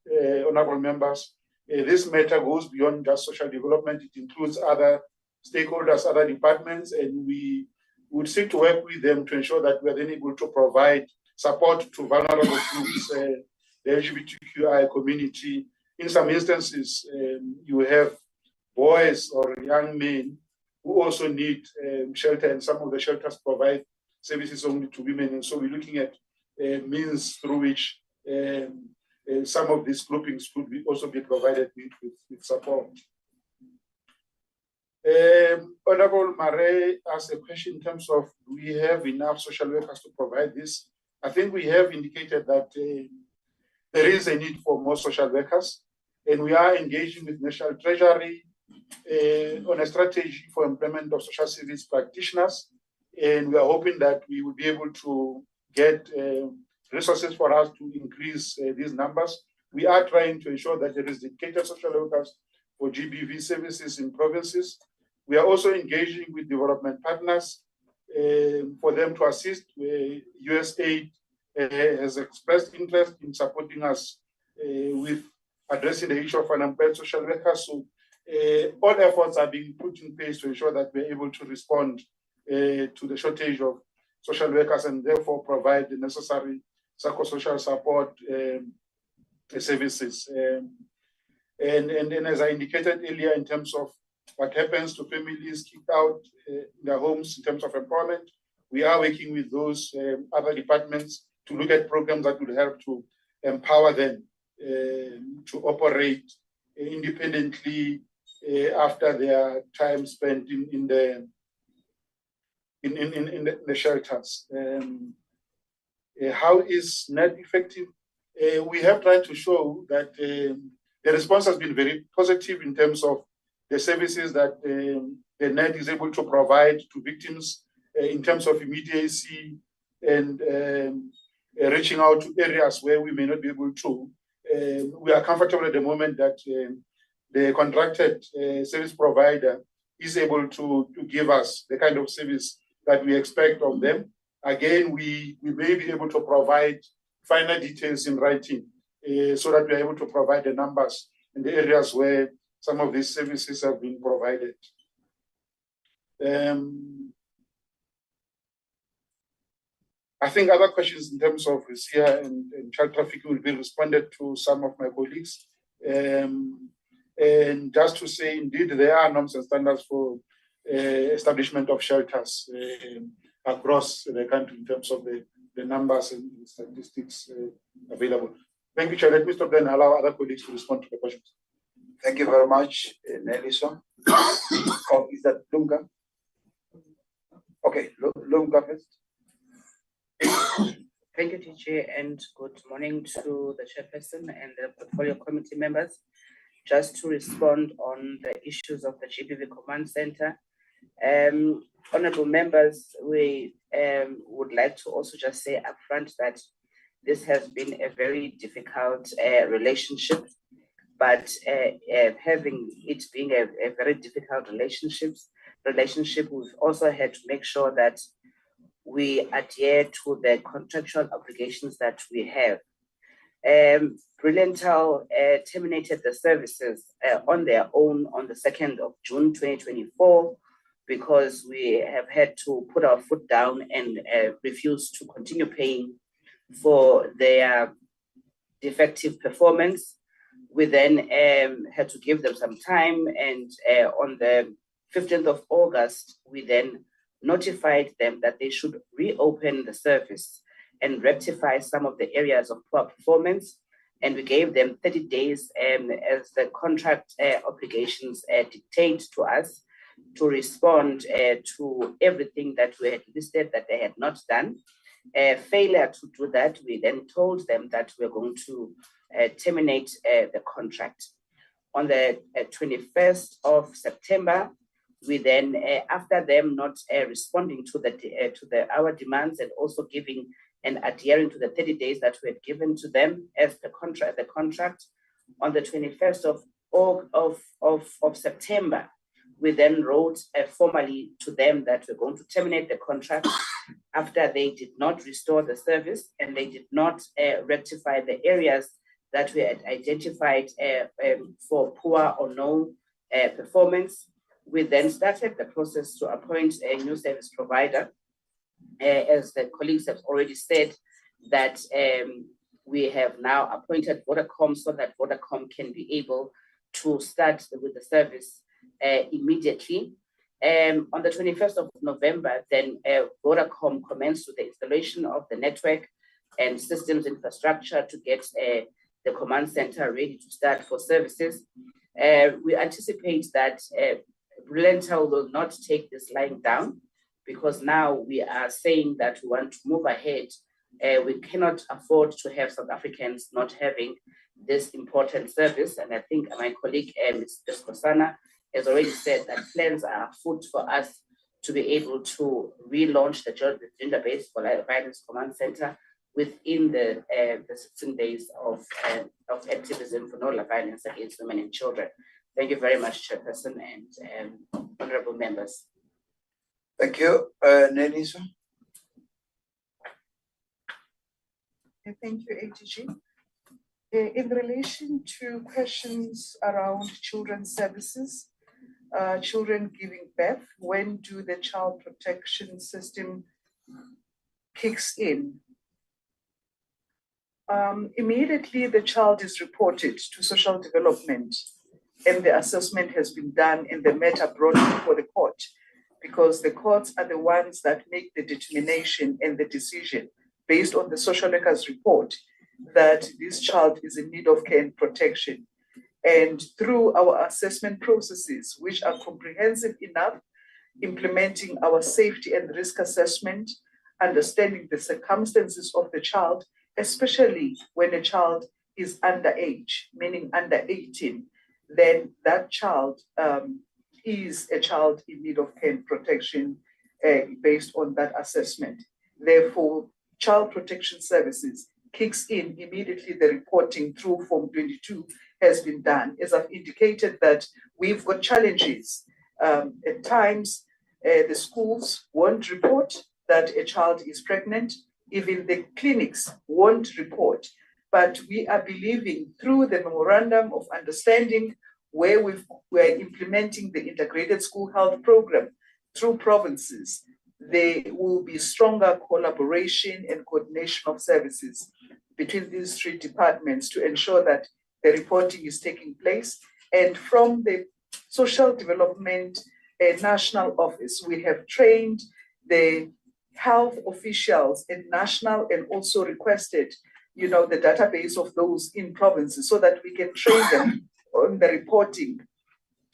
honorable members, this matter goes beyond just social development. It includes other stakeholders, other departments, and we would seek to work with them to ensure that we are then able to provide support to vulnerable groups, the LGBTQI community. In some instances, you have boys or young men who also need shelter, and some of the shelters provide services only to women. And so we're looking at means through which some of these groupings could also be provided with support. Honorable Mare asked a question in terms of, do we have enough social workers to provide this? I think we have indicated that there is a need for more social workers, and we are engaging with National Treasury on a strategy for employment of social service practitioners, and we are hoping that we will be able to get resources for us to increase these numbers. We are trying to ensure that there is dedicated social workers for GBV services in provinces. We are also engaging with development partners for them to assist. USAID has expressed interest in supporting us with addressing the issue of unemployed social workers. So all efforts are being put in place to ensure that we're able to respond to the shortage of social workers and therefore provide the necessary psychosocial support services. And as I indicated earlier, in terms of what happens to families kicked out in their homes in terms of employment, we are working with those other departments to look at programs that would help to empower them to operate independently after their time spent in the shelters. How is NET effective? We have tried to show that the response has been very positive in terms of the services that the NET is able to provide to victims in terms of immediacy and reaching out to areas where we may not be able to. We are comfortable at the moment that the contracted service provider is able to give us the kind of service that we expect of them. Again, we may be able to provide finer details in writing so that we are able to provide the numbers in the areas where some of these services have been provided. I think other questions in terms of SIA and child trafficking will be responded to some of my colleagues. And just to say, indeed, there are norms and standards for establishment of shelters across the country in terms of the numbers and statistics available. Thank you, Chair. Let me stop there and allow other colleagues to respond to the questions. Thank you very much, Nelson. Oh, is that Lunga? Okay, Lunga first. Thank you, TJ, and good morning to the chairperson and the portfolio committee members. Just to respond on the issues of the GBV Command Center. Honorable members, we would like to also just say upfront that this has been a very difficult relationship, but having it being a very difficult relationship, we've also had to make sure that we adhere to the contractual obligations that we have. Brilliantal terminated the services on their own on the 2nd of June 2024 because we have had to put our foot down and refuse to continue paying for their defective performance. We then had to give them some time, and on the 15th of August, we then notified them that they should reopen the service and rectify some of the areas of poor performance. And we gave them 30 days as the contract obligations dictate to us to respond to everything that we had listed that they had not done. Failure to do that, we then told them that we're going to terminate the contract. On the 21st of September, we then, after them not responding to our demands and also giving and adhering to the 30 days that we had given to them as the contract, on the 21st of September, we then wrote formally to them that we're going to terminate the contract after they did not restore the service and they did not rectify the areas that we had identified for poor or no performance. We then started the process to appoint a new service provider. As the colleagues have already said, that we have now appointed Vodacom so that Vodacom can be able to start with the service immediately. On the 21st of November, then Vodacom commenced with the installation of the network and systems infrastructure to get the command center ready to start for services. We anticipate that Brillentel will not take this lying down, because now we are saying that we want to move ahead. We cannot afford to have South Africans not having this important service. And I think my colleague, Ms. Kosana, has already said that plans are afoot for us to be able to relaunch the Gender-Based Violence Command Center within the 16 days of activism for no violence against women and children. Thank you very much, Chairperson and honorable members. Thank you. Nelisa. Thank you, ATG. In relation to questions around children's services, children giving birth, when do the child protection system kicks in? Immediately the child is reported to social development and the assessment has been done and the matter brought before the court, because the courts are the ones that make the determination and the decision based on the social worker's report that this child is in need of care and protection. And through our assessment processes, which are comprehensive enough, implementing our safety and risk assessment, understanding the circumstances of the child, especially when a child is underage, meaning under 18, then that child is a child in need of care and protection based on that assessment. Therefore, child protection services kicks in immediately the reporting through Form 22 has been done. As I've indicated that we've got challenges. At times, the schools won't report that a child is pregnant. Even the clinics won't report. But we are believing through the memorandum of understanding where we're implementing the integrated school health program through provinces, there will be stronger collaboration and coordination of services between these three departments to ensure that the reporting is taking place. And from the Social Development National Office, we have trained the health officials at national and also requested, the database of those in provinces so that we can train them on the reporting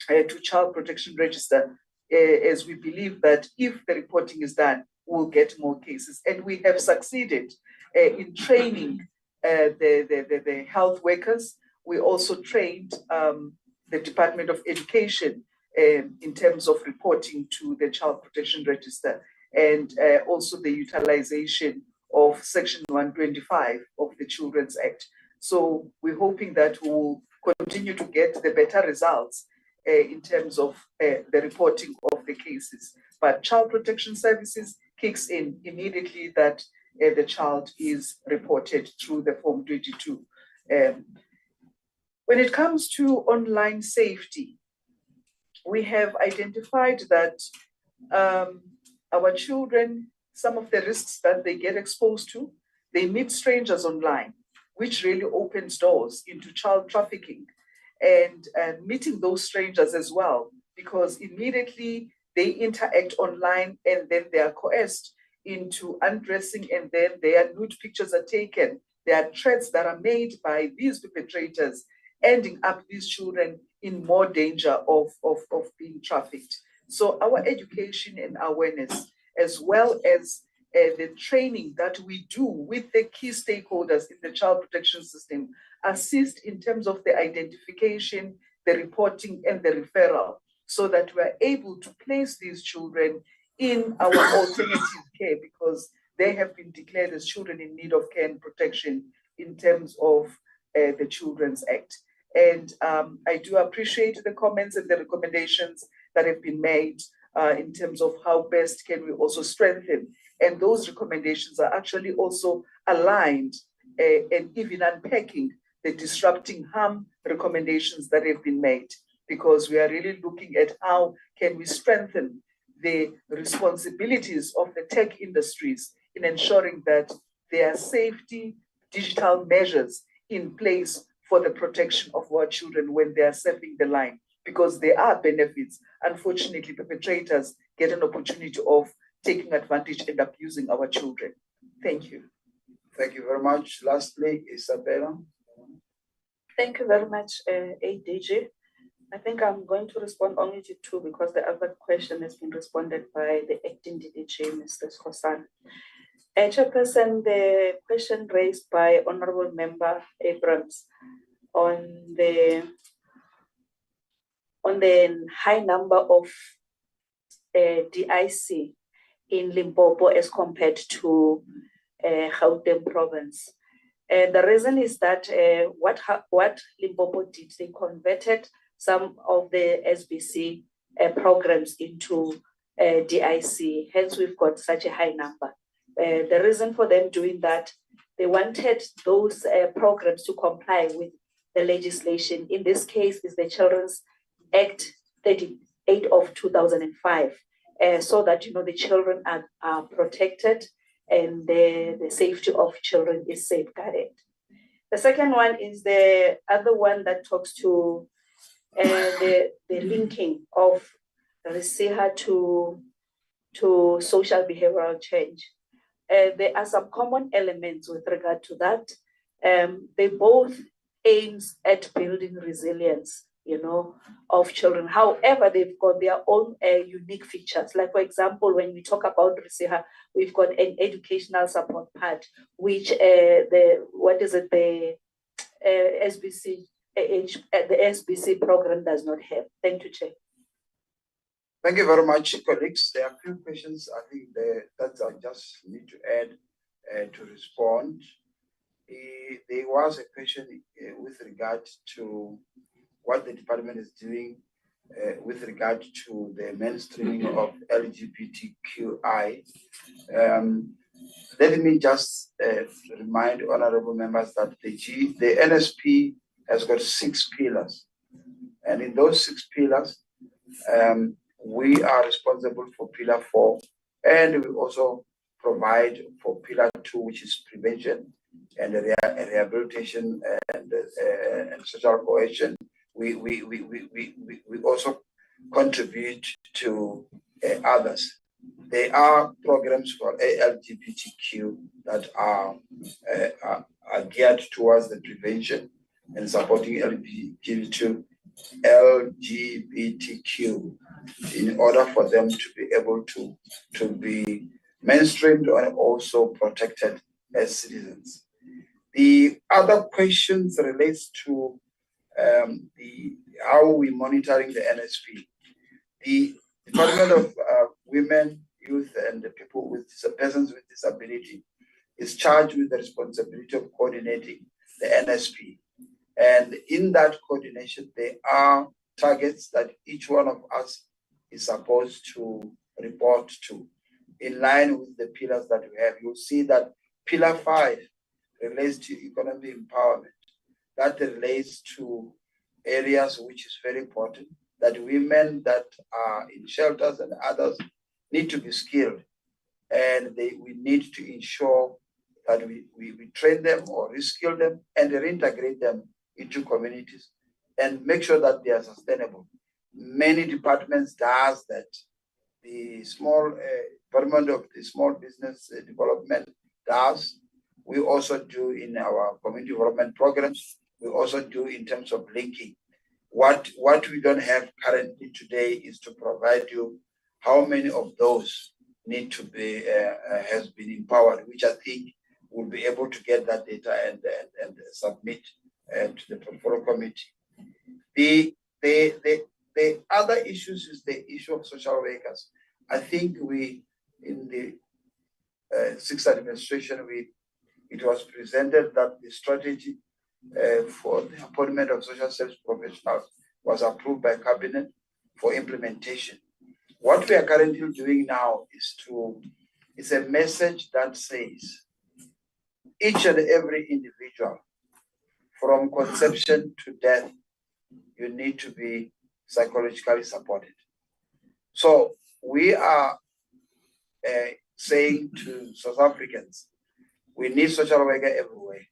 to Child Protection Register, as we believe that if the reporting is done, we'll get more cases. And we have succeeded in training the health workers. We also trained the Department of Education in terms of reporting to the Child Protection Register, and also the utilization of Section 125 of the Children's Act. So we're hoping that we will continue to get the better results in terms of the reporting of the cases. But Child Protection Services kicks in immediately that the child is reported through the Form 22. When it comes to online safety, we have identified that our children, some of the risks that they get exposed to, they meet strangers online. which really opens doors into child trafficking, and meeting those strangers as well, because immediately they interact online and then they are coerced into undressing, and then their nude pictures are taken. There are threats that are made by these perpetrators, ending up these children in more danger of being trafficked. So our education and awareness, as well as the training that we do with the key stakeholders in the child protection system, assist in terms of the identification, the reporting, and the referral, so that we're able to place these children in our alternative care, because they have been declared as children in need of care and protection in terms of the Children's Act. And I do appreciate the comments and the recommendations that have been made in terms of how best can we also strengthen. And those recommendations are actually also aligned and even unpacking the disrupting harm recommendations that have been made, because we are really looking at how can we strengthen the responsibilities of the tech industries in ensuring that there are safety digital measures in place for the protection of our children when they are surfing the line, because there are benefits. Unfortunately, perpetrators get an opportunity of taking advantage and abusing our children. Thank you. Thank you very much. Lastly, Isabella. Thank you very much, ADG. I think I'm going to respond only to two, because the other question has been responded by the acting DDG, Mr. Khosan. Chairperson, the question raised by Honorable Member Abrams on the high number of DIC in Limpopo as compared to Gauteng province. The reason is that what Limpopo did, they converted some of the SBC programs into DIC, hence we've got such a high number. The reason for them doing that, they wanted those programs to comply with the legislation. In this case is the Children's Act 38 of 2005, so that the children are protected and the safety of children is safeguarded. The second one is the other one that talks to the linking of RISIHA to social behavioral change. There are some common elements with regard to that. They both aims at building resilience, of children. However, they've got their own unique features. Like, for example, when we talk about RISIHA, we've got an educational support part, which the SBC program does not have. Thank you, Chair. Thank you very much, colleagues. There are a few questions I think that I just need to add to respond. There was a question with regard to what the department is doing with regard to the mainstreaming of LGBTQI. Let me just remind honorable members that the NSP has got 6 pillars. And in those 6 pillars, we are responsible for pillar 4, and we also provide for pillar 2, which is prevention and rehabilitation and social cohesion. We also contribute to others. There are programs for LGBTQ that are geared towards the prevention and supporting LGBTQ in order for them to be able to be mainstreamed and also protected as citizens. The other questions relates to how we monitoring the NSP. The Department of Women, Youth, and the people with persons with disability is charged with the responsibility of coordinating the NSP. And in that coordination, there are targets that each one of us is supposed to report to in line with the pillars that we have. You'll see that pillar 5 relates to economic empowerment. That relates to areas which is very important, that women that are in shelters and others need to be skilled. And we need to ensure that we train them or reskill them and reintegrate them into communities and make sure that they are sustainable. Many departments does that. The small Department of the Small Business Development does. We also do in our community development programs. We also do in terms of linking. What we don't have currently today is to provide you how many of those need to be has been empowered, which I think we'll be able to get that data and submit to the portfolio committee. The other issues is the issue of social workers. I think we, in the sixth administration, it was presented that the strategy for the appointment of social service professionals was approved by cabinet for implementation. What we are currently doing now is a message that says each and every individual, from conception to death, you need to be psychologically supported. So we are saying to South Africans, we need social worker everywhere.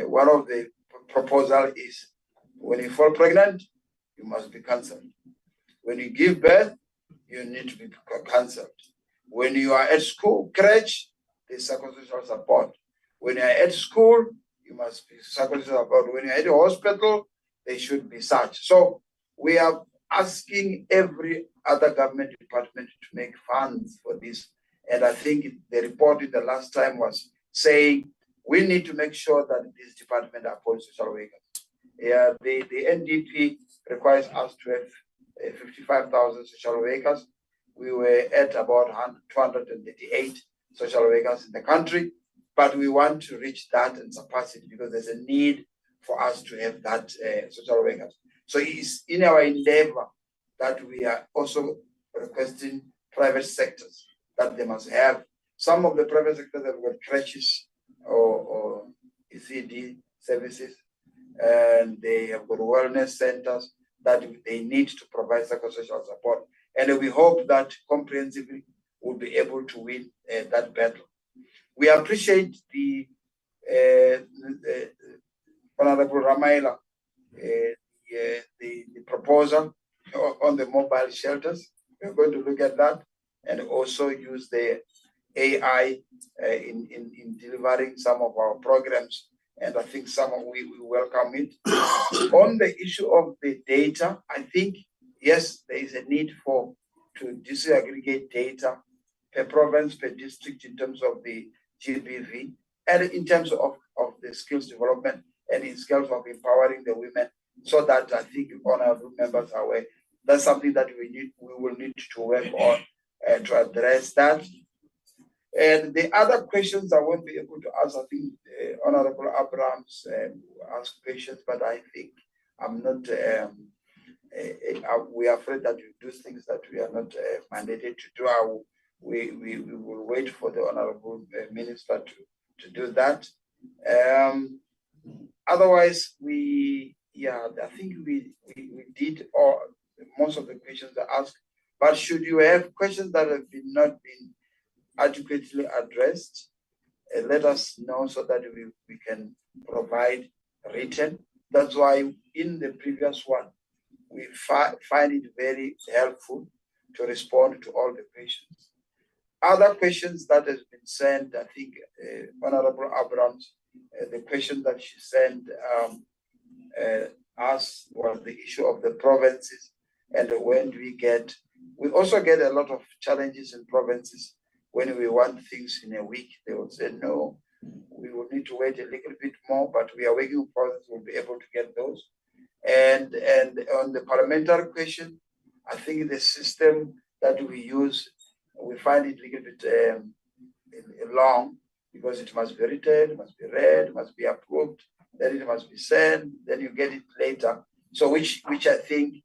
One of the proposals is when you fall pregnant, you must be counseled. When you give birth, you need to be counseled. When you are at school, crèche, there's psychosocial support. When you are at school, you must be psychosocial support. When you're at the hospital, they should be such. So we are asking every other government department to make funds for this. And I think the report in the last time was saying we need to make sure that this department appoints social workers. Yeah, the NDP requires us to have 55,000 social workers. We were at about 238 social workers in the country, but we want to reach that and surpass it because there's a need for us to have that social workers. So it's in our endeavor that we are also requesting private sectors that they must have. Some of the private sectors have got crèches or ECD services, and they have got wellness centers that they need to provide psychosocial support. And we hope that comprehensively we'll be able to win that battle. We appreciate the Honorable Ramaila, the proposal on the mobile shelters. We're going to look at that and also use the AI in delivering some of our programs. And I think we welcome it. On the issue of the data, I think, yes, there is a need to disaggregate data per province, per district in terms of the GBV and in terms of the skills development and in skills of empowering the women, so that I think honorable members are aware. That's something that we will need to work on to address that. And the other questions I won't be able to answer, I think Honorable Abrams asked questions, but I think I'm not, we are afraid that you do things that we are not mandated to do. We will wait for the Honorable Minister to do that. Otherwise, I think we did most of the questions asked, but should you have questions that have not been adequately addressed, let us know so that we can provide written. That's why in the previous one, we find it very helpful to respond to all the questions. Other questions that has been sent, I think Honorable Abrams, the question that she sent us was the issue of the provinces and when do we also get a lot of challenges in provinces. When we want things in a week, they will say, no, we will need to wait a little bit more, but we are working with provinces, we'll be able to get those. And on the parliamentary question, I think the system that we use, we find it a little bit long because it must be written, it must be read, it must be approved, then it must be sent, then you get it later. So which I think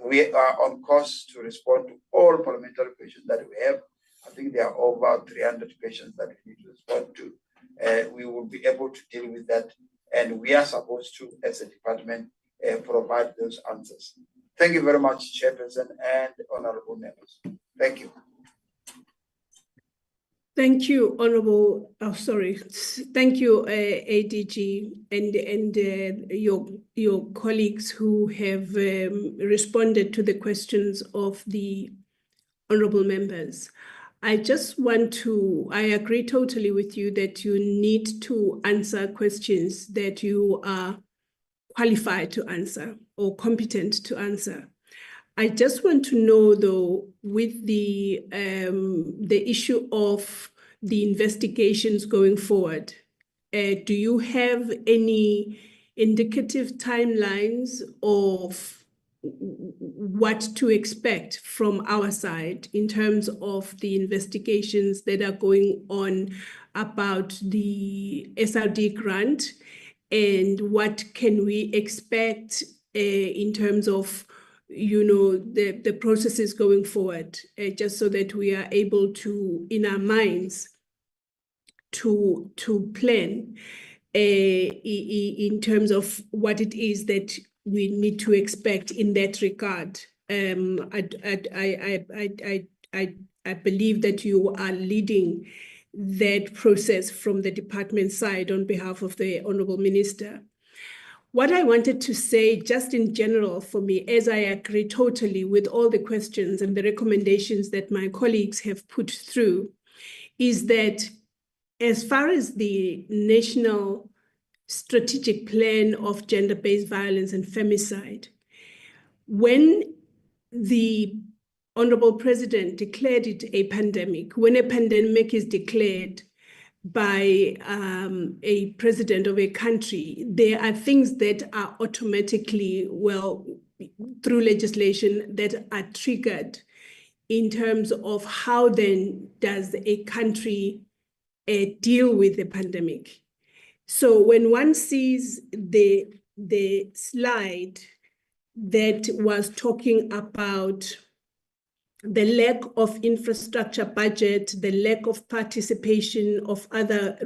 we are on course to respond to all parliamentary questions that we have. I think there are over 300 questions that we need to respond to. We will be able to deal with that, and we are supposed to, as a department, provide those answers. Thank you very much, Chairperson and honorable members. Thank you. Thank you, Honorable. Oh, sorry. Thank you, ADG, and your colleagues who have responded to the questions of the honorable members. I just want to, I agree totally with you that you need to answer questions that you are qualified to answer or competent to answer. I just want to know, though, with the issue of the investigations going forward, do you have any indicative timelines of what to expect from our side in terms of the investigations that are going on about the SRD grant, and what can we expect in terms of the processes going forward, just so that we are able to, in our minds, to plan in terms of what it is that we need to expect in that regard. I believe that you are leading that process from the department side on behalf of the Honorable Minister. What I wanted to say, just in general for me, as I agree totally with all the questions and the recommendations that my colleagues have put through, is that as far as the National Strategic Plan of Gender-Based Violence and Femicide, when the Honorable President declared it a pandemic, when a pandemic is declared by a president of a country, there are things that are automatically, well, through legislation, that are triggered in terms of how then does a country deal with the pandemic. So when one sees the slide that was talking about the lack of infrastructure budget, the lack of participation of other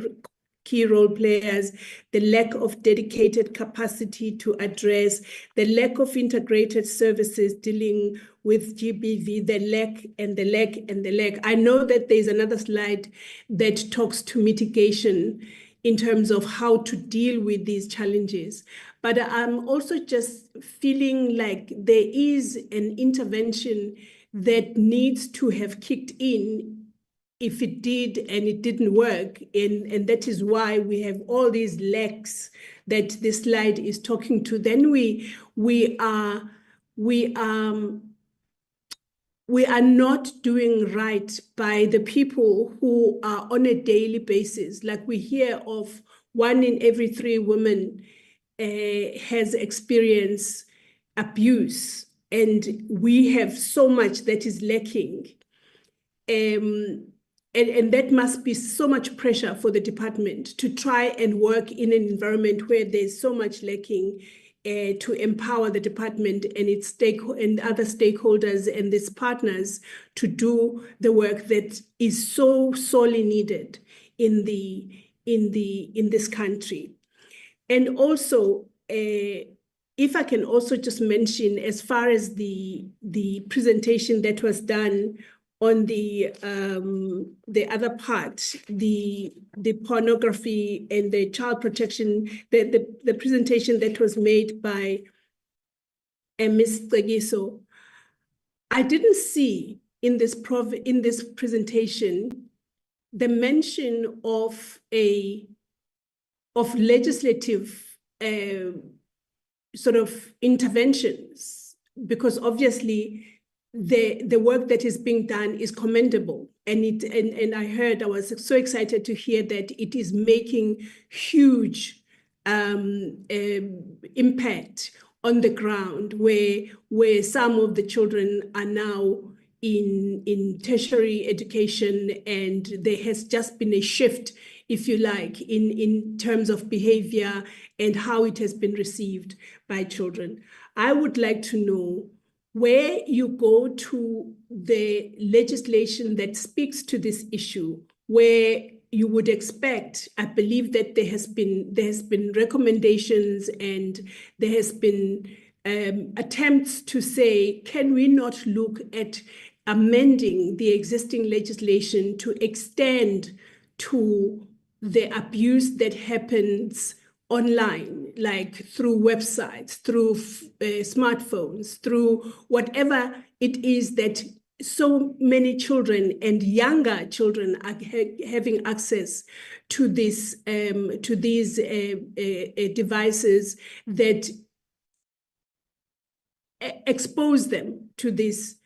key role players, the lack of dedicated capacity to address, the lack of integrated services dealing with GBV, the lack and the lack and the lack. I know that there's another slide that talks to mitigation in terms of how to deal with these challenges. But I'm also just feeling like there is an intervention that needs to have kicked in if it did and it didn't work. And that is why we have all these lacks that this slide is talking to. Then we are not doing right by the people who are on a daily basis. Like we hear of 1 in every 3 women has experienced abuse. And we have so much that is lacking. And that must be so much pressure for the department to try and work in an environment where there's so much lacking, to empower the department and its and other stakeholders and its partners to do the work that is so sorely needed in this country. And also, if I can also just mention, as far as the presentation that was done on the other part, the pornography and the child protection, the presentation that was made by Ms. Tegiso, I didn't see in this presentation the mention of legislative sort of interventions, because obviously the work that is being done is commendable. And I was so excited to hear that it is making huge impact on the ground, where some of the children are now in tertiary education, and there has just been a shift, if you like, in terms of behavior and how it has been received by children. I would like to know where you go to the legislation that speaks to this issue, where you would expect. I believe that there has been recommendations and there has been attempts to say, can we not look at amending the existing legislation to extend to the abuse that happens online, like through websites, through smartphones, through whatever it is that so many children and younger children are having access to these devices that expose them to this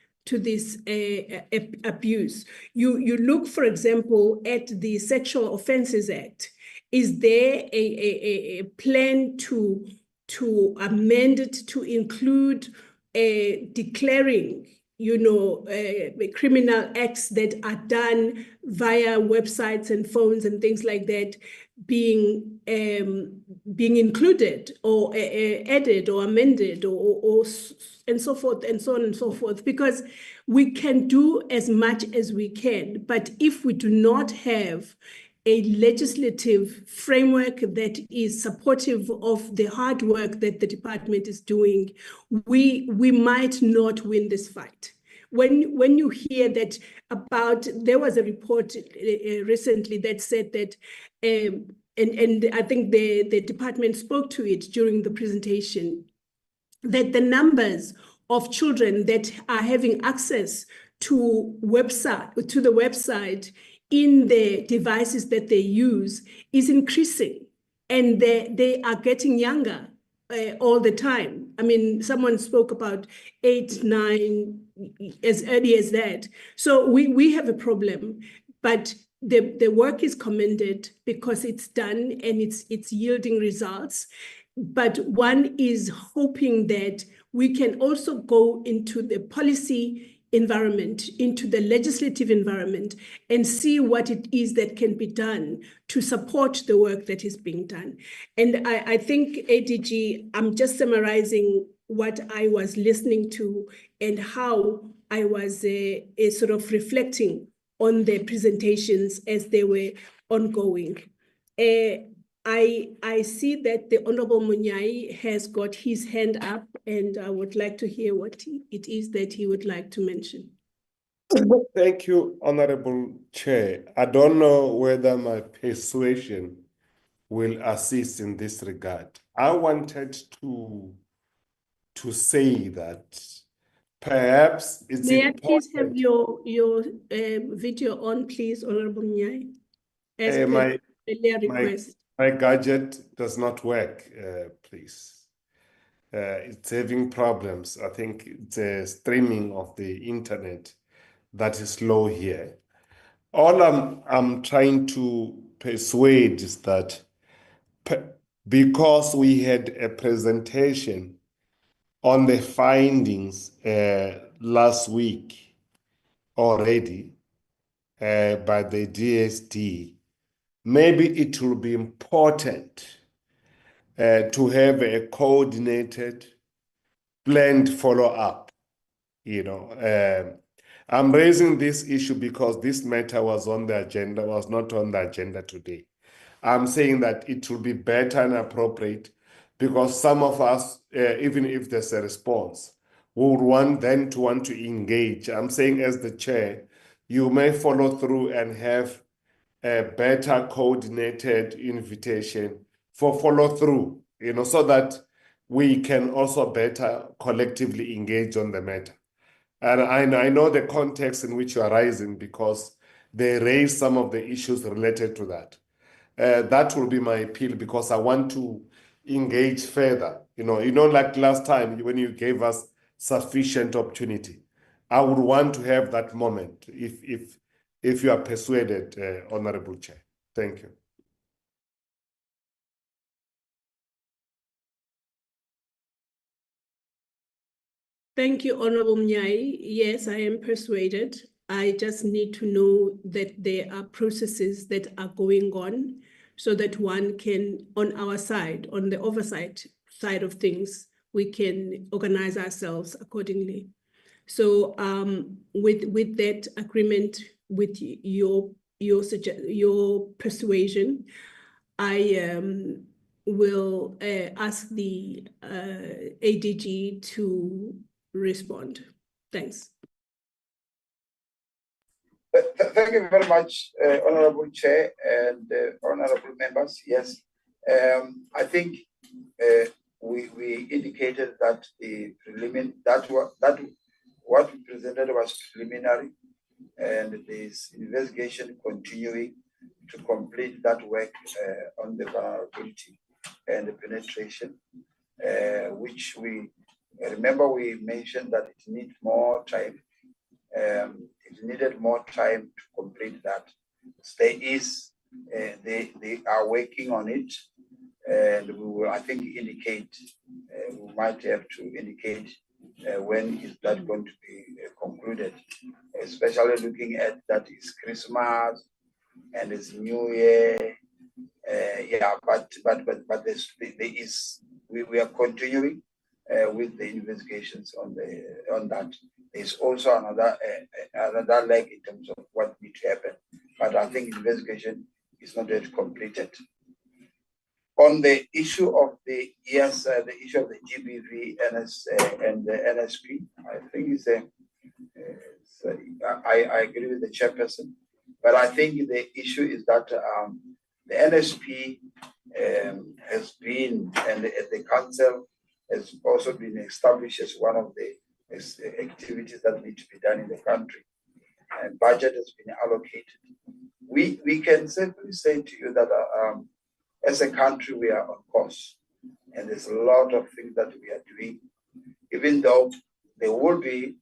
abuse. You look, for example, at the Sexual Offences Act. Is there a plan to amend it to include declaring, criminal acts that are done via websites and phones and things like that being included or added or amended or and so forth and so on and so forth? Because we can do as much as we can, but if we do not have a legislative framework that is supportive of the hard work that the department is doing, we might not win this fight. When you hear that there was a report recently that said that, and I think the department spoke to it during the presentation, that the numbers of children that are having access to the website in the devices that they use is increasing, and they are getting younger all the time. I mean, someone spoke about 8, 9, as early as that. So we have a problem, but the work is commended because it's done and it's yielding results. But one is hoping that we can also go into the policy environment, into the legislative environment, and see what it is that can be done to support the work that is being done. And I think, ADG, I'm just summarizing what I was listening to and how I was sort of reflecting on the presentations as they were ongoing. I see that the Honorable Munyai has got his hand up, and I would like to hear what it is that he would like to mention. Thank you, Honorable Chair. I don't know whether my persuasion will assist in this regard. I wanted to say that perhaps it's May I important. please have your video on, please, Honorable Munyai, as per my earlier request. my gadget does not work, please. It's having problems. I think it's a streaming of the internet that is slow here. All I'm trying to persuade is that because we had a presentation on the findings last week already by the DSD, maybe it will be important to have a coordinated, planned follow-up. I'm raising this issue because this matter was not on the agenda today. I'm saying that it will be better and appropriate because some of us, even if there's a response, we would want to engage. I'm saying as the chair, you may follow through and have a better coordinated invitation for follow through, so that we can also better collectively engage on the matter. And I know the context in which you are rising because they raise some of the issues related to that. That will be my appeal because I want to engage further. Like last time when you gave us sufficient opportunity, I would want to have that moment if you are persuaded, Honorable Chair. Thank you. Thank you, Honorable Munyai. Yes, I am persuaded. I just need to know that there are processes that are going on so that one can, on our side, on the oversight side of things, we can organize ourselves accordingly. So with that agreement, with your persuasion, I will ask the ADG to respond. Thanks. Thank you very much, Honorable Chair and honorable members. Yes, I think we indicated that what we presented was preliminary, and this investigation continuing to complete that work on the vulnerability and the penetration, which we remember we mentioned that it needs more time. It needed more time to complete that. They are working on it, and we will, I think, indicate. We might have to indicate when is that going to be concluded, especially looking at that is Christmas and it's New Year. We are continuing with the investigations on that. There's also another leg in terms of what needs to happen, but I think investigation is not yet completed. On the issue of the issue of the GBV and the NSP, I think I agree with the chairperson, but I think the issue is that the NSP has been, and the council has also been established as one of the activities that need to be done in the country, and budget has been allocated. We can simply say to you that as a country we are on course, and there's a lot of things that we are doing, even though there will be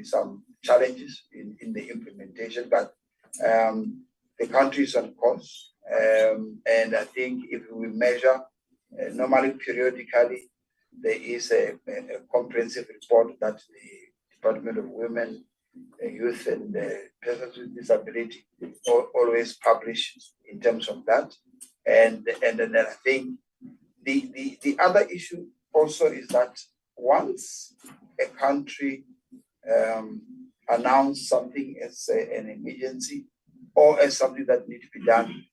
some challenges in the implementation, but the country is on course, and I think if we measure normally periodically, there is a comprehensive report that the Department of Women, Youth and Persons with Disability always publish in terms of that. And then I think the other issue also is that once a country announces something as an emergency or as something that needs to be done,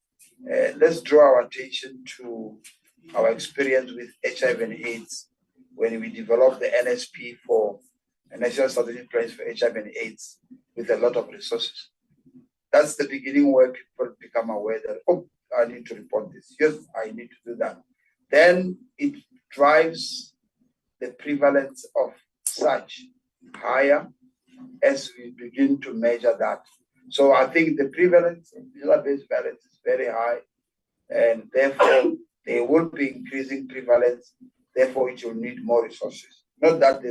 let's draw our attention to our experience with HIV and AIDS when we developed the NSP for a National Strategic Plan for HIV and AIDS with a lot of resources. That's the beginning where people become aware that, oh, I need to report this. Yes, I need to do that. Then it drives the prevalence of such higher as we begin to measure that. So I think the prevalence of gender-based violence is very high, and therefore there will be increasing prevalence. Therefore, it will need more resources. Not that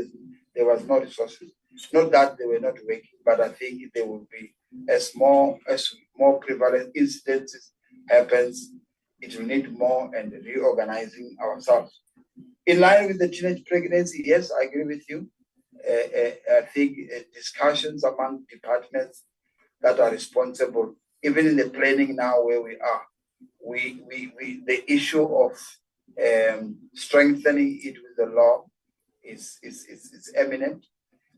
there was no resources, not that they were not working, but I think there will be as more prevalent incidences happens, it will need more and reorganizing ourselves. In line with the teenage pregnancy, yes, I agree with you. I think discussions among departments that are responsible, even in the planning now where we are, the issue of strengthening it with the law is eminent.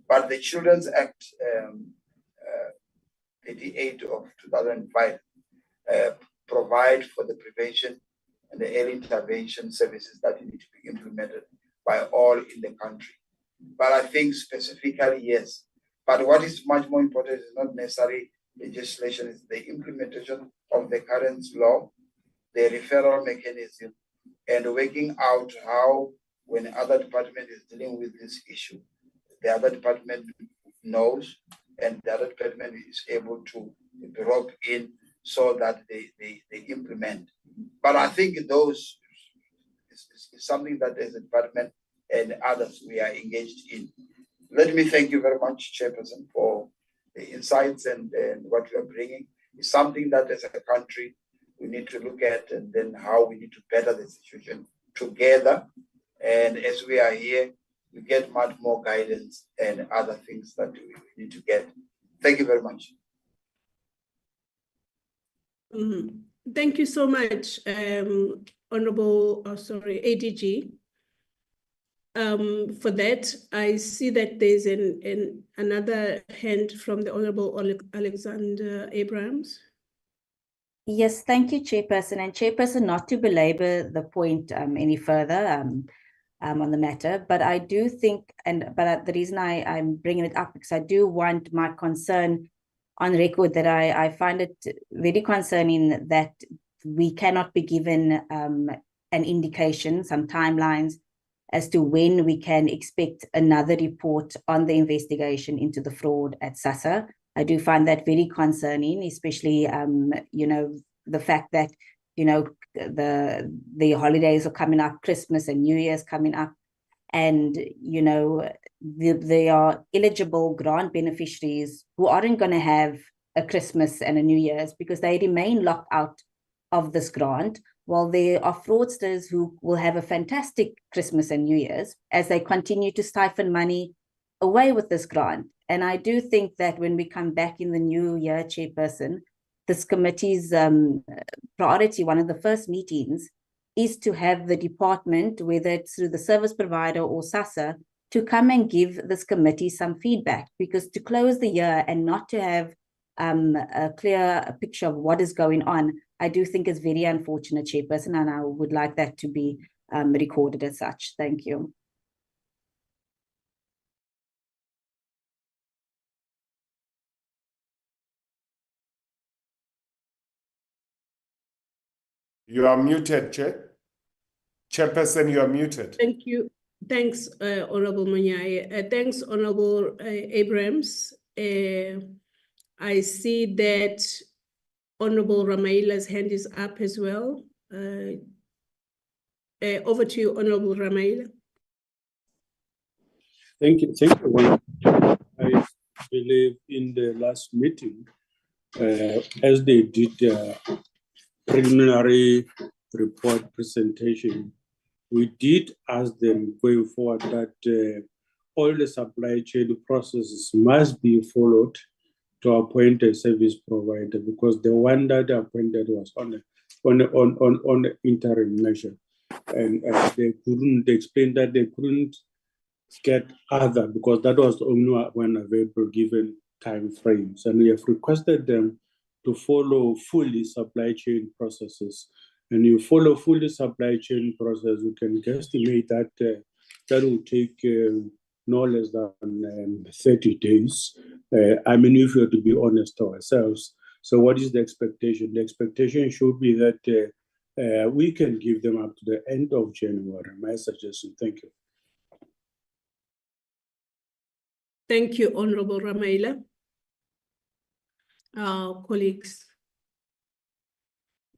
But the Children's Act 38 of 2005 provide for the prevention and the early intervention services that need to be implemented by all in the country. But I think specifically, yes. But what is much more important is not necessarily legislation, it's the implementation of the current law, the referral mechanism, and working out how, when other department is dealing with this issue, the other department knows and the other department is able to rope in so that they implement. But I think those is something that as a department and others we are engaged in. Let me thank you very much, Chairperson, for the insights and what you are bringing. It's something that as a country we need to look at, and then how we need to better the situation together. And as we are here, we get much more guidance and other things that we need to get. Thank you very much. Thank you so much, ADG. For that, I see that there's another hand from the Honorable Alexander Abrams. Yes, thank you, Chairperson. And Chairperson, not to belabor the point any further on the matter, but I do think, but the reason I'm bringing it up because I do want my concern on record that I find it very concerning that we cannot be given an indication, some timelines as to when we can expect another report on the investigation into the fraud at SASSA. I do find that very concerning, especially, you know, the fact that, you know, the holidays are coming up, Christmas and New Year's coming up, and, you know, they are eligible grant beneficiaries who aren't going to have a Christmas and a New Year's because they remain locked out of this grant, while there are fraudsters who will have a fantastic Christmas and New Year's as they continue to siphon money away with this grant. And I do think that when we come back in the new year, Chairperson, this committee's priority, one of the first meetings, is to have the department, whether it's through the service provider or SASSA, to come and give this committee some feedback, because to close the year and not to have a clear picture of what is going on, I do think is very unfortunate, Chairperson, and I would like that to be recorded as such. Thank you. You are muted, Chair. Chairperson, you are muted. Thank you. Thanks, Honorable Munyai. Thanks, Honorable Abrams. I see that Honorable Ramaila's hand is up as well. Over to you, Honorable Ramaila. Thank you. Thank you. I believe in the last meeting, as they did preliminary report presentation, we did ask them going forward that all the supply chain processes must be followed to appoint a service provider, because the one that appointed was on the interim measure, and they explain that they couldn't get other because that was the only one available given time frames, and we have requested them to follow fully supply chain processes. And you follow fully supply chain process, you can guesstimate that that will take no less than 30 days. I mean, if we are to be honest to ourselves. So what is the expectation? The expectation should be that we can give them up to the end of January. My suggestion. Thank you. Thank you, Honorable Ramaila. Colleagues.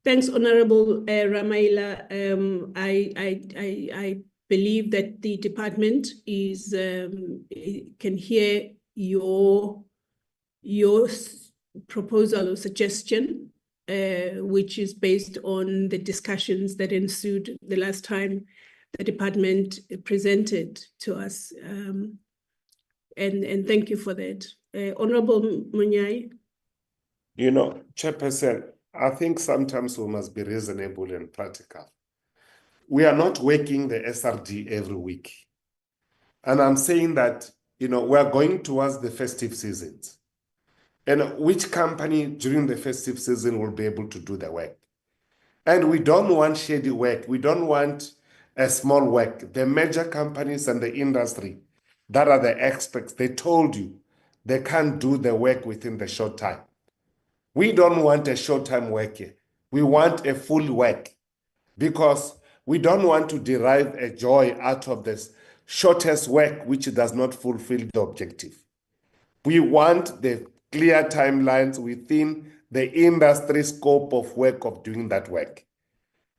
Thanks, Honorable Ramaila. I believe that the department is can hear your proposal or suggestion, which is based on the discussions that ensued the last time the department presented to us. And thank you for that. Honorable Munyai. You know, Chairperson, I think sometimes we must be reasonable and practical. We are not working the SRD every week. And I'm saying that, you know, we are going towards the festive seasons. And which company during the festive season will be able to do the work? And we don't want shady work. We don't want a small work. The major companies and the industry that are the experts, they told you they can't do the work within the short time. We don't want a short-term work here. We want a full work, because we don't want to derive a joy out of this shortest work which does not fulfill the objective. We want the clear timelines within the industry scope of work of doing that work.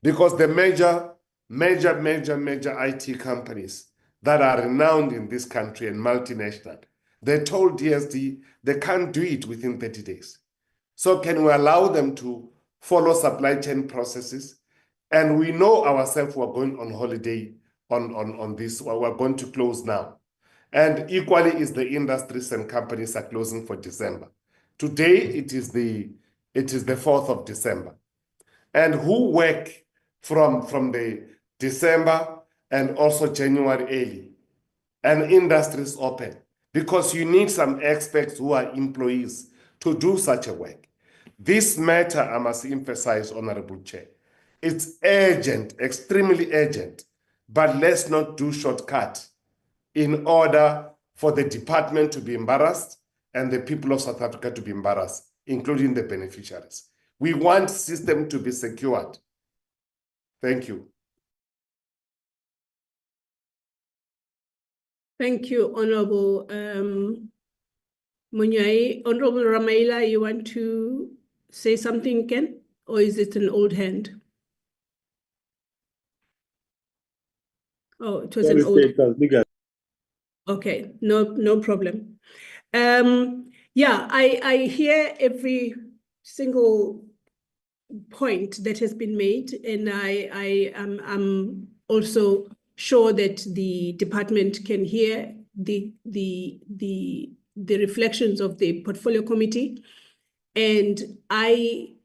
Because the major IT companies that are renowned in this country and multinational, they told DSD they can't do it within 30 days. So can we allow them to follow supply chain processes? And we know ourselves we're going on holiday on this, we're going to close now. And equally is the industries and companies are closing for December. Today, it is the 4th of December. And who work from the December and also January early, and industries open, because you need some experts who are employees to do such a work. This matter, I must emphasize, Honorable Chair, it's urgent, extremely urgent, but let's not do shortcut in order for the department to be embarrassed and the people of South Africa to be embarrassed, including the beneficiaries. We want system to be secured. Thank you. Thank you, Honorable Munyai. Honorable Ramaila, you want to say something again, or is it an old hand? Oh, it was an old. Okay, no problem. Yeah, I hear every single point that has been made, and I'm also sure that the department can hear the reflections of the portfolio committee, and I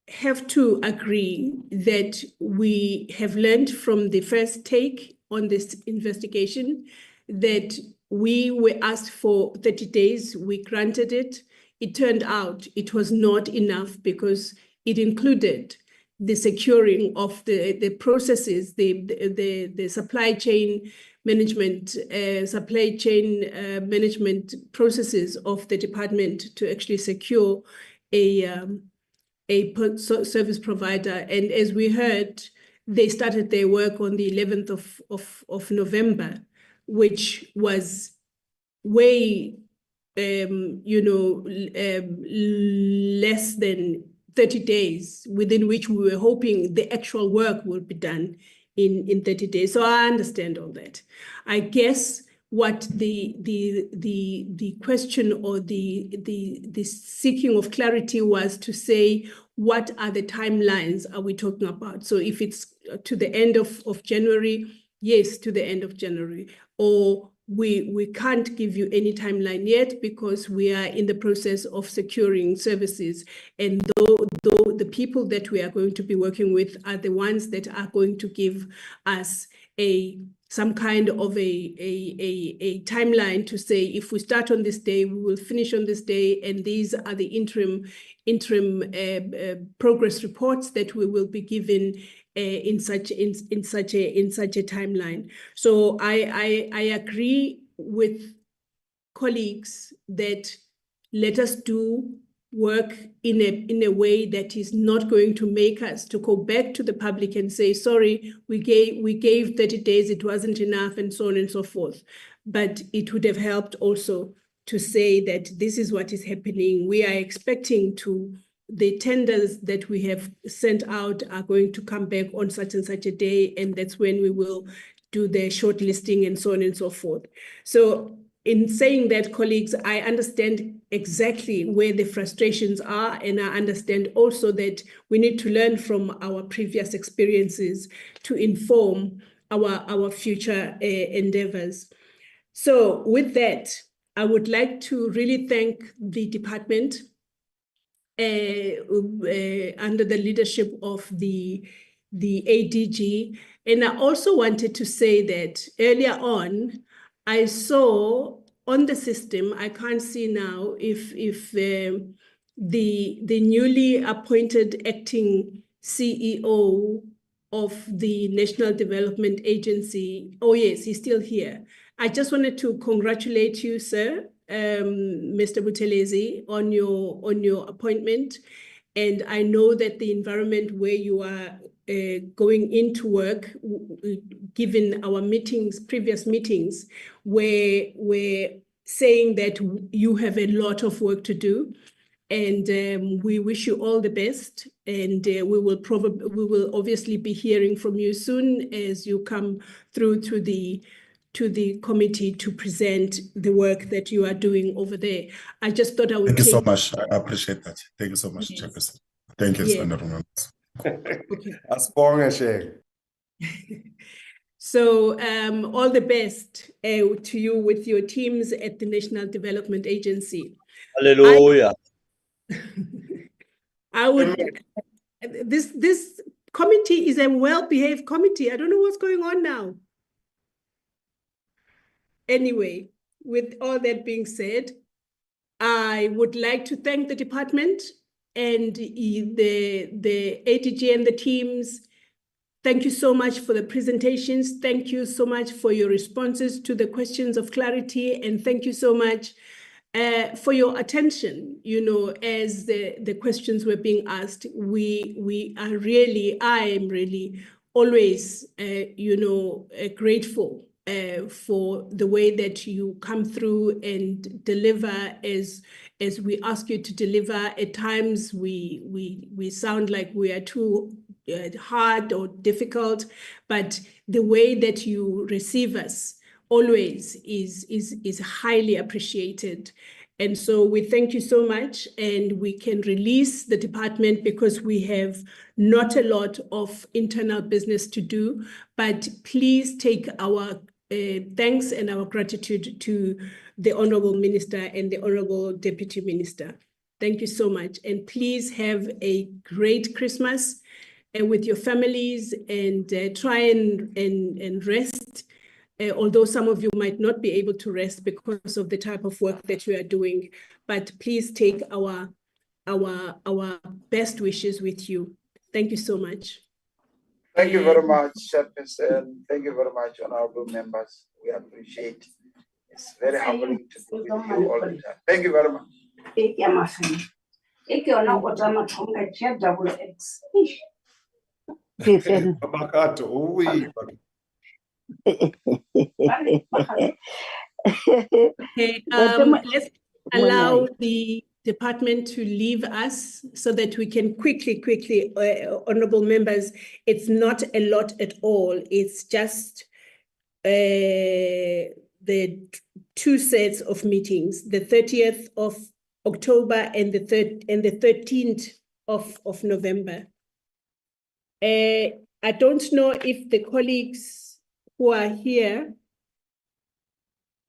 have to agree that we have learned from the first take on this investigation that we were asked for 30 days, we granted it. It turned out it was not enough because it included the securing of the processes, the supply chain management, management processes of the department to actually secure a service provider. And as we heard, they started their work on the 11th of November, which was way, less than 30 days within which we were hoping the actual work would be done in 30 days. So I understand all that. I guess what the question or the seeking of clarity was to say, what are the timelines are we talking about? So if it's to the end of January, yes, to the end of January, or we can't give you any timeline yet because we are in the process of securing services. And though the people that we are going to be working with are the ones that are going to give us some kind of a timeline to say, if we start on this day, we will finish on this day, and these are the interim progress reports that we will be given in such a timeline. So I agree with colleagues that let us do work in a way that is not going to make us to go back to the public and say, sorry, we gave 30 days, it wasn't enough, and so on and so forth. But it would have helped also to say that this is what is happening. We are expecting the tenders that we have sent out are going to come back on such and such a day, and that's when we will do the shortlisting and so on and so forth. So in saying that, colleagues, I understand exactly where the frustrations are, and I understand also that we need to learn from our previous experiences to inform our future endeavors. So with that, I would like to really thank the department under the leadership of the ADG. And I also wanted to say that earlier on, I saw on the system, I can't see now if the newly appointed acting CEO of the National Development Agency, oh yes, he's still here. I just wanted to congratulate you, sir, Mr. Buthelezi, on your appointment. And I know that the environment where you are going into work, given our previous meetings, where we're saying that you have a lot of work to do. And we wish you all the best. And we will obviously be hearing from you soon as you come through to the committee to present the work that you are doing over there. I just thought I would Thank you so much. I appreciate that. Thank you so much, yes. Chairperson. Thank you, Honourable Members. Okay. So all the best to you with your teams at the National Development Agency. Hallelujah. I would. This committee is a well-behaved committee. I don't know what's going on now. Anyway, with all that being said, I would like to thank the department and the ADG and the teams Thank you so much for the presentations. Thank you so much for your responses to the questions of clarity. And thank you so much for your attention, as the questions were being asked. I am really always, grateful for the way that you come through and deliver as we ask you to deliver. At times we sound like we are too hard or difficult, but the way that you receive us always is highly appreciated. And so we thank you so much, and we can release the department because we have not a lot of internal business to do, but please take our thanks and our gratitude to the Honorable Minister and the Honorable Deputy Minister. Thank you so much. And please have a great Christmas with your families, and try and rest. Although some of you might not be able to rest because of the type of work that you are doing, but please take our best wishes with you. Thank you so much. Thank you very much, Chairperson. Thank you very much, honorable members. We appreciate it. It's very humbling to be with you all the time. Thank you very much. Okay, let's allow the department to leave us so that we can quickly, honorable members, it's not a lot at all. It's just the 2 sets of meetings, the 30th of October and the 13th of November. I don't know if the colleagues who are here,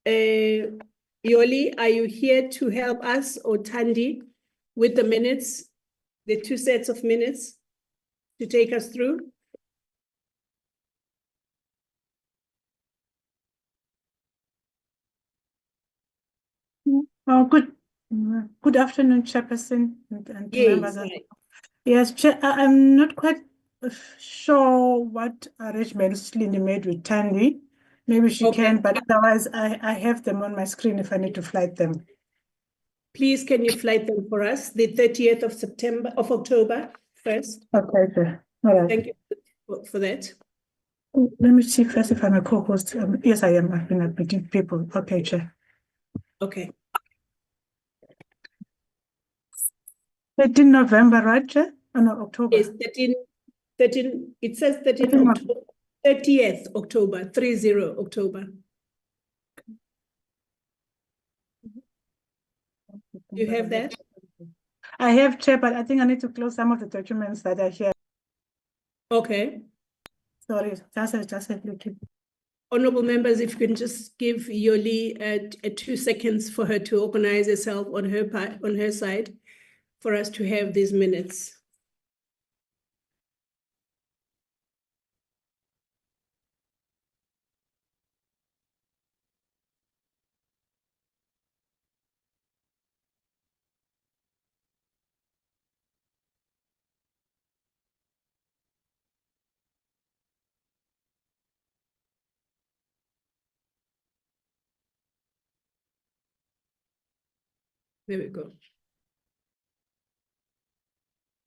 Yoli, are you here to help us, or Tandi, with the minutes, the 2 sets of minutes to take us through? Oh, good afternoon, Chairperson and members. Yes, Chair, I'm not quite sure what arrangements Lindy made with Tandy. Maybe she can, but otherwise I have them on my screen if I need to flight them. Please, can you flight them for us? The 30th of October first. Okay, sir. All right. Thank you for that. Let me see first if I'm a co-host. Yes, I am. I've been admitting people. Okay, Chair. Okay. 13 November, right, Chair? Oh, no, October. Yes, 13, it says 13 October, 30th October, 30 October. You have that? I have, Chair, but I think I need to close some of the documents that are here. Okay. Sorry, just a little. Honorable members, if you can just give Yoli 2 seconds for her to organize herself on her side, for us to have these minutes. There we go.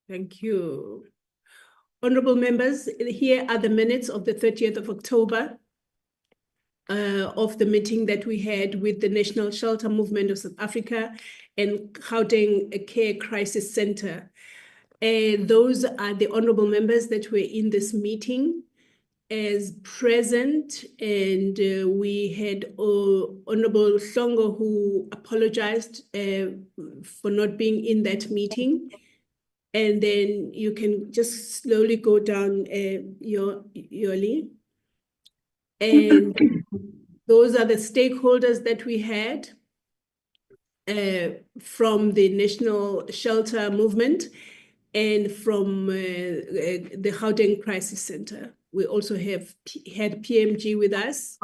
Thank you. Honorable members, here are the minutes of the 30th of October of the meeting that we had with the National Shelter Movement of South Africa and Gauteng Care Crisis Center. Those are the honorable members that were in this meeting as present, and we had Honorable Hlongo, who apologized for not being in that meeting. And then you can just slowly go down Yoli. And those are the stakeholders that we had from the National Shelter Movement and from the Gauteng Crisis Center. We also had PMG with us.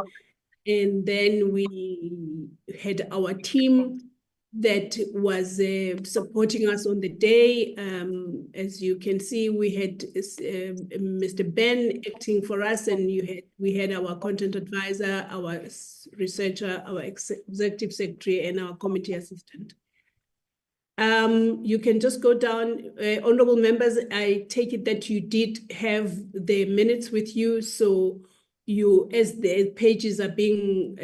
And then we had our team that was supporting us on the day. As you can see, we had Mr. Ben acting for us, and we had our content advisor, our researcher, our executive secretary, and our committee assistant. You can just go down, honorable members. I take it that you did have the minutes with you, so you, as the pages are being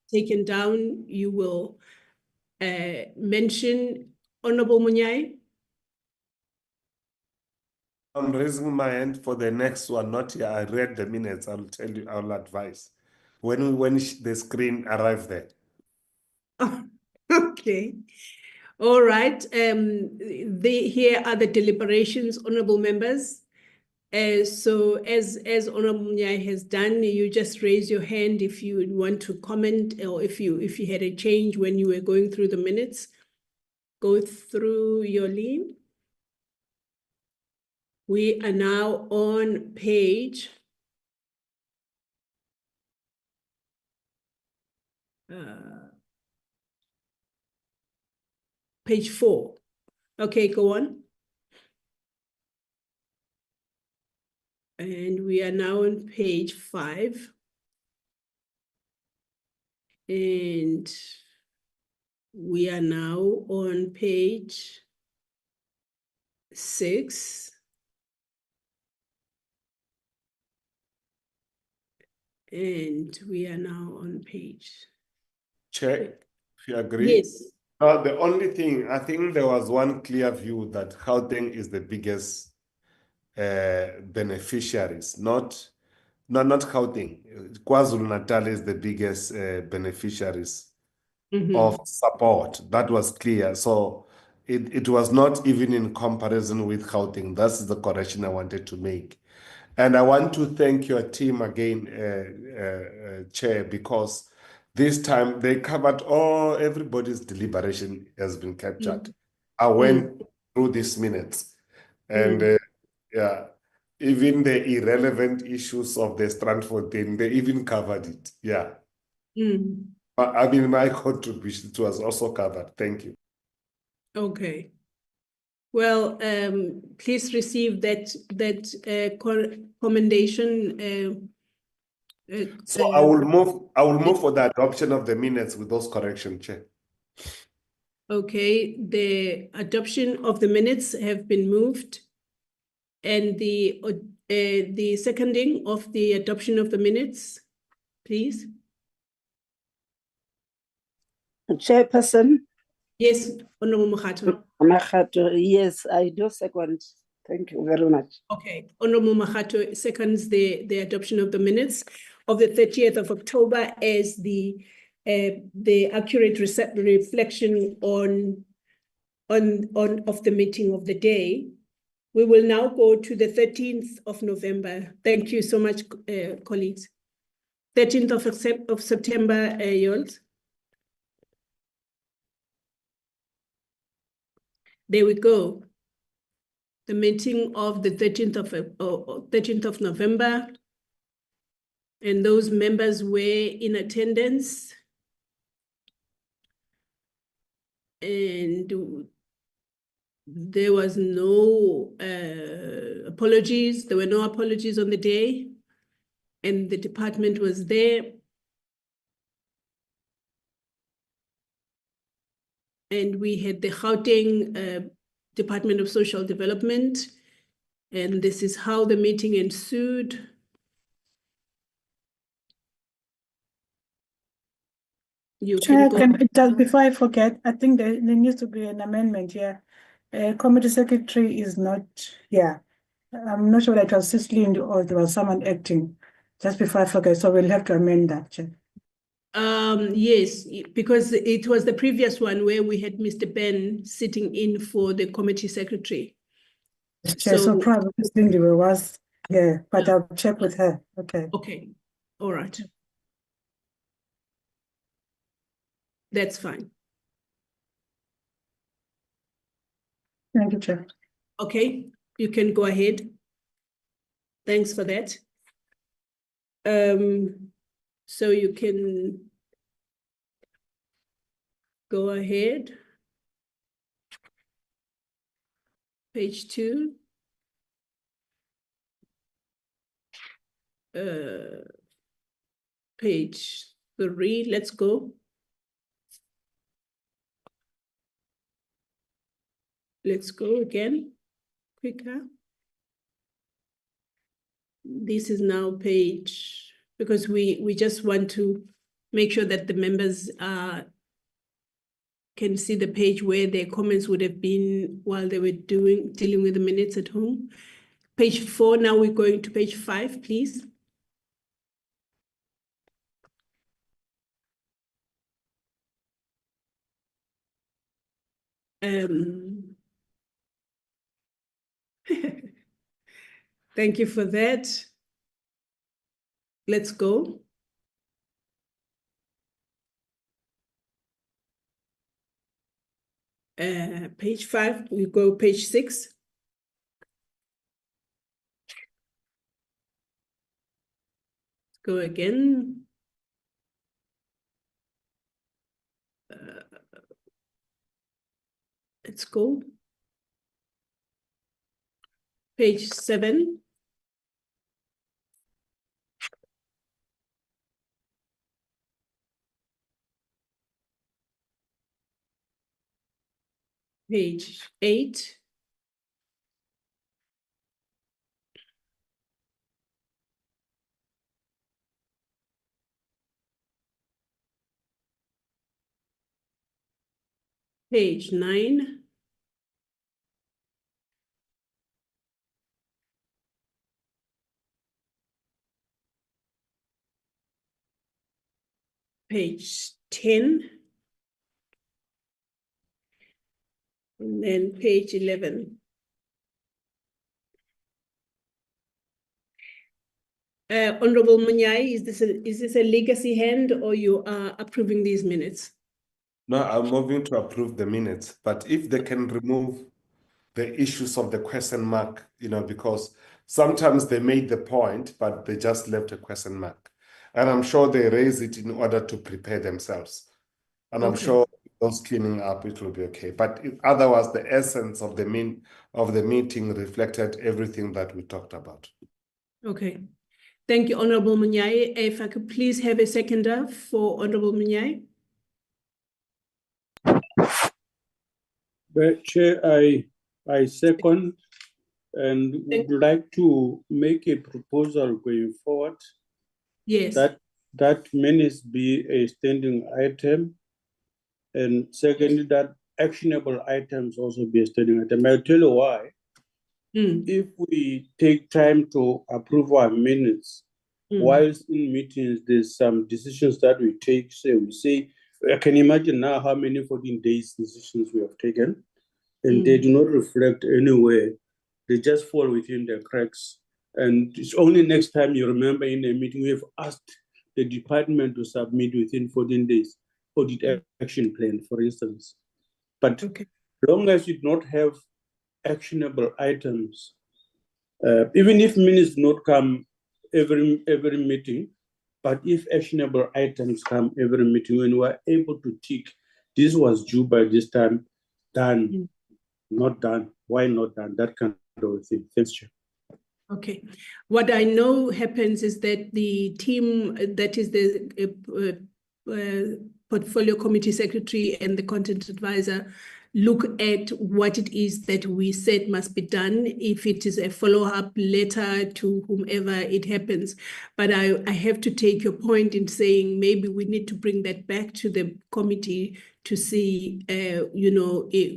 taken down, you will mention Honorable Munyai. I'm raising my hand for the next one, not here. I read the minutes. I'll tell you, I'll advise. When the screen arrives there. Oh, okay. All right. Here are the deliberations, honorable members. So as Honorable Munyai has done, you just raise your hand if you want to comment, or if you had a change when you were going through the minutes. Go through your leave. We are now on page page 4. Okay, go on. And we are now on page 5. And we are now on page 6. And we are now on page. Check, if you agree. Yes. The only thing, I think there was one clear view that Gauteng is the biggest beneficiaries, not Gauteng. KwaZulu-Natal is the biggest beneficiaries of support. That was clear. So it was not even in comparison with Gauteng. That's the correction I wanted to make. And I want to thank your team again, Chair, because this time they covered everybody's deliberation has been captured. I went through these minutes, and yeah, even the irrelevant issues of the Strandfontein, they even covered it. Yeah. I mean, my contribution was also covered. Thank you. Okay. Well, please receive that commendation. So I will move for the adoption of the minutes with those corrections, Chair. Okay, the adoption of the minutes have been moved, and the seconding of the adoption of the minutes, please. Chairperson. Yes, Honorable Makgato. Makgato, yes, I do second. Thank you very much. Okay, Honorable Makgato seconds the adoption of the minutes of the 30th of October as the accurate reflection of the meeting of the day. We will now go to the 13th of November. Thank you so much, colleagues. 13th of September, Yols. There we go. The meeting of the 13th of November. And those members were in attendance. And there was no apologies. There were no apologies on the day. And the department was there. And we had the Gauteng Department of Social Development. And this is how the meeting ensued. You Chair, can go. just before I forget, I think there needs to be an amendment here. Committee secretary is not here. I'm not sure that it was Cicely or there was someone acting. Just before I forget, so we'll have to amend that, Chair. Yes, because it was the previous one where we had Mr. Ben sitting in for the committee secretary. Chair, so probably Cindy was here, but I'll check with her. Okay. Okay, all right. That's fine. Thank you, Chair. Okay, you can go ahead. Thanks for that. So you can Go ahead. Page 2. Page 3, let's go. Let's go again, quicker. This is now page, because we just want to make sure that the members can see the page where their comments would have been while they were dealing with the minutes at home. Page 4, now we're going to page 5, please. Thank you for that. Let's go. Page 5, we go page 6. Let's go again. Let's go. Page 7. Page 8. Page 9. Page 10. And then page 11. Honorable Munyai, is this a legacy hand or you are approving these minutes? No, I'm moving to approve the minutes, but if they can remove the issues of the question mark, because sometimes they made the point, but they just left a question mark. And I'm sure they raise it in order to prepare themselves. And I'm sure those cleaning up, it will be okay. But otherwise, the essence of the meeting reflected everything that we talked about. Okay. Thank you, Honorable Munyai. If I could please have a seconder for Honorable Munyai. Chair, I second and would like to make a proposal going forward. Yes. That minutes be a standing item. And secondly, that actionable items also be a standing item. I'll tell you why. If we take time to approve our minutes, whilst in meetings, there's some decisions that we take. So we say, I can imagine now how many 14 days decisions we have taken, and they do not reflect anywhere. They just fall within the cracks. And it's only next time you remember in a meeting, we have asked the department to submit within 14 days audit action plan, for instance. But long as you do not have actionable items, even if minutes not come every meeting, but if actionable items come every meeting, when we are able to tick, this was due by this time, done, not done, why not done, that kind of thing. Thanks, Chair. Okay. What I know happens is that the team, that is the portfolio committee secretary and the content advisor, look at what it is that we said must be done, if it is a follow-up letter to whomever it happens. But I have to take your point in saying maybe we need to bring that back to the committee to see,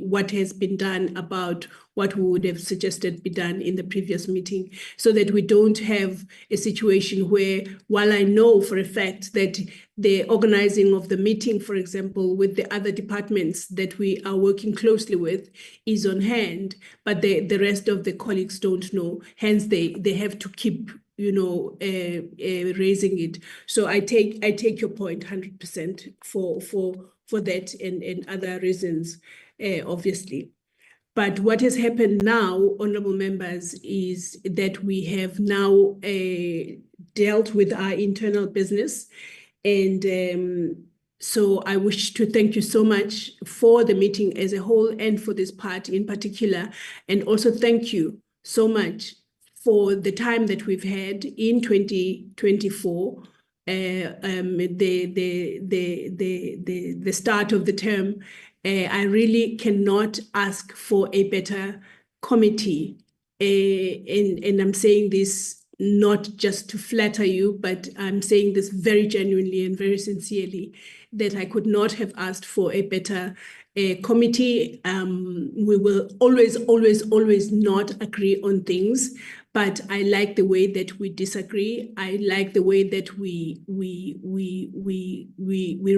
what has been done about what we would have suggested be done in the previous meeting, so that we don't have a situation where, while I know for a fact that the organizing of the meeting, for example, with the other departments that we are working closely with is on hand, but the rest of the colleagues don't know. Hence, they have to keep raising it. So I take your point 100% for that and other reasons, obviously. But what has happened now, honorable members, is that we have now dealt with our internal business, and So I wish to thank you so much for the meeting as a whole and for this part in particular. And also thank you so much for the time that we've had in 2024, the start of the term. I really cannot ask for a better committee. And I'm saying this not just to flatter you, but I'm saying this very genuinely and very sincerely, that I could not have asked for a better committee. We will always not agree on things, but I like the way that we disagree. I like the way that we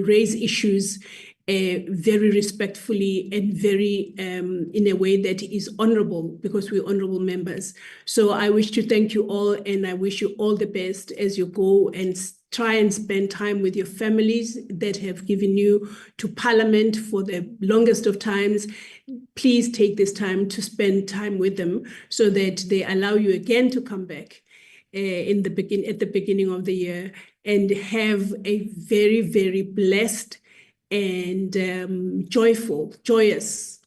raise issues very respectfully and very in a way that is honorable, because we're honorable members. So I wish to thank you all, and I wish you all the best as you go and try and spend time with your families that have given you to Parliament for the longest of times. Please take this time to spend time with them so that they allow you again to come back at the beginning of the year, and have a very, very blessed and joyous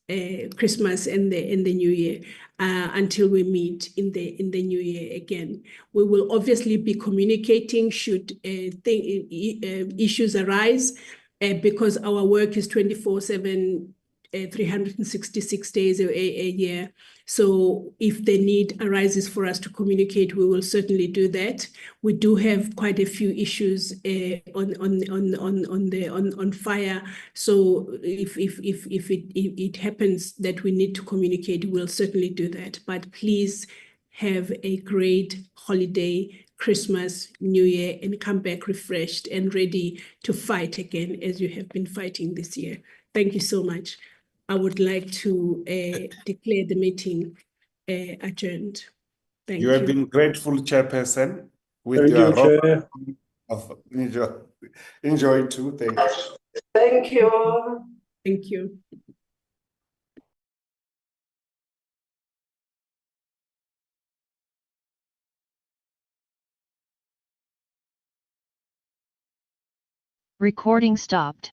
Christmas and the New Year. Until we meet in the new year again. We will obviously be communicating should issues arise, because our work is 24/7, 366 days a year. So if the need arises for us to communicate, we will certainly do that. We do have quite a few issues on fire. So if it happens that we need to communicate, we'll certainly do that. But please have a great holiday, Christmas, New Year, and come back refreshed and ready to fight again as you have been fighting this year. Thank you so much. I would like to declare the meeting adjourned. Thank you. You have been grateful, Chairperson, with Thank your you, Chair. Enjoy too. Thank you. Thank you. Thank you. Recording stopped.